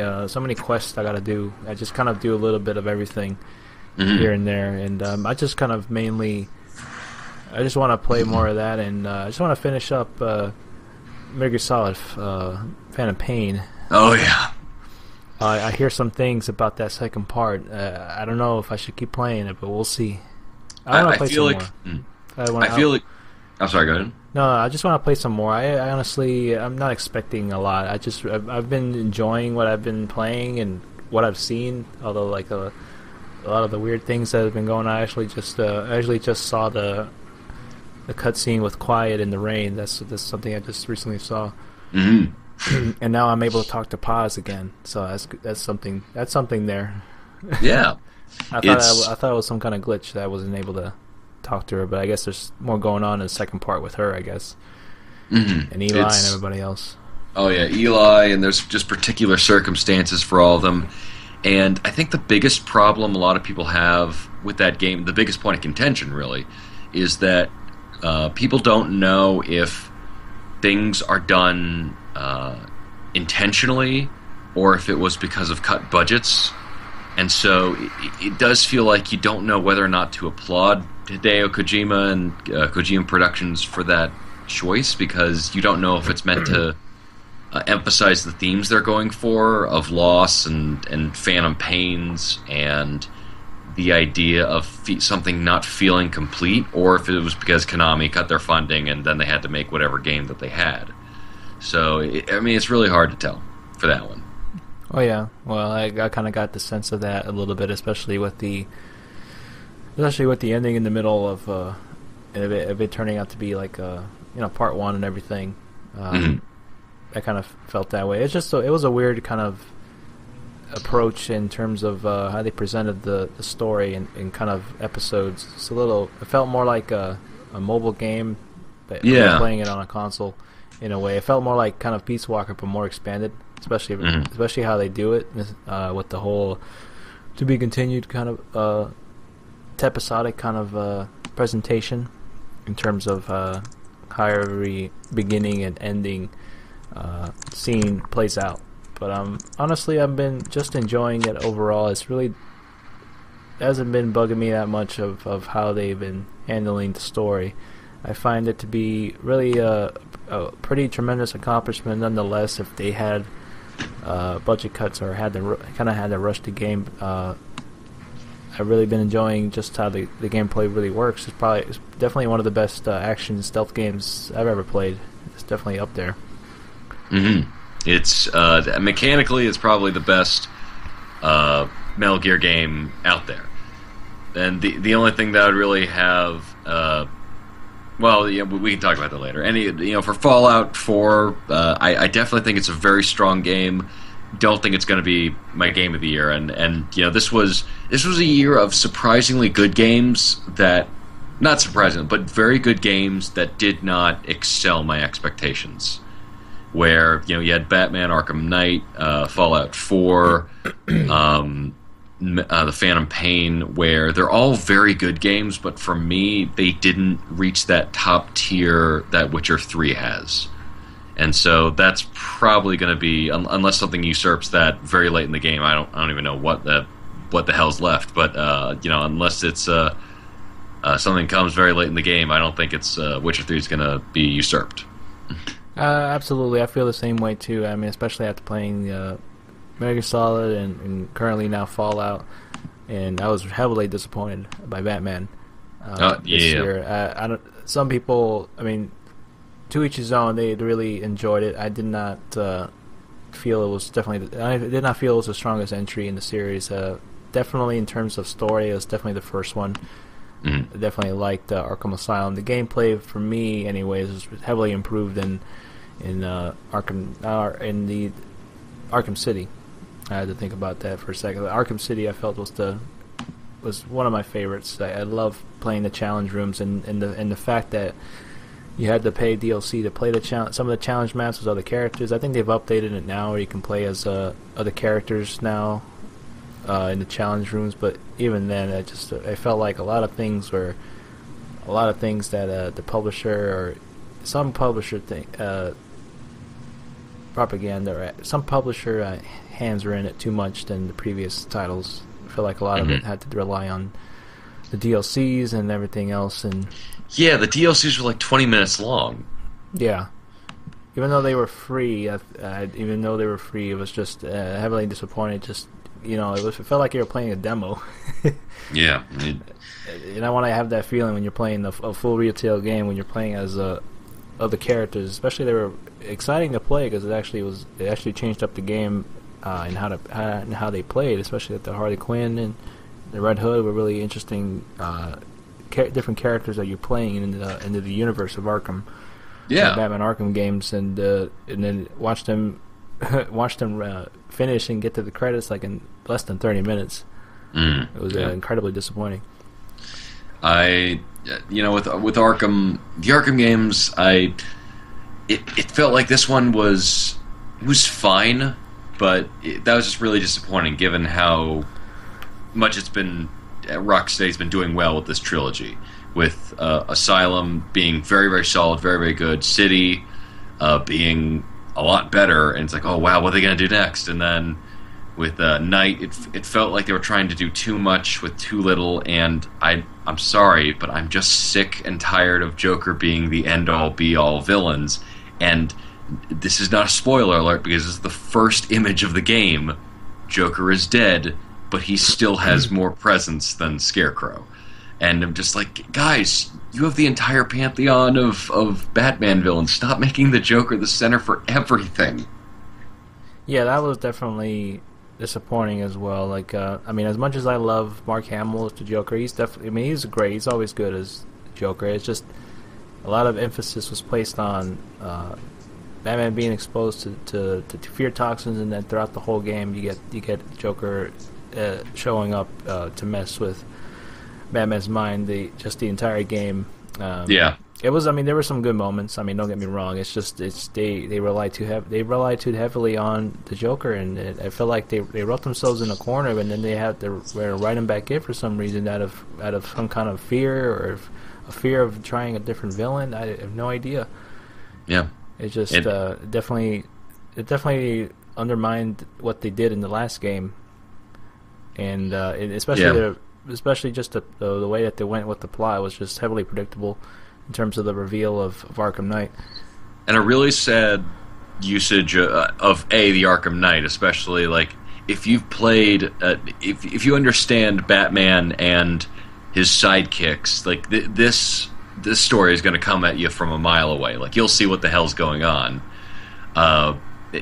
quests I got to do. I just kind of do a little bit of everything here and there, and I just kind of I just want to play more of that, and I just want to finish up Metal Gear Solid Phantom Pain. Oh yeah. I hear some things about that second part. I don't know if I should keep playing it, but we'll see. I feel like. I'm sorry. Go ahead. No, I just want to play some more. I honestly, I'm not expecting a lot. I've been enjoying what I've been playing and what I've seen. Although, like a lot of the weird things that have been going on, I actually just saw the cutscene with Quiet in the Rain. That's something I just recently saw. And now I'm able to talk to Paz again. So that's something there. Yeah. I thought it was some kind of glitch that I wasn't able to talk to her, but I guess there's more going on in the second part with her, I guess. And Eli and everybody else. Oh yeah, Eli, and there's just particular circumstances for all of them. And I think the biggest problem a lot of people have with that game, the biggest point of contention really, is that people don't know if things are done intentionally or if it was because of cut budgets. And so it does feel like you don't know whether or not to applaud Hideo Kojima and Kojima Productions for that choice, because you don't know if it's meant to emphasize the themes they're going for of loss and phantom pains and the idea of something not feeling complete, or if it was because Konami cut their funding and then they had to make whatever game that they had. So, it's really hard to tell for that one. Oh yeah, well, I kind of got the sense of that a little bit, especially with the ending in the middle of it turning out to be like part one and everything. I kind of felt that way. It was a weird kind of approach in terms of how they presented the story in kind of episodes. It felt more like a mobile game, but playing it on a console in a way. It felt more like kind of Peace Walker, but more expanded. Especially how they do it with the whole to be continued kind of episodic kind of presentation in terms of how every beginning and ending scene plays out. But honestly, I've been just enjoying it overall. It hasn't been bugging me that much of how they've been handling the story. I find it to be really a pretty tremendous accomplishment nonetheless. If they had budget cuts or had to rush the game, I've really been enjoying just how the gameplay really works. It's definitely one of the best action stealth games I've ever played. It's definitely up there. It's mechanically, it's probably the best Metal Gear game out there. And the only thing that I would really have, we can talk about that later. For Fallout 4, I definitely think it's a very strong game. Don't think it's going to be my game of the year. And this was a year of surprisingly good games that Not surprising, but very good games that did not excel my expectations. Where, you know, you had Batman Arkham Knight, Fallout 4, the Phantom Pain, where they're all very good games, but for me, they didn't reach that top tier that Witcher 3 has. And so that's probably going to be, unless something usurps that very late in the game, I don't even know what the hell's left. But you know, unless it's something comes very late in the game, I don't think it's Witcher 3 is going to be usurped. Absolutely, I feel the same way too. I mean, especially after playing Metal Gear Solid and currently now Fallout, and I was heavily disappointed by Batman this year. Some people, I mean, to each his own. They really enjoyed it. I did not feel it was definitely. I did not feel it was the strongest entry in the series. Definitely in terms of story, it was definitely the first one. I definitely liked Arkham Asylum. The gameplay, for me, anyways, was heavily improved in the Arkham City. I had to think about that for a second. Arkham City, I felt was one of my favorites. I love playing the challenge rooms and the fact that you had to pay DLC to play some of the challenge maps with other characters. I think they've updated it now, where you can play as other characters now in the challenge rooms. But even then, I felt like a lot of things that the publisher or some publisher propaganda, or some publisher hands were in it too much than the previous titles. I feel like a lot of it had to rely on the DLCs and everything else. And yeah, the DLCs were like 20 minutes long. Yeah, even though they were free, it was just heavily disappointed. Just, you know, it felt like you were playing a demo. Yeah, and I want to have that feeling when you're playing a full retail game, when you're playing as other characters. Especially, they were exciting to play because it actually changed up the game and how they played. Especially that the Harley Quinn and the Red Hood were really interesting. Different characters that you're playing into the universe of Arkham. Yeah, Batman Arkham games, and then watch them finish and get to the credits like in less than 30 minutes. It was incredibly disappointing. With Arkham, the Arkham games, it felt like this one was fine, but that was just really disappointing given how much it's been. Rocksteady's been doing well with this trilogy, with Asylum being very, very solid, very, very good, City being a lot better, and it's like, oh wow, what are they going to do next? And then with Night, it felt like they were trying to do too much with too little, and I'm sorry, but I'm just sick and tired of Joker being the end-all, be-all villains, and this is not a spoiler alert because this is the first image of the game. Joker is dead, but he still has more presence than Scarecrow. And I'm just like, guys, you have the entire pantheon of Batman villains. Stop making the Joker the center for everything. Yeah, that was definitely disappointing as well. Like, I mean, as much as I love Mark Hamill as the Joker, he's great. He's always good as Joker. It's just a lot of emphasis was placed on Batman being exposed to fear toxins, and then throughout the whole game, you get Joker showing up to mess with Batman's mind the entire game. It was. I mean, there were some good moments. I mean, don't get me wrong. It's just they relied too heavily on the Joker, and I felt like they wrote themselves in a corner, and then they had to write him back in for some reason out of some kind of fear or a fear of trying a different villain. I have no idea. Yeah, it just definitely undermined what they did in the last game. And especially just the way that they went with the plot was just heavily predictable in terms of the reveal of Arkham Knight. And a really sad usage of the Arkham Knight, especially like if you've played, if you understand Batman and his sidekicks, like this story is going to come at you from a mile away. Like you'll see what the hell's going on.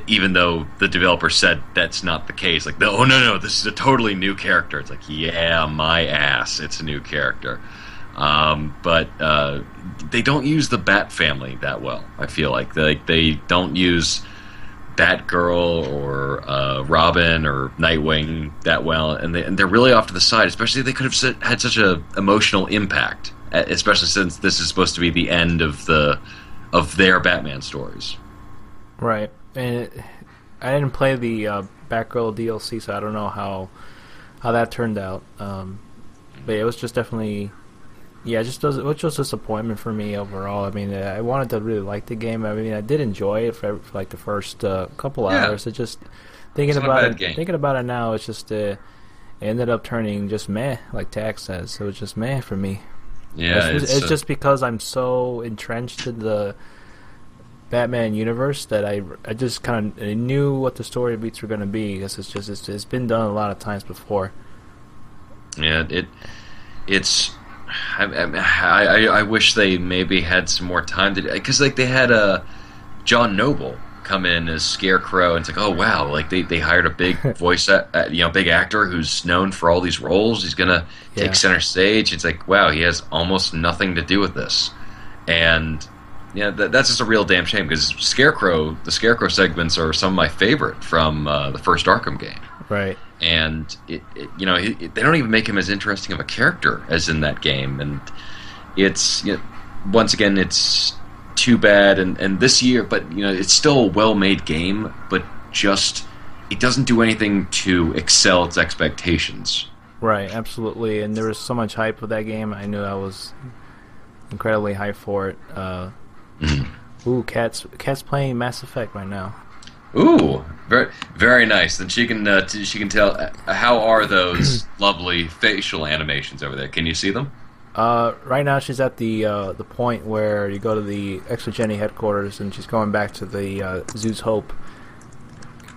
Even though the developer said that's not the case. Like, no, this is a totally new character. It's like, yeah, my ass, it's a new character. But they don't use the Bat family that well, I feel like. They don't use Batgirl or Robin or Nightwing that well, and they're really off to the side, especially they could have had such an emotional impact especially since this is supposed to be the end of their Batman stories. Right, and I didn't play the Batgirl DLC, so I don't know how that turned out. But it was just definitely, it was just a disappointment for me overall. I mean, I wanted to really like the game. I mean, I did enjoy it for like the first couple hours. It just thinking about it now, it's just it ended up turning just meh, like Tag says. So it's just meh for me. Yeah, it's just because I'm so entrenched in the Batman universe that I just kind of knew what the story beats were going to be. Because it's been done a lot of times before. Yeah, it's. I wish they maybe had some more time to, because like they had John Noble come in as Scarecrow, and it's like, oh wow, like they hired a big big actor who's known for all these roles. He's gonna take center stage. It's like, wow, he has almost nothing to do with this, and that's just a real damn shame, because the Scarecrow segments are some of my favorite from the first Arkham game. Right. And they don't even make him as interesting of a character as in that game, and it's once again, it's too bad. And this year, but it's still a well-made game, but just it doesn't do anything to excel its expectations. Right, absolutely. And there was so much hype with that game. I knew I was incredibly hyped for it. Ooh, Kat's playing Mass Effect right now. Ooh, very, very nice. Then she can tell how are those lovely facial animations over there. Can you see them? Right now she's at the point where you go to the Exogeny headquarters, and she's going back to the Zeus Hope.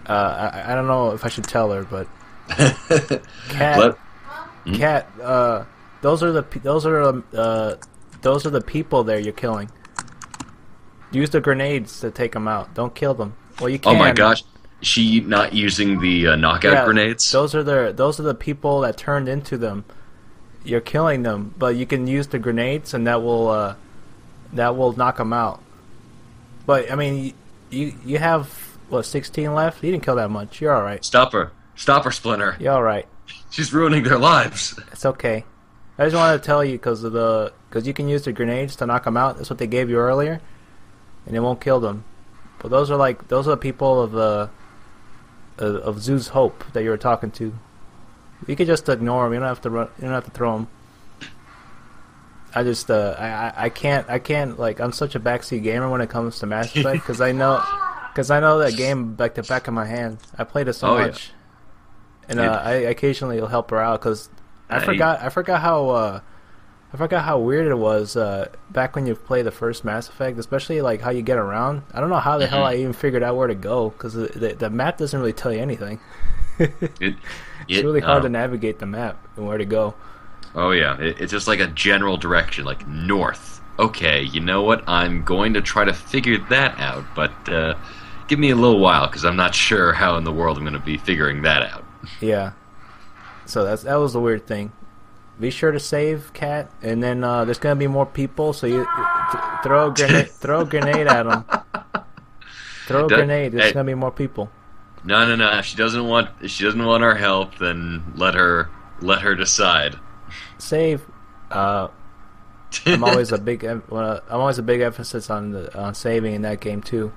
I don't know if I should tell her, but Kat, those are the people there you're killing. Use the grenades to take them out. Don't kill them. Well, you can. Oh my gosh, is she not using the knockout grenades? Those are the people that turned into them. You're killing them, but you can use the grenades, and that will knock them out. But I mean, you have 16 left. You didn't kill that much. You're all right. Stop her, Splinter. You're all right. She's ruining their lives. It's okay. I just wanted to tell you because you can use the grenades to knock them out. That's what they gave you earlier, and it won't kill them. But those are the people of Zeus Hope that you were talking to. You could just ignore them. You don't have to run. You don't have to throw them. I just I can't like, I'm such a backseat gamer when it comes to Mass Effect, because I know that game like the back of my hand. I played it so much, and I occasionally will help her out, because I forgot how weird it was back when you play the first Mass Effect, especially like how you get around. I don't know how the hell I even figured out where to go, because the map doesn't really tell you anything. It's really hard to navigate the map and where to go. Oh yeah, it's just like a general direction, like north. Okay, you know what? I'm going to try to figure that out, but give me a little while, because I'm not sure how in the world I'm going to be figuring that out. Yeah. So that was the weird thing. Be sure to save, Kat, and then there's gonna be more people. So you throw a grenade at them. Throw a grenade. There's gonna be more people. No. If she doesn't want our help, then let her decide. Save. I'm always a big emphasis on saving in that game too.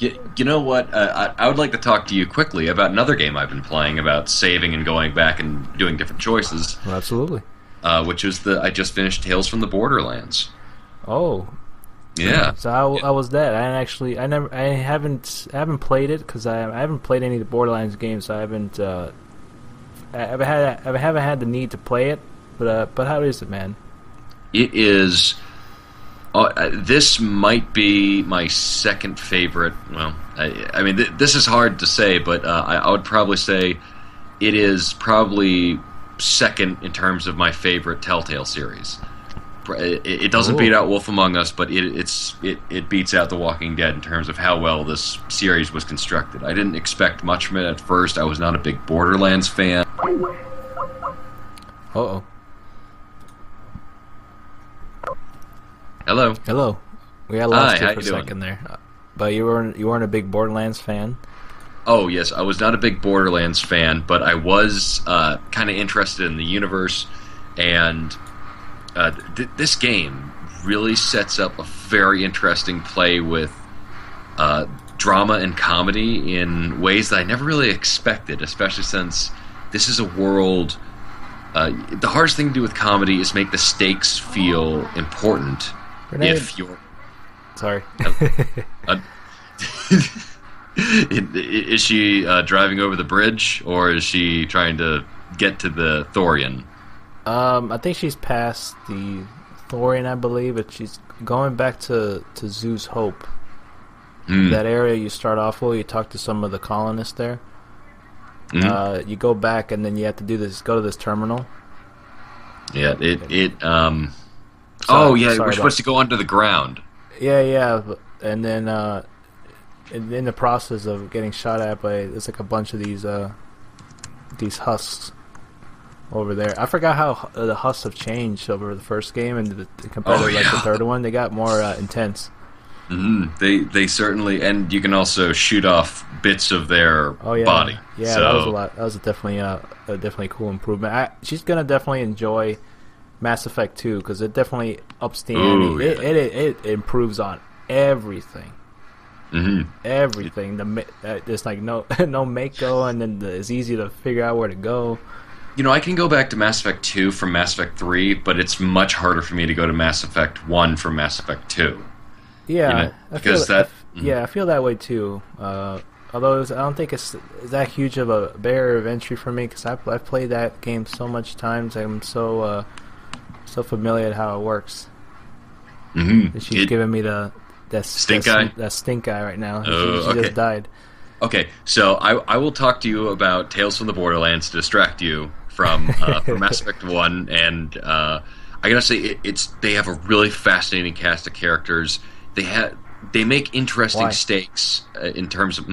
You know what? I would like to talk to you quickly about another game I've been playing about saving and going back and doing different choices. Well, absolutely. Which is I just finished Tales from the Borderlands. Oh. Yeah. So how was that? I haven't played it, because I haven't played any of the Borderlands games. So I haven't had the need to play it. But how is it, man? It is. This might be my second favorite. Well, I mean, this is hard to say, but I would probably say it is probably second in terms of my favorite Telltale series. It doesn't beat out Wolf Among Us, but it beats out The Walking Dead in terms of how well this series was constructed. I didn't expect much from it at first. I was not a big Borderlands fan. Uh-oh. Hello. We got lost you for a second there. But you weren't a big Borderlands fan? Oh, yes. I was not a big Borderlands fan, but I was kind of interested in the universe, and this game really sets up a very interesting play with drama and comedy in ways that I never really expected, especially since this is a world... the hardest thing to do with comedy is make the stakes feel important. Grenade. If you're... Sorry. Is she driving over the bridge, or is she trying to get to the Thorian? I think she's past the Thorian, I believe, but she's going back to Zoo's Hope. That area you start off with, you talk to some of the colonists there. You go back, and then you have to do this. Go to this terminal. Yeah, Sorry we're supposed to go under the ground. Yeah, and then in the process of getting shot at by, it's like a bunch of these husks over there. I forgot how the husks have changed over the first game and compared to like the third one. They got more intense. They certainly, and you can also shoot off bits of their body. Yeah, so. that was a lot. That was definitely a cool improvement. She's gonna definitely enjoy Mass Effect 2 because it definitely ups the ante. It improves on everything. Everything. There's like no Mako, and then it's easy to figure out where to go. I can go back to Mass Effect 2 from Mass Effect 3, but it's much harder for me to go to Mass Effect 1 from Mass Effect 2. Yeah, I feel that way too. Although I don't think it's that huge of a barrier of entry for me because I've played that game so much times. I'm so familiar with how it works. She's giving me that stink eye right now. She just died. Okay, so I will talk to you about Tales from the Borderlands to distract you from Mass Effect 1, and I gotta say they have a really fascinating cast of characters. They make interesting stakes in terms of...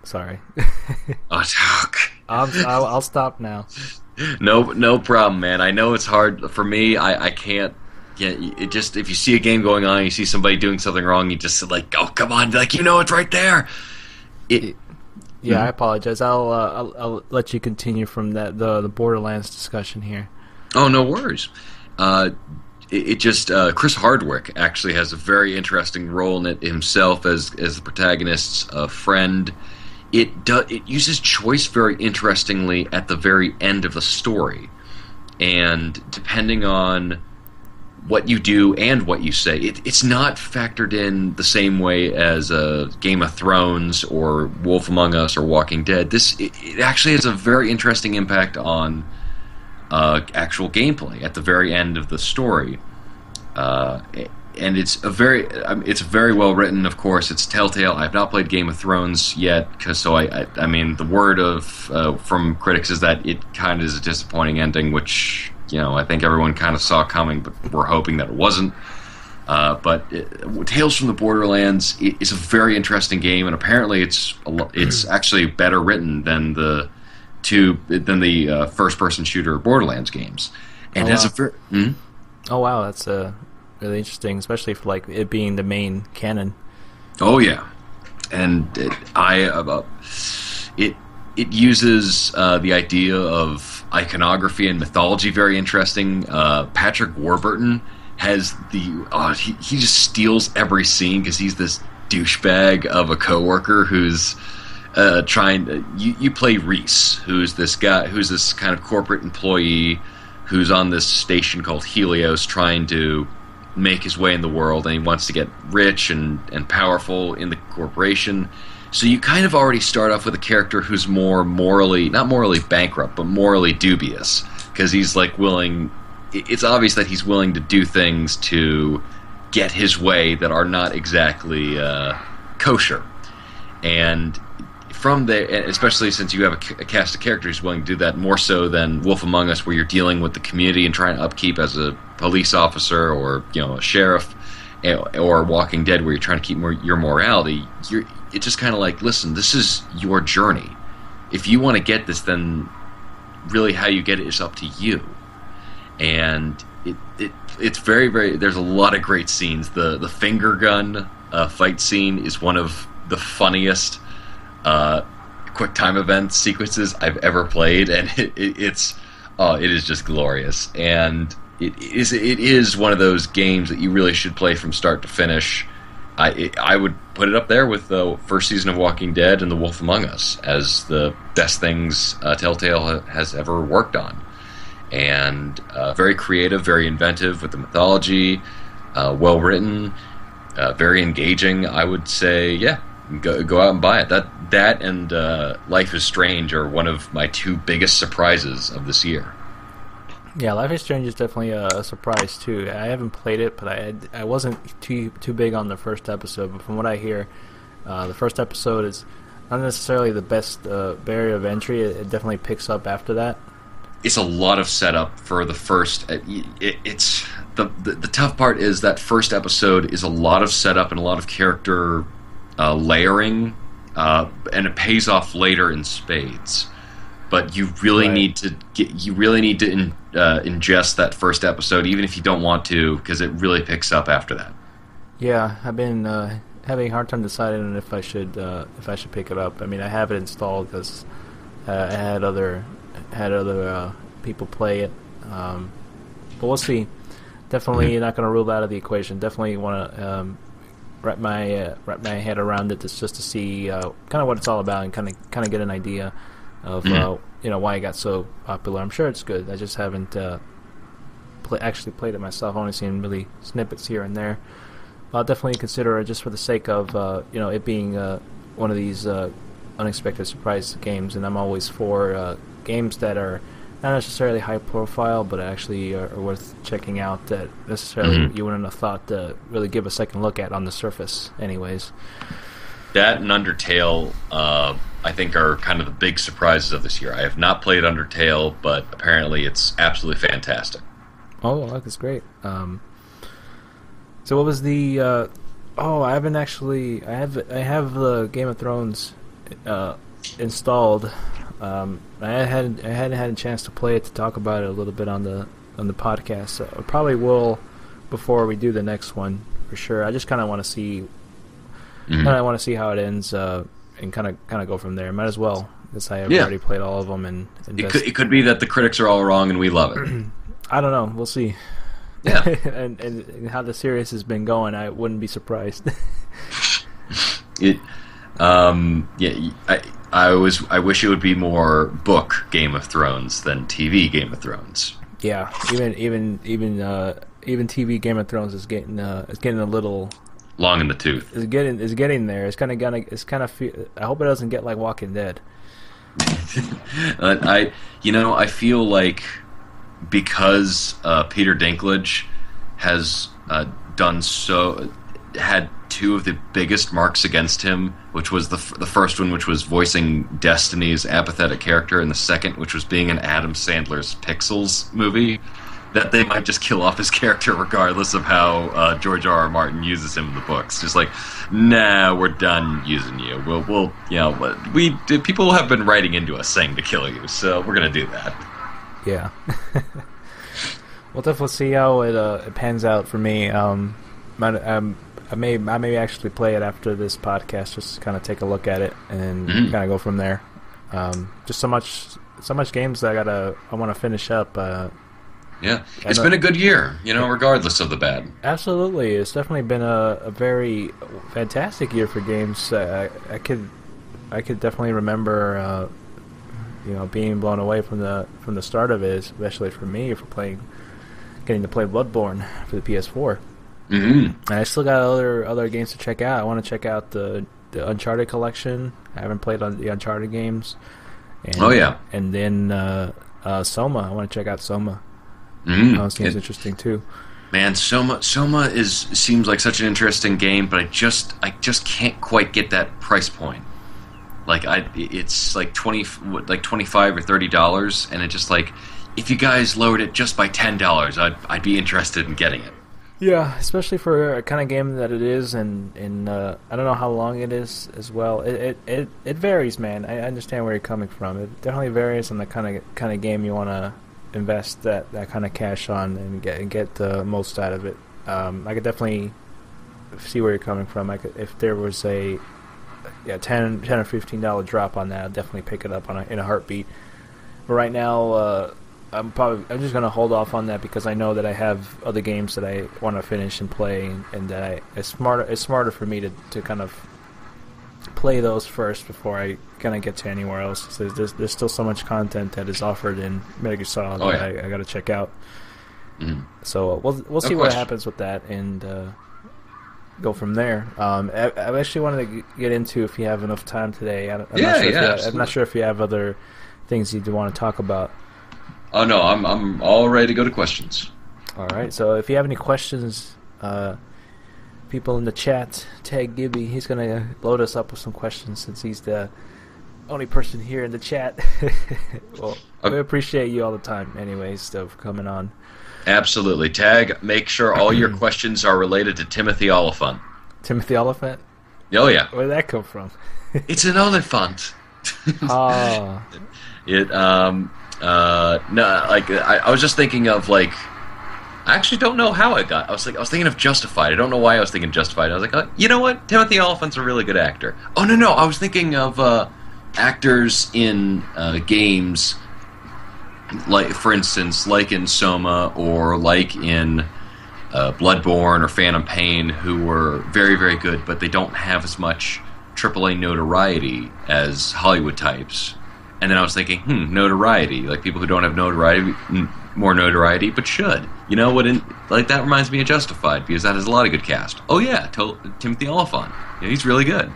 Sorry. I'll stop now. No problem, man. I know it's hard. For me, I can't... Yeah, it just... If you see a game going on and you see somebody doing something wrong, you just like, oh, come on. Like, it's right there. I apologize. I'll let you continue from the Borderlands discussion here. Oh, no worries. Chris Hardwick actually has a very interesting role in it himself as the protagonist's friend. It uses choice very interestingly at the very end of the story, and depending on what you do and what you say, it's not factored in the same way as Game of Thrones or Wolf Among Us or Walking Dead. It actually has a very interesting impact on actual gameplay at the very end of the story, and it's very well written. Of course, it's Telltale. I've not played Game of Thrones yet, I mean the word from critics is that it kind of is a disappointing ending, which I think everyone kind of saw coming, but we're hoping that it wasn't. But Tales from the Borderlands is a very interesting game, and apparently it's actually better written than the first-person shooter Borderlands games, and it has a very. Oh wow, that's really interesting, especially for like it being the main canon. Oh yeah, and it uses the idea of iconography and mythology very interesting. Patrick Warburton has he just steals every scene because he's this douchebag of a coworker who's. You play Reese, who's this guy, who's this kind of corporate employee who's on this station called Helios trying to make his way in the world, and he wants to get rich and powerful in the corporation. So you kind of already start off with a character who's more not morally bankrupt, but morally dubious, because he's like it's obvious that he's willing to do things to get his way that are not exactly kosher. And from there, especially since you have a cast of characters willing to do that more so than Wolf Among Us, where you're dealing with the community and trying to upkeep as a police officer or a sheriff, or Walking Dead, where you're trying to keep your morality. It's just kind of like, listen, this is your journey. If you want to get this, then really how you get it is up to you. And it's very, very. There's a lot of great scenes. The finger gun fight scene is one of the funniest quick time event sequences I've ever played, and it is just glorious. And it is one of those games that you really should play from start to finish. I would put it up there with the first season of Walking Dead and The Wolf Among Us as the best things Telltale has ever worked on. And very creative, very inventive with the mythology, well written, very engaging. I would say, yeah, go out and buy it. That and Life is Strange are one of my two biggest surprises of this year. Yeah, Life is Strange is definitely a surprise too. I haven't played it, but I wasn't too big on the first episode. But from what I hear, the first episode is not necessarily the best barrier of entry. It definitely picks up after that. It's a lot of setup for the first. It's the tough part is that first episode is a lot of setup and a lot of character layering, and it pays off later in spades. But you really need to ingest that first episode, even if you don't want to, because it really picks up after that. Yeah, I've been having a hard time deciding on if I should pick it up. I mean, I have it installed because I had other people play it, but we'll see. Definitely not going to rule it out of the equation. Definitely want to wrap my head around it just to see kind of what it's all about and kind of get an idea of why it got so popular. I'm sure it's good. I just haven't actually played it myself. I've only seen really snippets here and there. I'll definitely consider it just for the sake of it being one of these unexpected surprise games, and I'm always for games that are not necessarily high profile, but actually are worth checking out that necessarily you wouldn't have thought to really give a second look at on the surface anyways. That and Undertale, I think, are kind of the big surprises of this year. I have not played Undertale, but apparently it's absolutely fantastic. Oh, that's great. So what was the? I haven't actually. I have the Game of Thrones installed. I hadn't had a chance to play it to talk about it a little bit on the podcast. So I probably will before we do the next one for sure. I just kind of want to see. I want to see how it ends and kind of go from there. Might as well, because I have already played all of them. And it could be that the critics are all wrong and we love it. I don't know. We'll see. Yeah. and how the series has been going, I wouldn't be surprised. I wish it would be more book Game of Thrones than TV Game of Thrones. Yeah, even TV Game of Thrones is getting a little long in the tooth. It's getting there. It's kind of I hope it doesn't get like Walking Dead. I feel like because Peter Dinklage has had two of the biggest marks against him, which was the first one, which was voicing Destiny's apathetic character, and the second, which was being in Adam Sandler's Pixels movie, that they might just kill off his character regardless of how George R.R. Martin uses him in the books. Just like, nah, we're done using you. We'll people have been writing into us saying to kill you, so we're gonna do that. Yeah. We'll definitely see how it pans out for me. I may actually play it after this podcast, just to kind of take a look at it and kind of go from there. Just so much games that I want to finish up. Yeah, it's been a good year, regardless of the bad. Absolutely, it's definitely been a very fantastic year for games. I could definitely remember, being blown away from the start of it, especially for me, getting to play Bloodborne for the PS4. And I still got other games to check out. I want to check out the Uncharted collection. I haven't played on the Uncharted games. And then Soma. I want to check out Soma. That seems interesting too. Man, Soma seems like such an interesting game, but I just can't quite get that price point. Like it's like $25 or $30, and it just like, if you guys lowered it just by $10, I'd be interested in getting it. Yeah, especially for a kind of game that it is, and I don't know how long it is as well. It varies, man. I understand where you're coming from. It definitely varies on the kind of game you want to invest that kind of cash on and get the most out of it. I could definitely see where you're coming from. If there was a $10 or $15 drop on that, I'd definitely pick it up in a heartbeat. But right now, I'm just gonna hold off on that because I know that I have other games that I want to finish and play, and that it's smarter for me to kind of play those first before I kind of get to anywhere else. So there's still so much content that is offered in Metal Gear Solid that I got to check out. Mm-hmm. So we'll see what happens with that and go from there. I actually wanted to get into, if you have enough time today. I'm not sure if you have other things you do want to talk about. Oh no, I'm all ready to go to questions. All right, so if you have any questions, people in the chat, Tagibby, he's gonna load us up with some questions since he's the only person here in the chat. Well, we appreciate you all the time, anyways, for coming on. Absolutely, Tag. Make sure all your questions are related to Timothy Oliphant. Timothy Oliphant? Oh yeah. Where did that come from? It's an elephant. Oh. I was just thinking of like, I actually don't know how it got. I was thinking of Justified. I don't know why I was thinking Justified. I was like, oh, you know what? Timothy Oliphant's a really good actor. Oh no, I was thinking of actors in games, like for instance, like in Soma or like in Bloodborne or Phantom Pain, who were very, very good, but they don't have as much AAA notoriety as Hollywood types. And then I was thinking, notoriety, like people who don't have more notoriety, but should. You know what? That reminds me of Justified, because that has a lot of good cast. Oh yeah, Timothy Oliphant. Yeah, he's really good.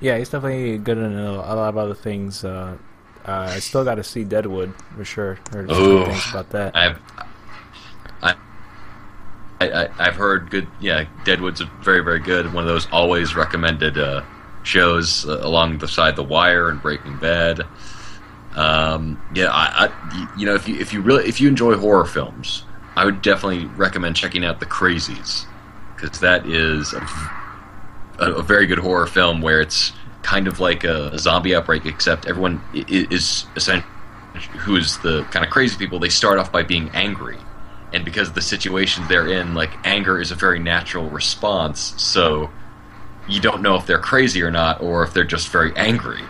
Yeah, he's definitely good in a lot of other things. I still got to see Deadwood for sure. Heard good things about that. I've heard good. Yeah, Deadwood's very, very good. One of those always recommended shows along the side The Wire and Breaking Bad. If you enjoy horror films, I would definitely recommend checking out The Crazies, because that is a very good horror film where it's kind of like a zombie outbreak, except everyone is essentially, who is the kind of crazy people, they start off by being angry, and because of the situation they're in, like, anger is a very natural response, so you don't know if they're crazy or not, or if they're just very angry.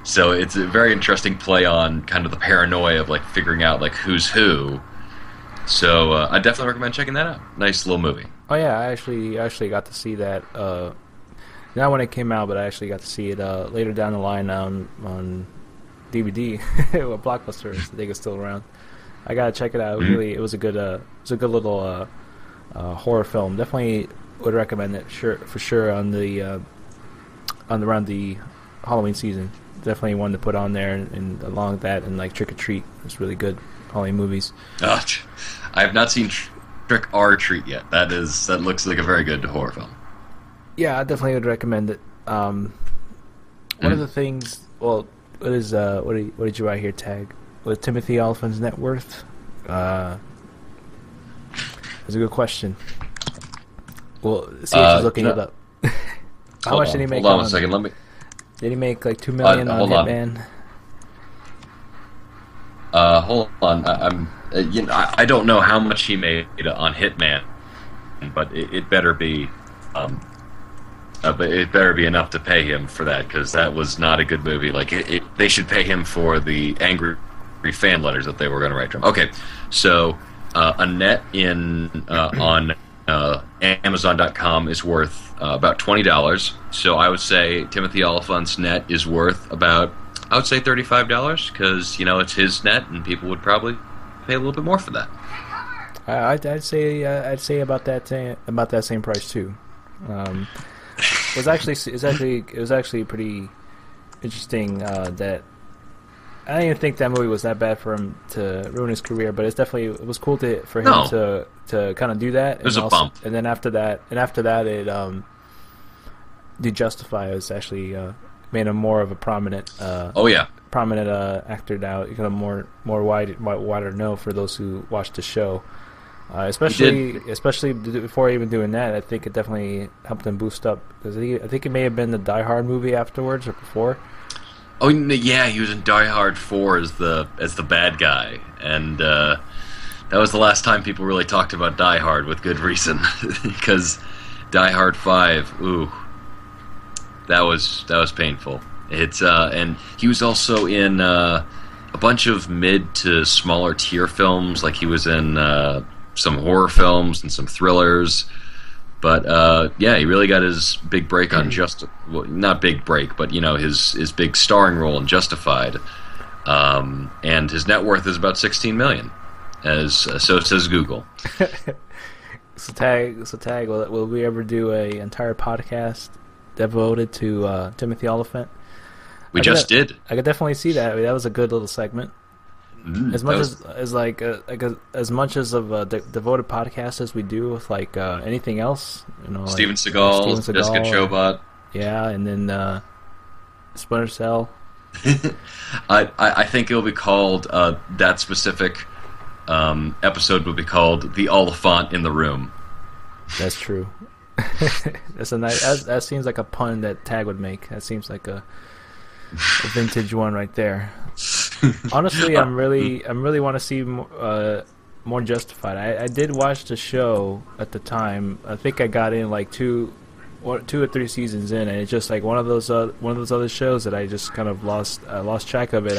So it's a very interesting play on kind of the paranoia of like figuring out like who's who. So I definitely recommend checking that out. Nice little movie. Oh yeah, I actually got to see that. Not when it came out, but I actually got to see it later down the line on DVD. With Blockbuster, I think it's still around. I gotta check it out. Really, it was a good little horror film. Definitely would recommend it for sure on around the Halloween season. Definitely one to put on there, and along with that, and like Trick or Treat. It's really good Halloween movies. I have not seen Trick or Treat yet. That looks like a very good horror film. Yeah, I definitely would recommend it. One of the things, what did you write here, Tag? With Timothy Oliphant's net worth? That's a good question. Well, see if she's looking it up. How much did he make? Hold on a second. Let me. Did he make like $2 million on Hitman? Hold on. I don't know how much he made on Hitman, but it better be, enough to pay him for that, because that was not a good movie. Like they should pay him for the angry fan letters that they were going to write to him. Okay, so a net on Amazon.com is worth about $20. So I would say Timothy Oliphant's net is worth about, I would say $35, because it's his net, and people would probably pay a little bit more for that. I'd say about that same price too. It was actually pretty interesting that I didn't even think that movie was that bad for him to ruin his career, but it was cool for him to kind of do that. It was a bump. And then after that, it Justify has actually made him more of a prominent. Prominent actor now. You kind of more wider know for those who watch the show. Especially before even doing that, I think it definitely helped him boost up, because I think it may have been the Die Hard movie afterwards or before. Oh yeah, he was in Die Hard 4 as the bad guy, and that was the last time people really talked about Die Hard, with good reason, because Die Hard 5, that was painful. It's and he was also in a bunch of mid to smaller tier films. Like he was in some horror films and some thrillers. But yeah, he really got his big break on not big break, but his big starring role in Justified. And his net worth is about $16 million, so says Google. So Tag, will we ever do a entire podcast devoted to Timothy Olyphant? We just did. I could definitely see that. I mean, that was a good little segment. As much as much as of a devoted podcast as we do with anything else, Steven Seagal, Jessica Chobot. Yeah, and then Splinter Cell. I think it'll be called that specific episode will be called "The Oliphant in the Room." That's true. That's a nice. That seems like a pun that Tag would make. That seems like a vintage one right there. Honestly, I'm really want to see more Justified. I did watch the show at the time. I think I got in like two or three seasons in, and it's just like one of those other shows that I just kind of lost track of it.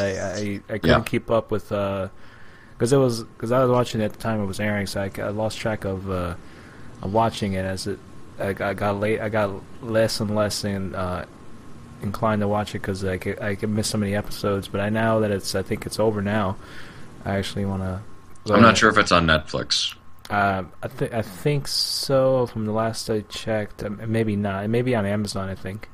I couldn't keep up with because I was watching it at the time it was airing, so I lost track of watching it as I got late. I got less and less inclined to watch it because I could miss so many episodes. But now that I think it's over now, I actually want to. I'm not sure if it's on Netflix. I think so. From the last I checked, maybe not. It may be on Amazon. I think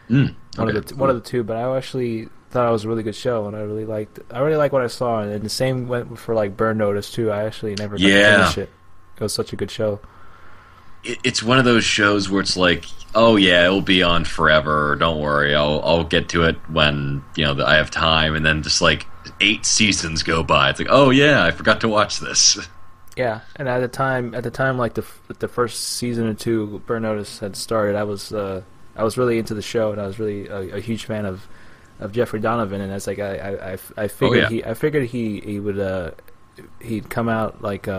one of the two. But I actually thought it was a really good show, and I really liked what I saw. And the same went for like Burn Notice too. I actually never got to finish it. It was such a good show. It's one of those shows where it's like, oh yeah, it'll be on forever. Don't worry, I'll get to it when I have time. And then just like 8 seasons go by. It's like, oh yeah, I forgot to watch this. Yeah, and at the time, like the first season or two, Burn Notice had started. I was really into the show, and I was really a huge fan of Jeffrey Donovan. And it's like I figured he would he'd come out like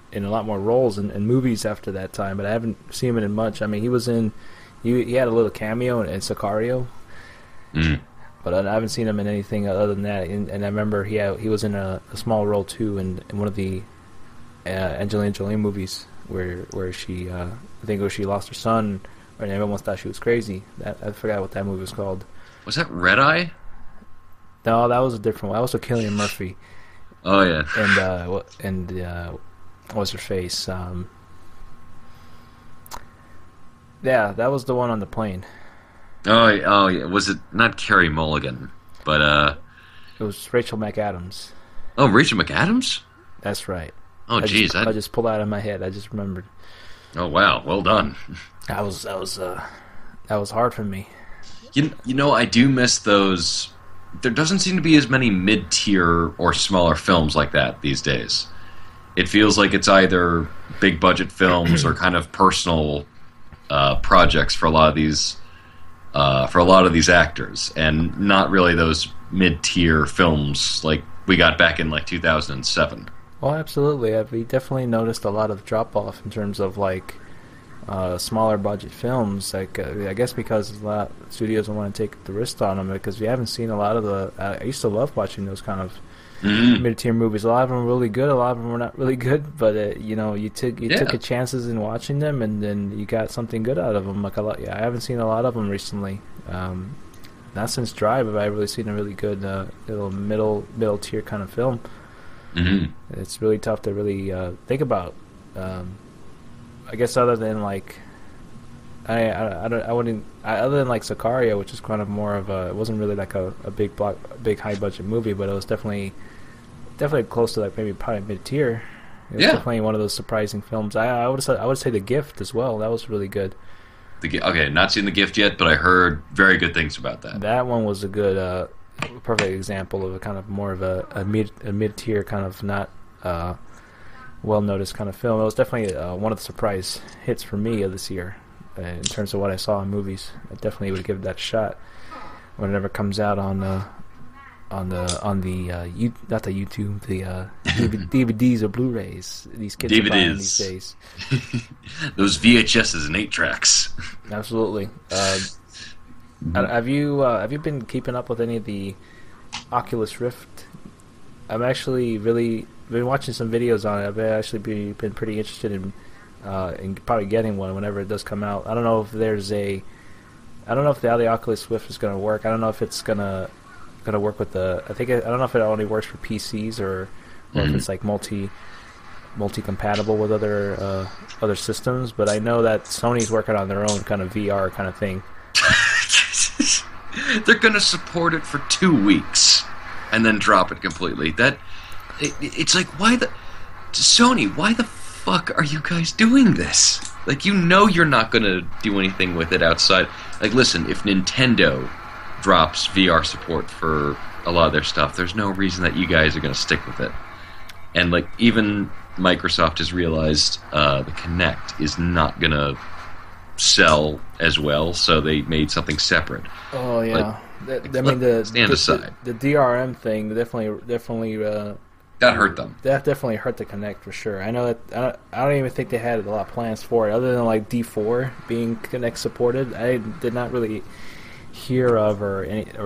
in a lot more roles in movies after that time, but I haven't seen him in much. I mean, he had a little cameo in Sicario, but I haven't seen him in anything other than that. And I remember he was in a small role too in one of the Angelina Jolie movies where she I think where she lost her son, and everyone thought she was crazy. I forgot what that movie was called. Was that Red Eye? No, that was a different one. That was with Cillian Murphy. Oh yeah. And what's her face? Yeah, that was the one on the plane. Oh yeah. Was it not Carey Mulligan? But it was Rachel McAdams. Oh, Rachel McAdams? That's right. Oh, jeez. I just pulled out of my head. I just remembered. Oh, wow. Well done. That was hard for me. I do miss those. There doesn't seem to be as many mid-tier or smaller films like that these days. It feels like it's either big-budget films or kind of personal projects for a lot of these actors, and not really those mid-tier films like we got back in like 2007. Well, absolutely. We definitely noticed a lot of drop-off in terms of like smaller budget films. Like I guess because a lot of studios don't want to take the risk on them, because we haven't seen a lot of the. I used to love watching those kind of mid-tier movies. A lot of them were really good. A lot of them were not really good. But you took your chances in watching them, and then you got something good out of them. Like a lot. Yeah, I haven't seen a lot of them recently. Not since Drive have I really seen a really good little middle tier kind of film. Mm-hmm. It's really tough to really think about. I guess other than like, other than like Sicario, which is kind of more of a. It wasn't really like a big high budget movie, but it was definitely close to like probably mid tier. It was definitely one of those surprising films. I would say The Gift as well. That was really good. Okay, not seen The Gift yet, but I heard very good things about that. That one was a good. Perfect example of a kind of more of a mid tier kind of not well noticed kind of film. It was definitely one of the surprise hits for me of this year in terms of what I saw in movies. I definitely would give that a shot whenever it comes out on the not the YouTube, the DVDs or Blu-rays. These kids are buying these days. Those VHSs and 8-tracks. Absolutely. Have you been keeping up with any of the Oculus Rift I'm actually really been watching some videos on it. I've actually been pretty interested in probably getting one whenever it does come out. I don't know if I don't know if the Oculus Rift is going to work. I don't know if it's gonna work with the. I don't know if it only works for PCs or if it's like multi compatible with other systems. But I know that Sony's working on their own kind of VR kind of thing. They're going to support it for 2 weeks and then drop it completely. It's like, Sony, why the fuck are you guys doing this? Like, you know you're not going to do anything with it outside. Like, listen, if Nintendo drops VR support for a lot of their stuff, there's no reason that you guys are going to stick with it. And, like, even Microsoft has realized the Kinect is not going to sell as well, so they made something separate. Oh yeah, stand aside. The DRM thing definitely that hurt them. That definitely hurt the Kinect for sure. I know that I don't even think they had a lot of plans for it, other than like D4 being Kinect supported. I did not really hear of or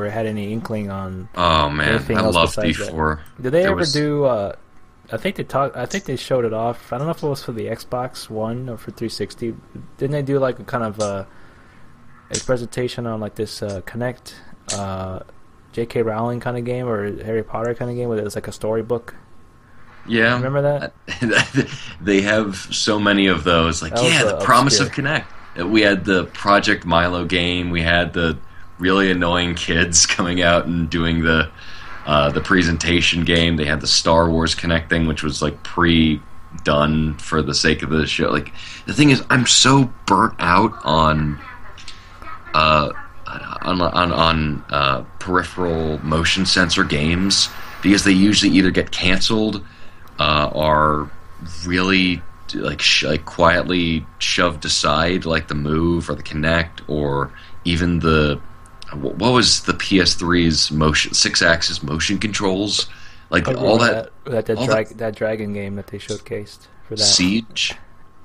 had any inkling on. Oh man, anything I else love besides D4. That. Did they ever do? I think they showed it off. I don't know if it was for the Xbox One or for 360. Didn't they do like a kind of a presentation on like this Kinect J.K. Rowling kind of game or Harry Potter kind of game where it was like a storybook? Yeah, remember that? They have so many of those. Like, the promise of Kinect. We had the Project Milo game. We had the really annoying kids coming out and doing the presentation game. They had the Star Wars Kinect thing, which was like pre-done for the sake of the show. Like, the thing is, I'm so burnt out on peripheral motion sensor games because they usually either get canceled or really like quietly shoved aside, like the Move or the Kinect or even the. What was the PS3's motion 6-axis motion controls? Like all that dragon game that they showcased for that Siege,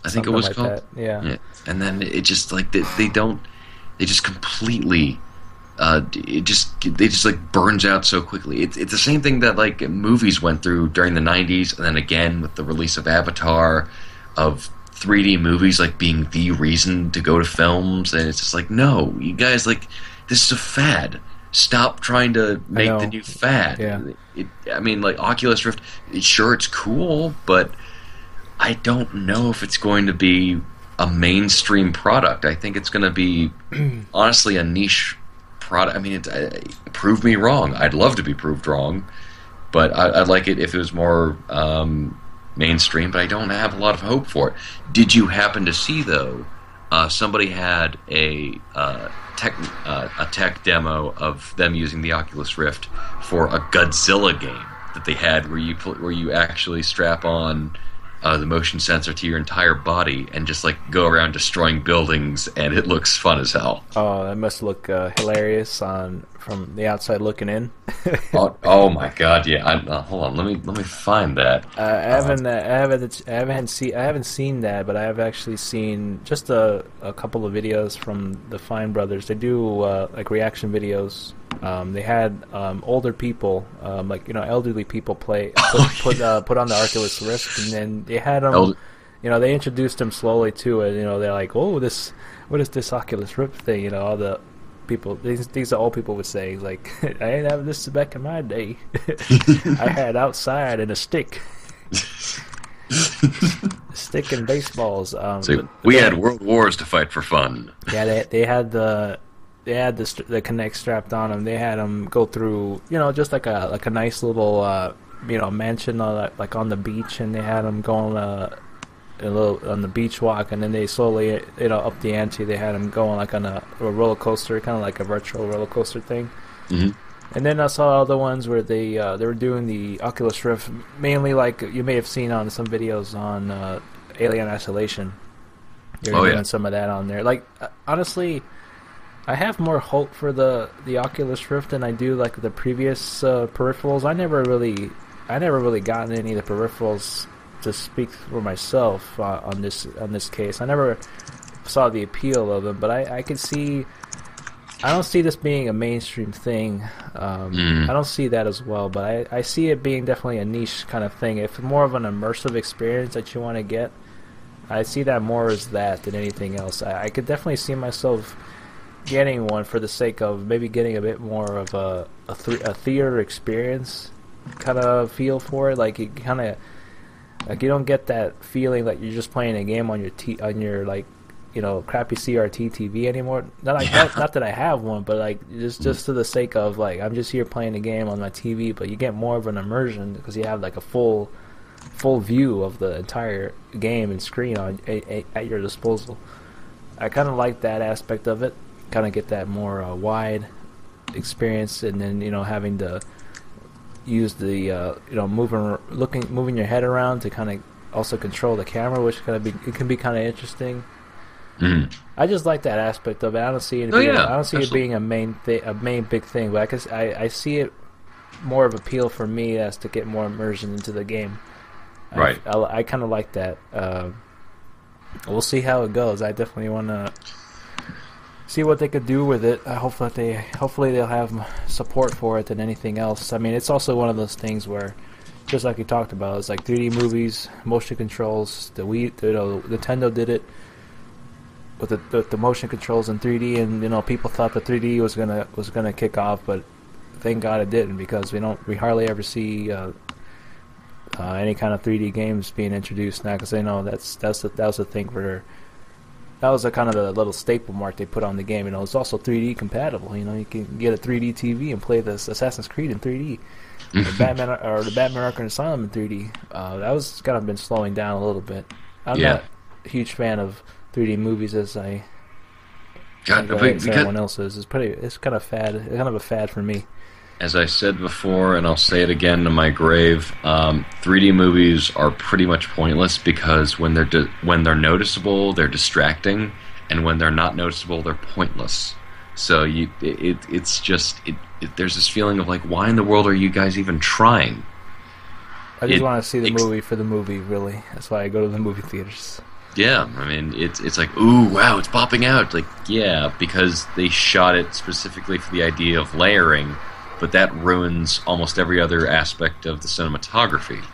I think it was like called. That. Yeah, and then it just like they just completely they just like burns out so quickly. It's the same thing that like movies went through during the 90s, and then again with the release of Avatar, of 3D movies like being the reason to go to films, and it's just like, no, you guys, like, this is a fad. Stop trying to make the new fad. Yeah. I mean, like, Oculus Rift, sure, it's cool, but I don't know if it's going to be a mainstream product. I think it's going to be, honestly, a niche product. I mean, prove me wrong. I'd love to be proved wrong, but I'd like it if it was more mainstream, but I don't have a lot of hope for it. Did you happen to see, though, somebody had a tech demo of them using the Oculus Rift for a Godzilla game that they had where you actually strap on the motion sensor to your entire body and just like go around destroying buildings, and it looks fun as hell. Oh, that must look hilarious from the outside looking in. oh my god, yeah. Hold on, let me find that. I haven't seen that, but I have actually seen just a couple of videos from the Fine Brothers. They do like reaction videos. They had older people, like elderly people put on the Oculus Rift, and then they had them. They introduced them slowly to it. They're like, "Oh, what is this Oculus Rift thing?" All the people, these are old people would say, like, "I ain't having this back in my day. I had outside and a stick." Stick and baseballs. We had world wars to fight for fun. Yeah, they had the Kinect strapped on them. They had them go through, just like a nice little mansion like on the beach, and they had them going on the beach walk, and then they slowly up the ante. They had them going like on a roller coaster, kind of like a virtual roller coaster thing. Mm-hmm. And then I saw other ones where they were doing the Oculus Rift, mainly like you may have seen on some videos on Alien Isolation. They're doing some of that on there. Like, honestly, I have more hope for the Oculus Rift than I do like the previous peripherals. I never really gotten any of the peripherals to speak for myself on this case. I never saw the appeal of them, but I could see I don't see this being a mainstream thing. I don't see that as well, but I see it being definitely a niche kind of thing. If more of an immersive experience that you want to get, I see that more as that than anything else. I could definitely see myself getting one for the sake of maybe getting a bit more of a theater experience kind of feel for it. Like, you kind of, like, you don't get that feeling like you're just playing a game on your like, you know, crappy CRT TV anymore. Not that I have one, but like just to the sake of, like, I'm just here playing a game on my TV, but you get more of an immersion because you have like a full view of the entire game and screen at your disposal. I kind of like that aspect of it. Kind of get that more wide experience, and then, you know, having to use the you know, moving your head around to kind of also control the camera, which can be kind of interesting. I just like that aspect of it. I don't see it. It being a main big thing, but I see it more of appeal for me as to get more immersion into the game. Right. I kind of like that. We'll see how it goes. I definitely want to see what they could do with it. I hope that hopefully they'll have support for it than anything else. I mean, it's also one of those things where, just like you talked about, it's like 3D movies, motion controls. Nintendo did it with the motion controls in 3D, and, you know, people thought the 3D was gonna kick off, but thank God it didn't, because we hardly ever see any kind of 3D games being introduced now, because they know that was the thing for. That was a kind of the little staple mark they put on the game. You know, it's also 3D compatible. You know, you can get a 3D TV and play this Assassin's Creed in 3D, the Batman Arkham Asylum in 3D. That was kind of been slowing down a little bit. I'm not a huge fan of 3D movies as everyone else is. It's kind of a fad for me. As I said before, and I'll say it again to my grave, 3D movies are pretty much pointless, because when they're noticeable, they're distracting, and when they're not noticeable, they're pointless. So there's this feeling of like, why in the world are you guys even trying? I just want to see the movie for the movie, really. That's why I go to the movie theaters. Yeah, I mean, it's like, ooh, wow, it's popping out. Like, yeah, because they shot it specifically for the idea of layering, but that ruins almost every other aspect of the cinematography.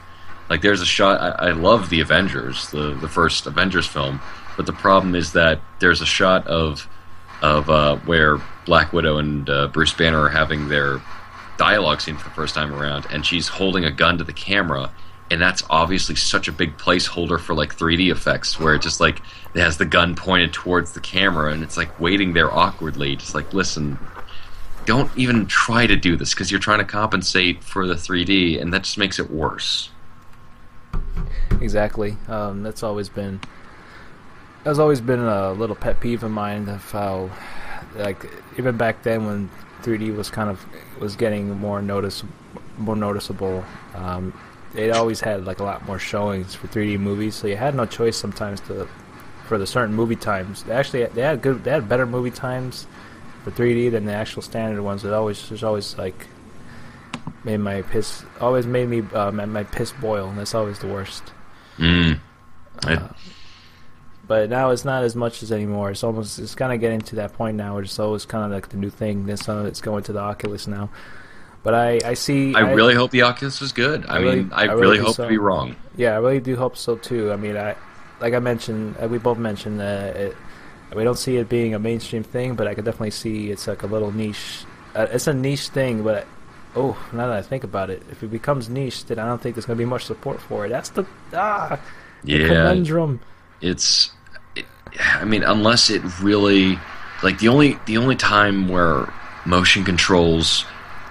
Like, there's a shot, I love the Avengers, the first Avengers film, but the problem is that there's a shot of where Black Widow and Bruce Banner are having their dialogue scene for the first time around, and she's holding a gun to the camera, and that's obviously such a big placeholder for, like, 3D effects, where it just, like, it has the gun pointed towards the camera, and it's, like, waiting there awkwardly, just like, listen, don't even try to do this, because you're trying to compensate for the 3D, and that just makes it worse. Exactly. That's always been a little pet peeve of mine, of how, like, even back then when 3D was getting more noticeable. They always had, like, a lot more showings for 3D movies, so you had no choice sometimes for the certain movie times. They had better movie times for 3D than the actual standard ones. It always like made my piss boil, and that's always the worst. But now it's not as much as anymore. It's kind of getting to that point now where it's always kind of like the new thing. Then some of it's going to the Oculus now. But I really hope the Oculus is good. I really hope to be wrong. Yeah, I really do hope so too. I mean, like I mentioned, we both mentioned that we don't see it being a mainstream thing, but I could definitely see it's like a little niche. It's a niche thing, but now that I think about it, if it becomes niche, then I don't think there's going to be much support for it. That's the conundrum. I mean, unless it really, like, the only time where motion controls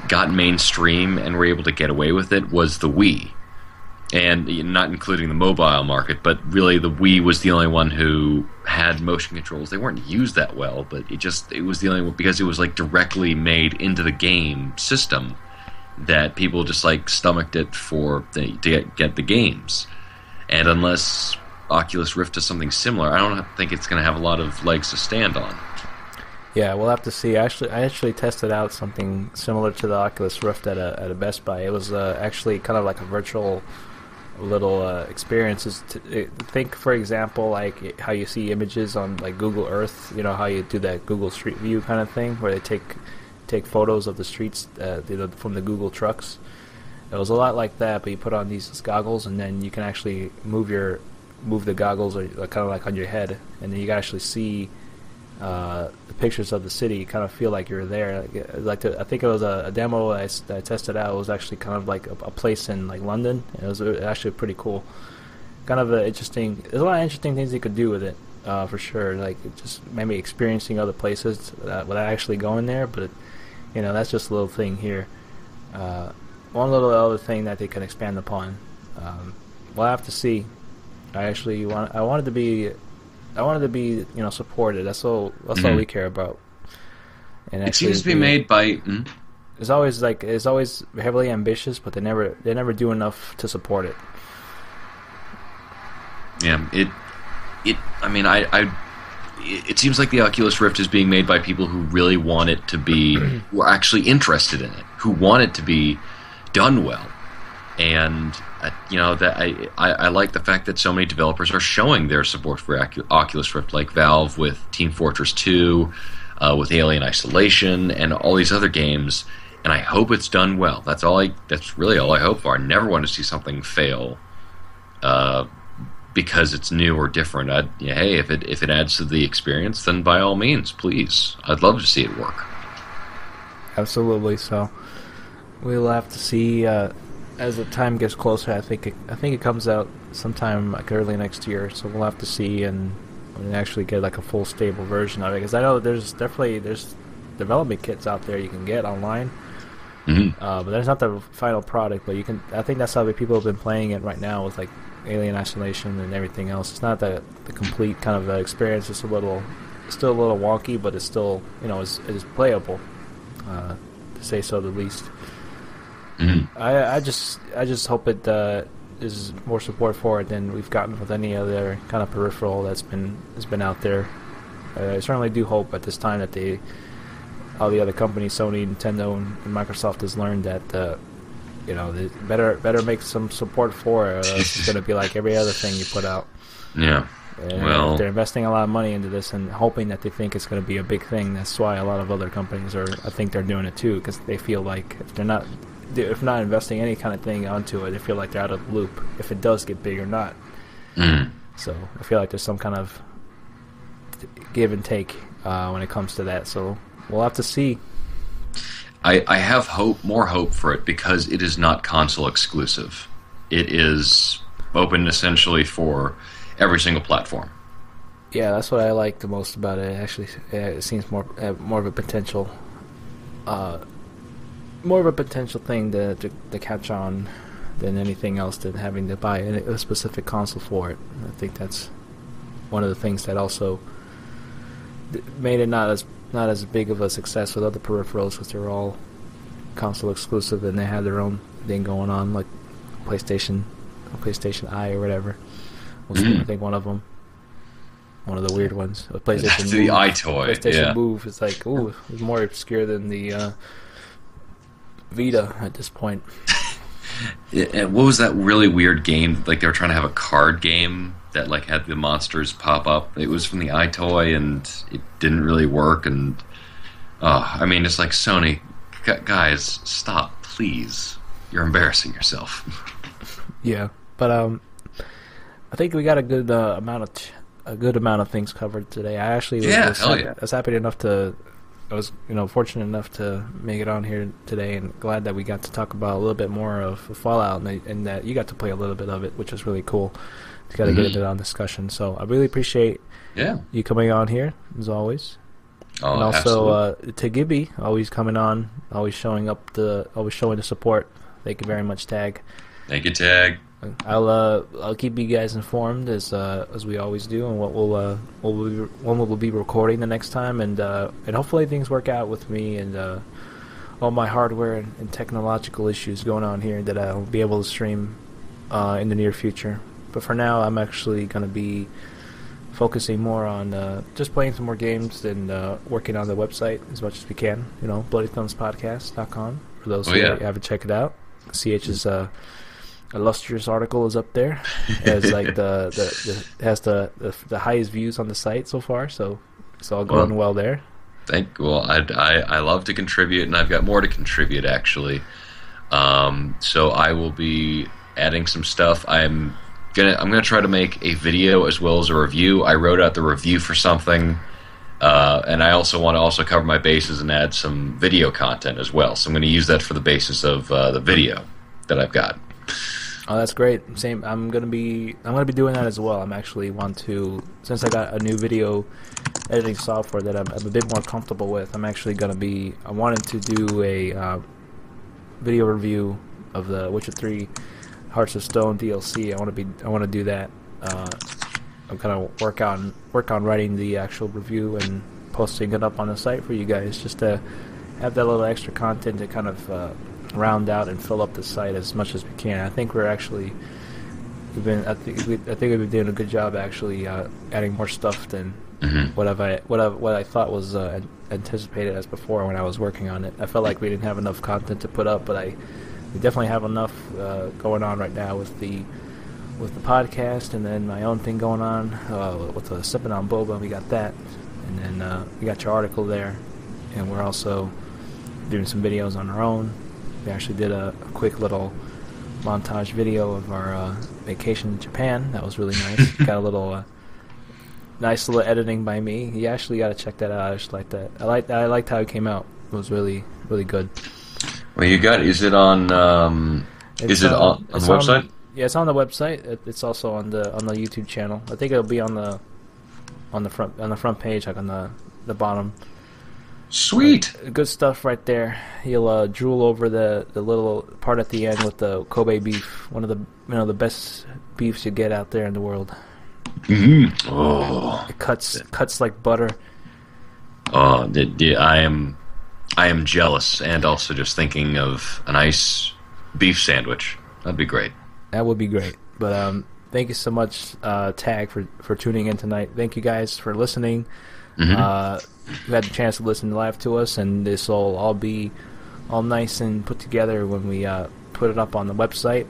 got mainstream and were able to get away with it was the Wii. And not including the mobile market, but really the Wii was the only one who had motion controls. They weren't used that well, but it was the only one, because it was, like, directly made into the game system, that people just, like, stomached it to get the games. And unless Oculus Rift does something similar, I don't think it's going to have a lot of legs to stand on. Yeah, we'll have to see. I actually tested out something similar to the Oculus Rift at a Best Buy. It was actually kind of like a virtual little experiences. Think, for example, like how you see images on like Google Earth. You know how you do that Google Street View kind of thing, where they take photos of the streets from the Google trucks. It was a lot like that, but you put on these goggles, and then you can actually move the goggles, or kind of like on your head, and then you can actually see the pictures of the city. You kind of feel like you're there. I think it was a demo that I tested out. It was actually kind of like a place in like London. It was actually pretty cool. Kind of interesting. There's a lot of interesting things you could do with it, for sure. Like just maybe experiencing other places without actually going there. But that's just a little thing here. One little other thing that they can expand upon. We'll have to see. I wanted to be supported. That's all we care about. And it seems to be made by. It's always heavily ambitious, but they never do enough to support it. Yeah, it seems like the Oculus Rift is being made by people who really want it to be, who are actually interested in it, who want it to be done well. And that I like the fact that so many developers are showing their support for Oculus Rift, like Valve with Team Fortress 2, with Alien Isolation, and all these other games. And I hope it's done well. That's really all I hope for. I never want to see something fail because it's new or different. Hey, if it adds to the experience, then by all means, please. I'd love to see it work. Absolutely. So we'll have to see. As the time gets closer, I think it comes out sometime like early next year. So we'll have to see and actually get like a full stable version of it. Because I know there's development kits out there you can get online, but there's not the final product. But I think that's how people have been playing it right now with like Alien Isolation and everything else. It's not the complete kind of experience. It's still a little wonky, but it's still it's playable, to say so the least. I just hope it is more support for it than we've gotten with any other kind of peripheral that's been out there. I certainly do hope at this time that all the other companies, Sony, Nintendo, and Microsoft, has learned that they better make some support for it. It's going to be like every other thing you put out. Yeah. And they're investing a lot of money into this and hoping that they think it's going to be a big thing. That's why a lot of other companies I think they're doing it too, because they feel like if not investing any kind of thing onto it, they feel like they're out of the loop if it does get big or not. So I feel like there's some kind of give and take when it comes to that. So we'll have to see. I have more hope for it because it is not console exclusive. It is open essentially for every single platform. Yeah, that's what I like the most about it. Actually, it seems more of a potential. More of a potential thing to catch on than anything else than having to buy a specific console for it. I think that's one of the things that also made it not as big of a success with other peripherals, because they're all console exclusive and they have their own thing going on, like PlayStation Eye or whatever. I think one of them. One of the weird ones. PlayStation the Move. iToy. PlayStation Move is like, it's more obscure than the Vita at this point. What was that really weird game? Like they were trying to have a card game that like had the monsters pop up. It was from the iToy and it didn't really work. And it's like Sony, guys, stop, please. You're embarrassing yourself. Yeah, but I think we got a good amount of things covered today. I actually was happy enough to. I was, fortunate enough to make it on here today, and glad that we got to talk about a little bit more of Fallout, and that you got to play a little bit of it, which was really cool. To get into that discussion. So I really appreciate you coming on here as always. Oh, and also absolutely. Tagibby, always coming on, always showing the support. Thank you very much, Tag. Thank you, Tag. I'll keep you guys informed as we always do, and when we'll be recording the next time, and hopefully things work out with me and all my hardware and technological issues going on here, that I'll be able to stream in the near future. But for now, I'm actually going to be focusing more on just playing some more games and working on the website as much as we can. BloodyThumbsPodcast.com for those who haven't checked it out. CH is illustrious article is up there. It's like has the highest views on the site so far, so it's all going well there. I love to contribute, and I've got more to contribute actually. So I will be adding some stuff. I'm gonna try to make a video as well as a review. I wrote out the review for something, and I also want to cover my bases and add some video content as well. So I'm going to use that for the basis of the video that I've got. Oh, that's great. Same. I'm gonna be doing that as well. I'm actually since I got a new video editing software that I'm a bit more comfortable with. I wanted to do a video review of the Witcher 3 Hearts of Stone DLC. I want to do that. I'm gonna work on writing the actual review and posting it up on the site for you guys, just to have that little extra content to kind of round out and fill up the site as much as we can. I think we've been doing a good job actually adding more stuff than what I thought was anticipated as before when I was working on it. I felt like we didn't have enough content to put up, but we definitely have enough going on right now with the podcast, and then my own thing going on with the Sipping on Boba. We got that, and then we got your article there, and we're also doing some videos on our own. We actually did a quick little montage video of our vacation in Japan. That was really nice. Got a little nice little editing by me. You actually got to check that out. I just like that. I liked how it came out. It was really, really good. Well, is it on the website? Yeah, it's on the website. It's also on the YouTube channel. I think it'll be on the front page, like on the bottom. Sweet. Good stuff right there. You'll drool over the little part at the end with the Kobe beef. One of the best beefs you get out there in the world. Mm-hmm. Oh, it cuts like butter. Oh, I am jealous, and also just thinking of a nice beef sandwich. That'd be great. That would be great. But thank you so much, Tag, for tuning in tonight. Thank you guys for listening. Mm-hmm. You had the chance to listen live to us, and this will all be all nice and put together when we put it up on the website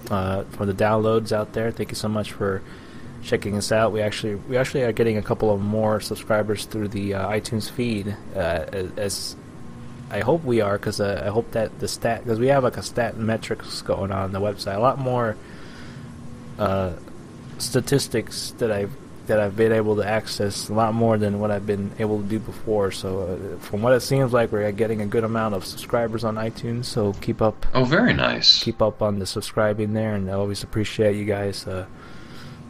for the downloads out there. Thank you so much for checking us out. We actually are getting a couple of more subscribers through the iTunes feed, as I hope we are, because I hope that because we have like a stat metrics going on the website, a lot more statistics that I've been able to access, a lot more than what I've been able to do before. So from what it seems like, we're getting a good amount of subscribers on iTunes, so keep up. Oh, very nice. Keep up on the subscribing there, and I always appreciate you guys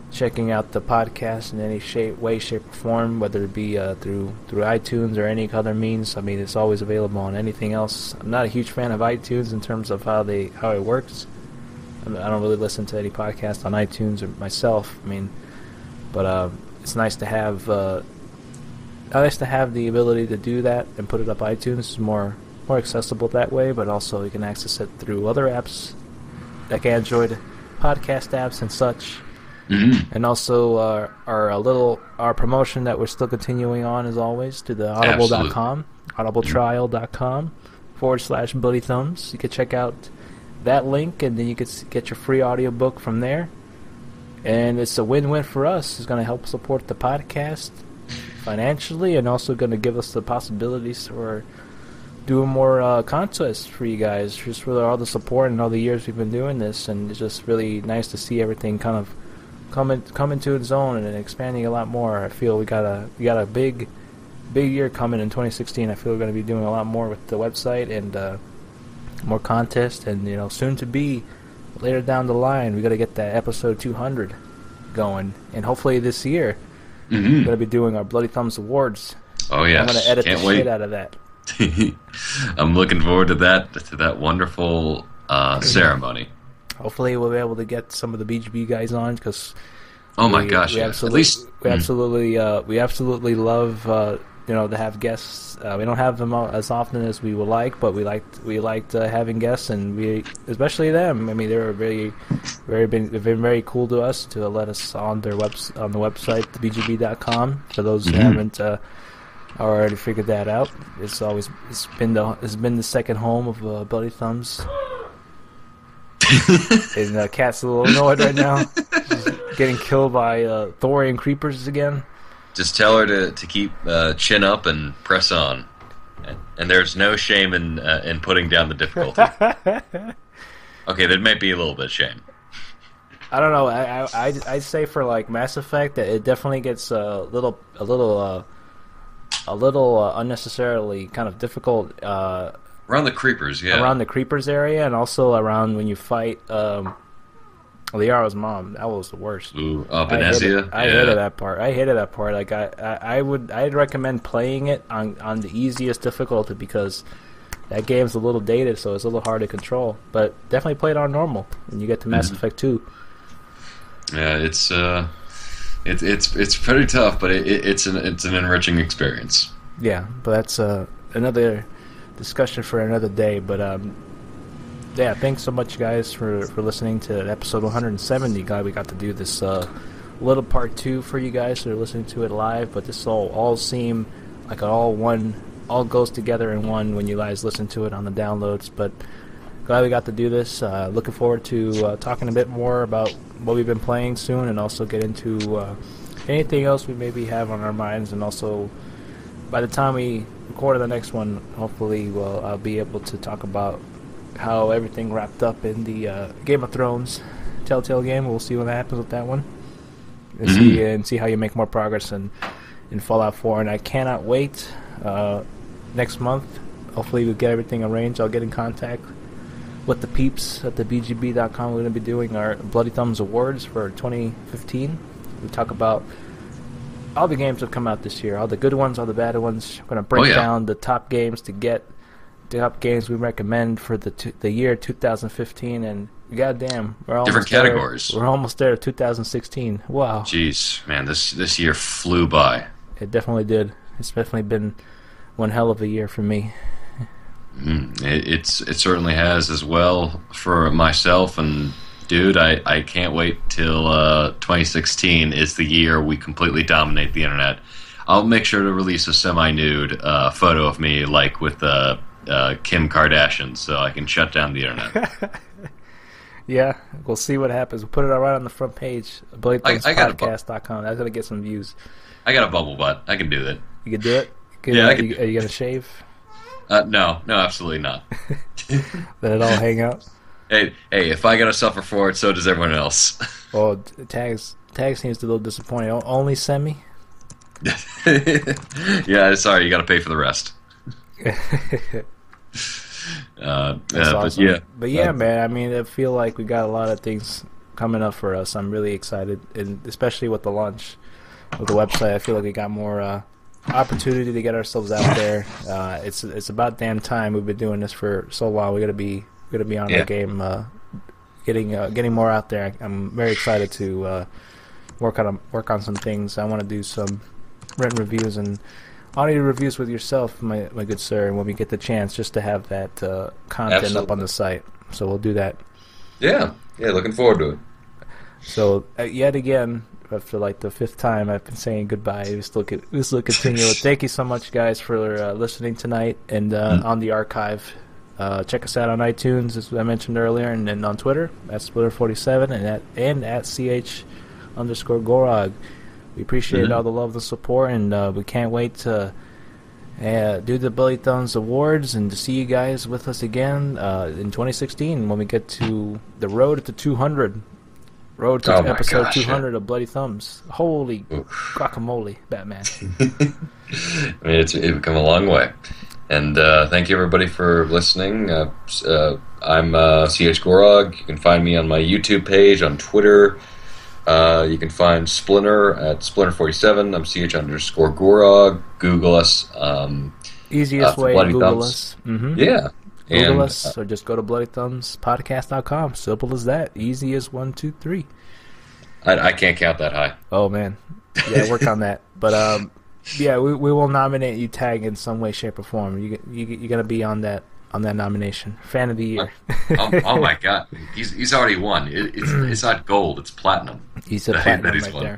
checking out the podcast in any way, shape, or form, whether it be through iTunes or any other means. I mean, it's always available on anything else. I'm not a huge fan of iTunes in terms of how it works. I don't really listen to any podcast on iTunes or myself. I mean, but it's nice to have the ability to do that and put it up iTunes. It's more accessible that way, but also you can access it through other apps like Android podcast apps and such. Mm-hmm. And also our promotion that we're still continuing on, as always, to the audible.com, audibletrial.com/Bloody Thumbs. You can check out that link, and then you can get your free audiobook from there. And it's a win-win for us. It's going to help support the podcast financially, and also going to give us the possibilities for doing more contests for you guys, just for all the support and all the years we've been doing this. And it's just really nice to see everything kind of come into its own and expanding a lot more. I feel we got a big year coming in 2016. I feel we're going to be doing a lot more with the website and more contests, and soon to be later down the line we got to get that episode 200 going, and hopefully this year we're going to be doing our Bloody Thumbs Awards. Oh yes, I'm going to edit Can't the wait. shit out of that. I'm looking forward to that wonderful ceremony. Hopefully we'll be able to get some of the BGB guys on, because oh my gosh, we yeah. absolutely love to have guests. We don't have them as often as we would like, but we liked having guests, and we, especially them. I mean, they've been very cool to us to let us on the website, bgb.com. For those who haven't already figured that out, it's been the second home of Bloody Thumbs. And Cat's a little annoyed right now. She's getting killed by Thorian creepers again. Just tell her to keep chin up and press on. And there's no shame in putting down the difficulty. Okay, there might be a little bit of shame. I don't know. I'd say for like Mass Effect that it definitely gets a little unnecessarily kind of difficult. Around the creepers, yeah. Around the creepers area, and also around when you fight Liara's mom. That was the worst. Ooh, Benezia. I hated that part. Like I'd recommend playing it on the easiest difficulty because that game's a little dated, so it's a little hard to control. But definitely play it on normal when you get to Mass Effect 2. Yeah, it's pretty tough, but it's an enriching experience. Yeah, but that's another discussion for another day. But yeah, thanks so much, guys, for listening to episode 170. Glad we got to do this little part 2 for you guys that are listening to it live. But this all seem like all goes together in one when you guys listen to it on the downloads. But glad we got to do this. Looking forward to talking a bit more about what we've been playing soon, and also get into anything else we maybe have on our minds. And also, by the time we record the next one, hopefully I'll be able to talk about how everything wrapped up in the Game of Thrones Telltale game. We'll see what happens with that one, and see how you make more progress in Fallout 4. And I cannot wait. Next month, hopefully we'll get everything arranged. I'll get in contact with the peeps at the BGB.com. We're going to be doing our Bloody Thumbs Awards for 2015. We talk about all the games that have come out this year, all the good ones, all the bad ones. We're going to break down the top games the top games we recommend for the year 2015. And goddamn, we're almost different categories. We're almost there to 2016. Wow. Jeez, man, this year flew by. It definitely did. It's definitely been one hell of a year for me. It certainly has as well for myself, and dude, I can't wait till 2016 is the year we completely dominate the internet. I'll make sure to release a semi-nude photo of me, like with Kim Kardashian, so I can shut down the internet. Yeah, we'll see what happens. We'll put it right on the front page, BladeThumbsPodcast.com. That's going to get some views. I got a bubble butt. I can do that. You can do it? Yeah, are you going to shave? No, absolutely not. Let it all hang out? Hey, if I got to suffer for it, so does everyone else. Well, Tags seems a little disappointed. Only semi? Yeah, sorry, you got to pay for the rest. That's awesome. But yeah, man, I mean, I feel like we got a lot of things coming up for us. I'm really excited, and especially with the launch of the website. I feel like we got more opportunity to get ourselves out there. It's about damn time. We've been doing this for so long. We gotta be on the game, getting more out there. I'm very excited to work on some things. I want to do some written reviews and audio reviews with yourself, my good sir, and when we get the chance, just to have that content up on the site. So we'll do that. Yeah, looking forward to it. So yet again, after like the 5th time I've been saying goodbye, we still continue. Thank you so much, guys, for listening tonight, and on the archive. Check us out on iTunes, as I mentioned earlier, and then on Twitter at Splitter47 and at ch_Gorog. We appreciate all the love and support, and we can't wait to do the Bloody Thumbs Awards and to see you guys with us again in 2016 when we get to the road to 200. Road to episode 200 of Bloody Thumbs. Holy guacamole, Batman. I mean, it's come a long way. And thank you, everybody, for listening. I'm CH Gorog. You can find me on my YouTube page, on Twitter. You can find Splinter at Splinter47. I'm CH_Gorog. Google us. Easiest way to Google us. Yeah. Google us, or just go to BloodyThumbsPodcast.com. Simple as that. Easy as 1, 2, 3. I can't count that high. Oh, man. Yeah, work on that. But, yeah, we will nominate you, Tag, in some way, shape, or form. You're going to be on that nomination. Fan of the year. Oh my God. He's already won. It's not gold, it's platinum. He's a platinum right there.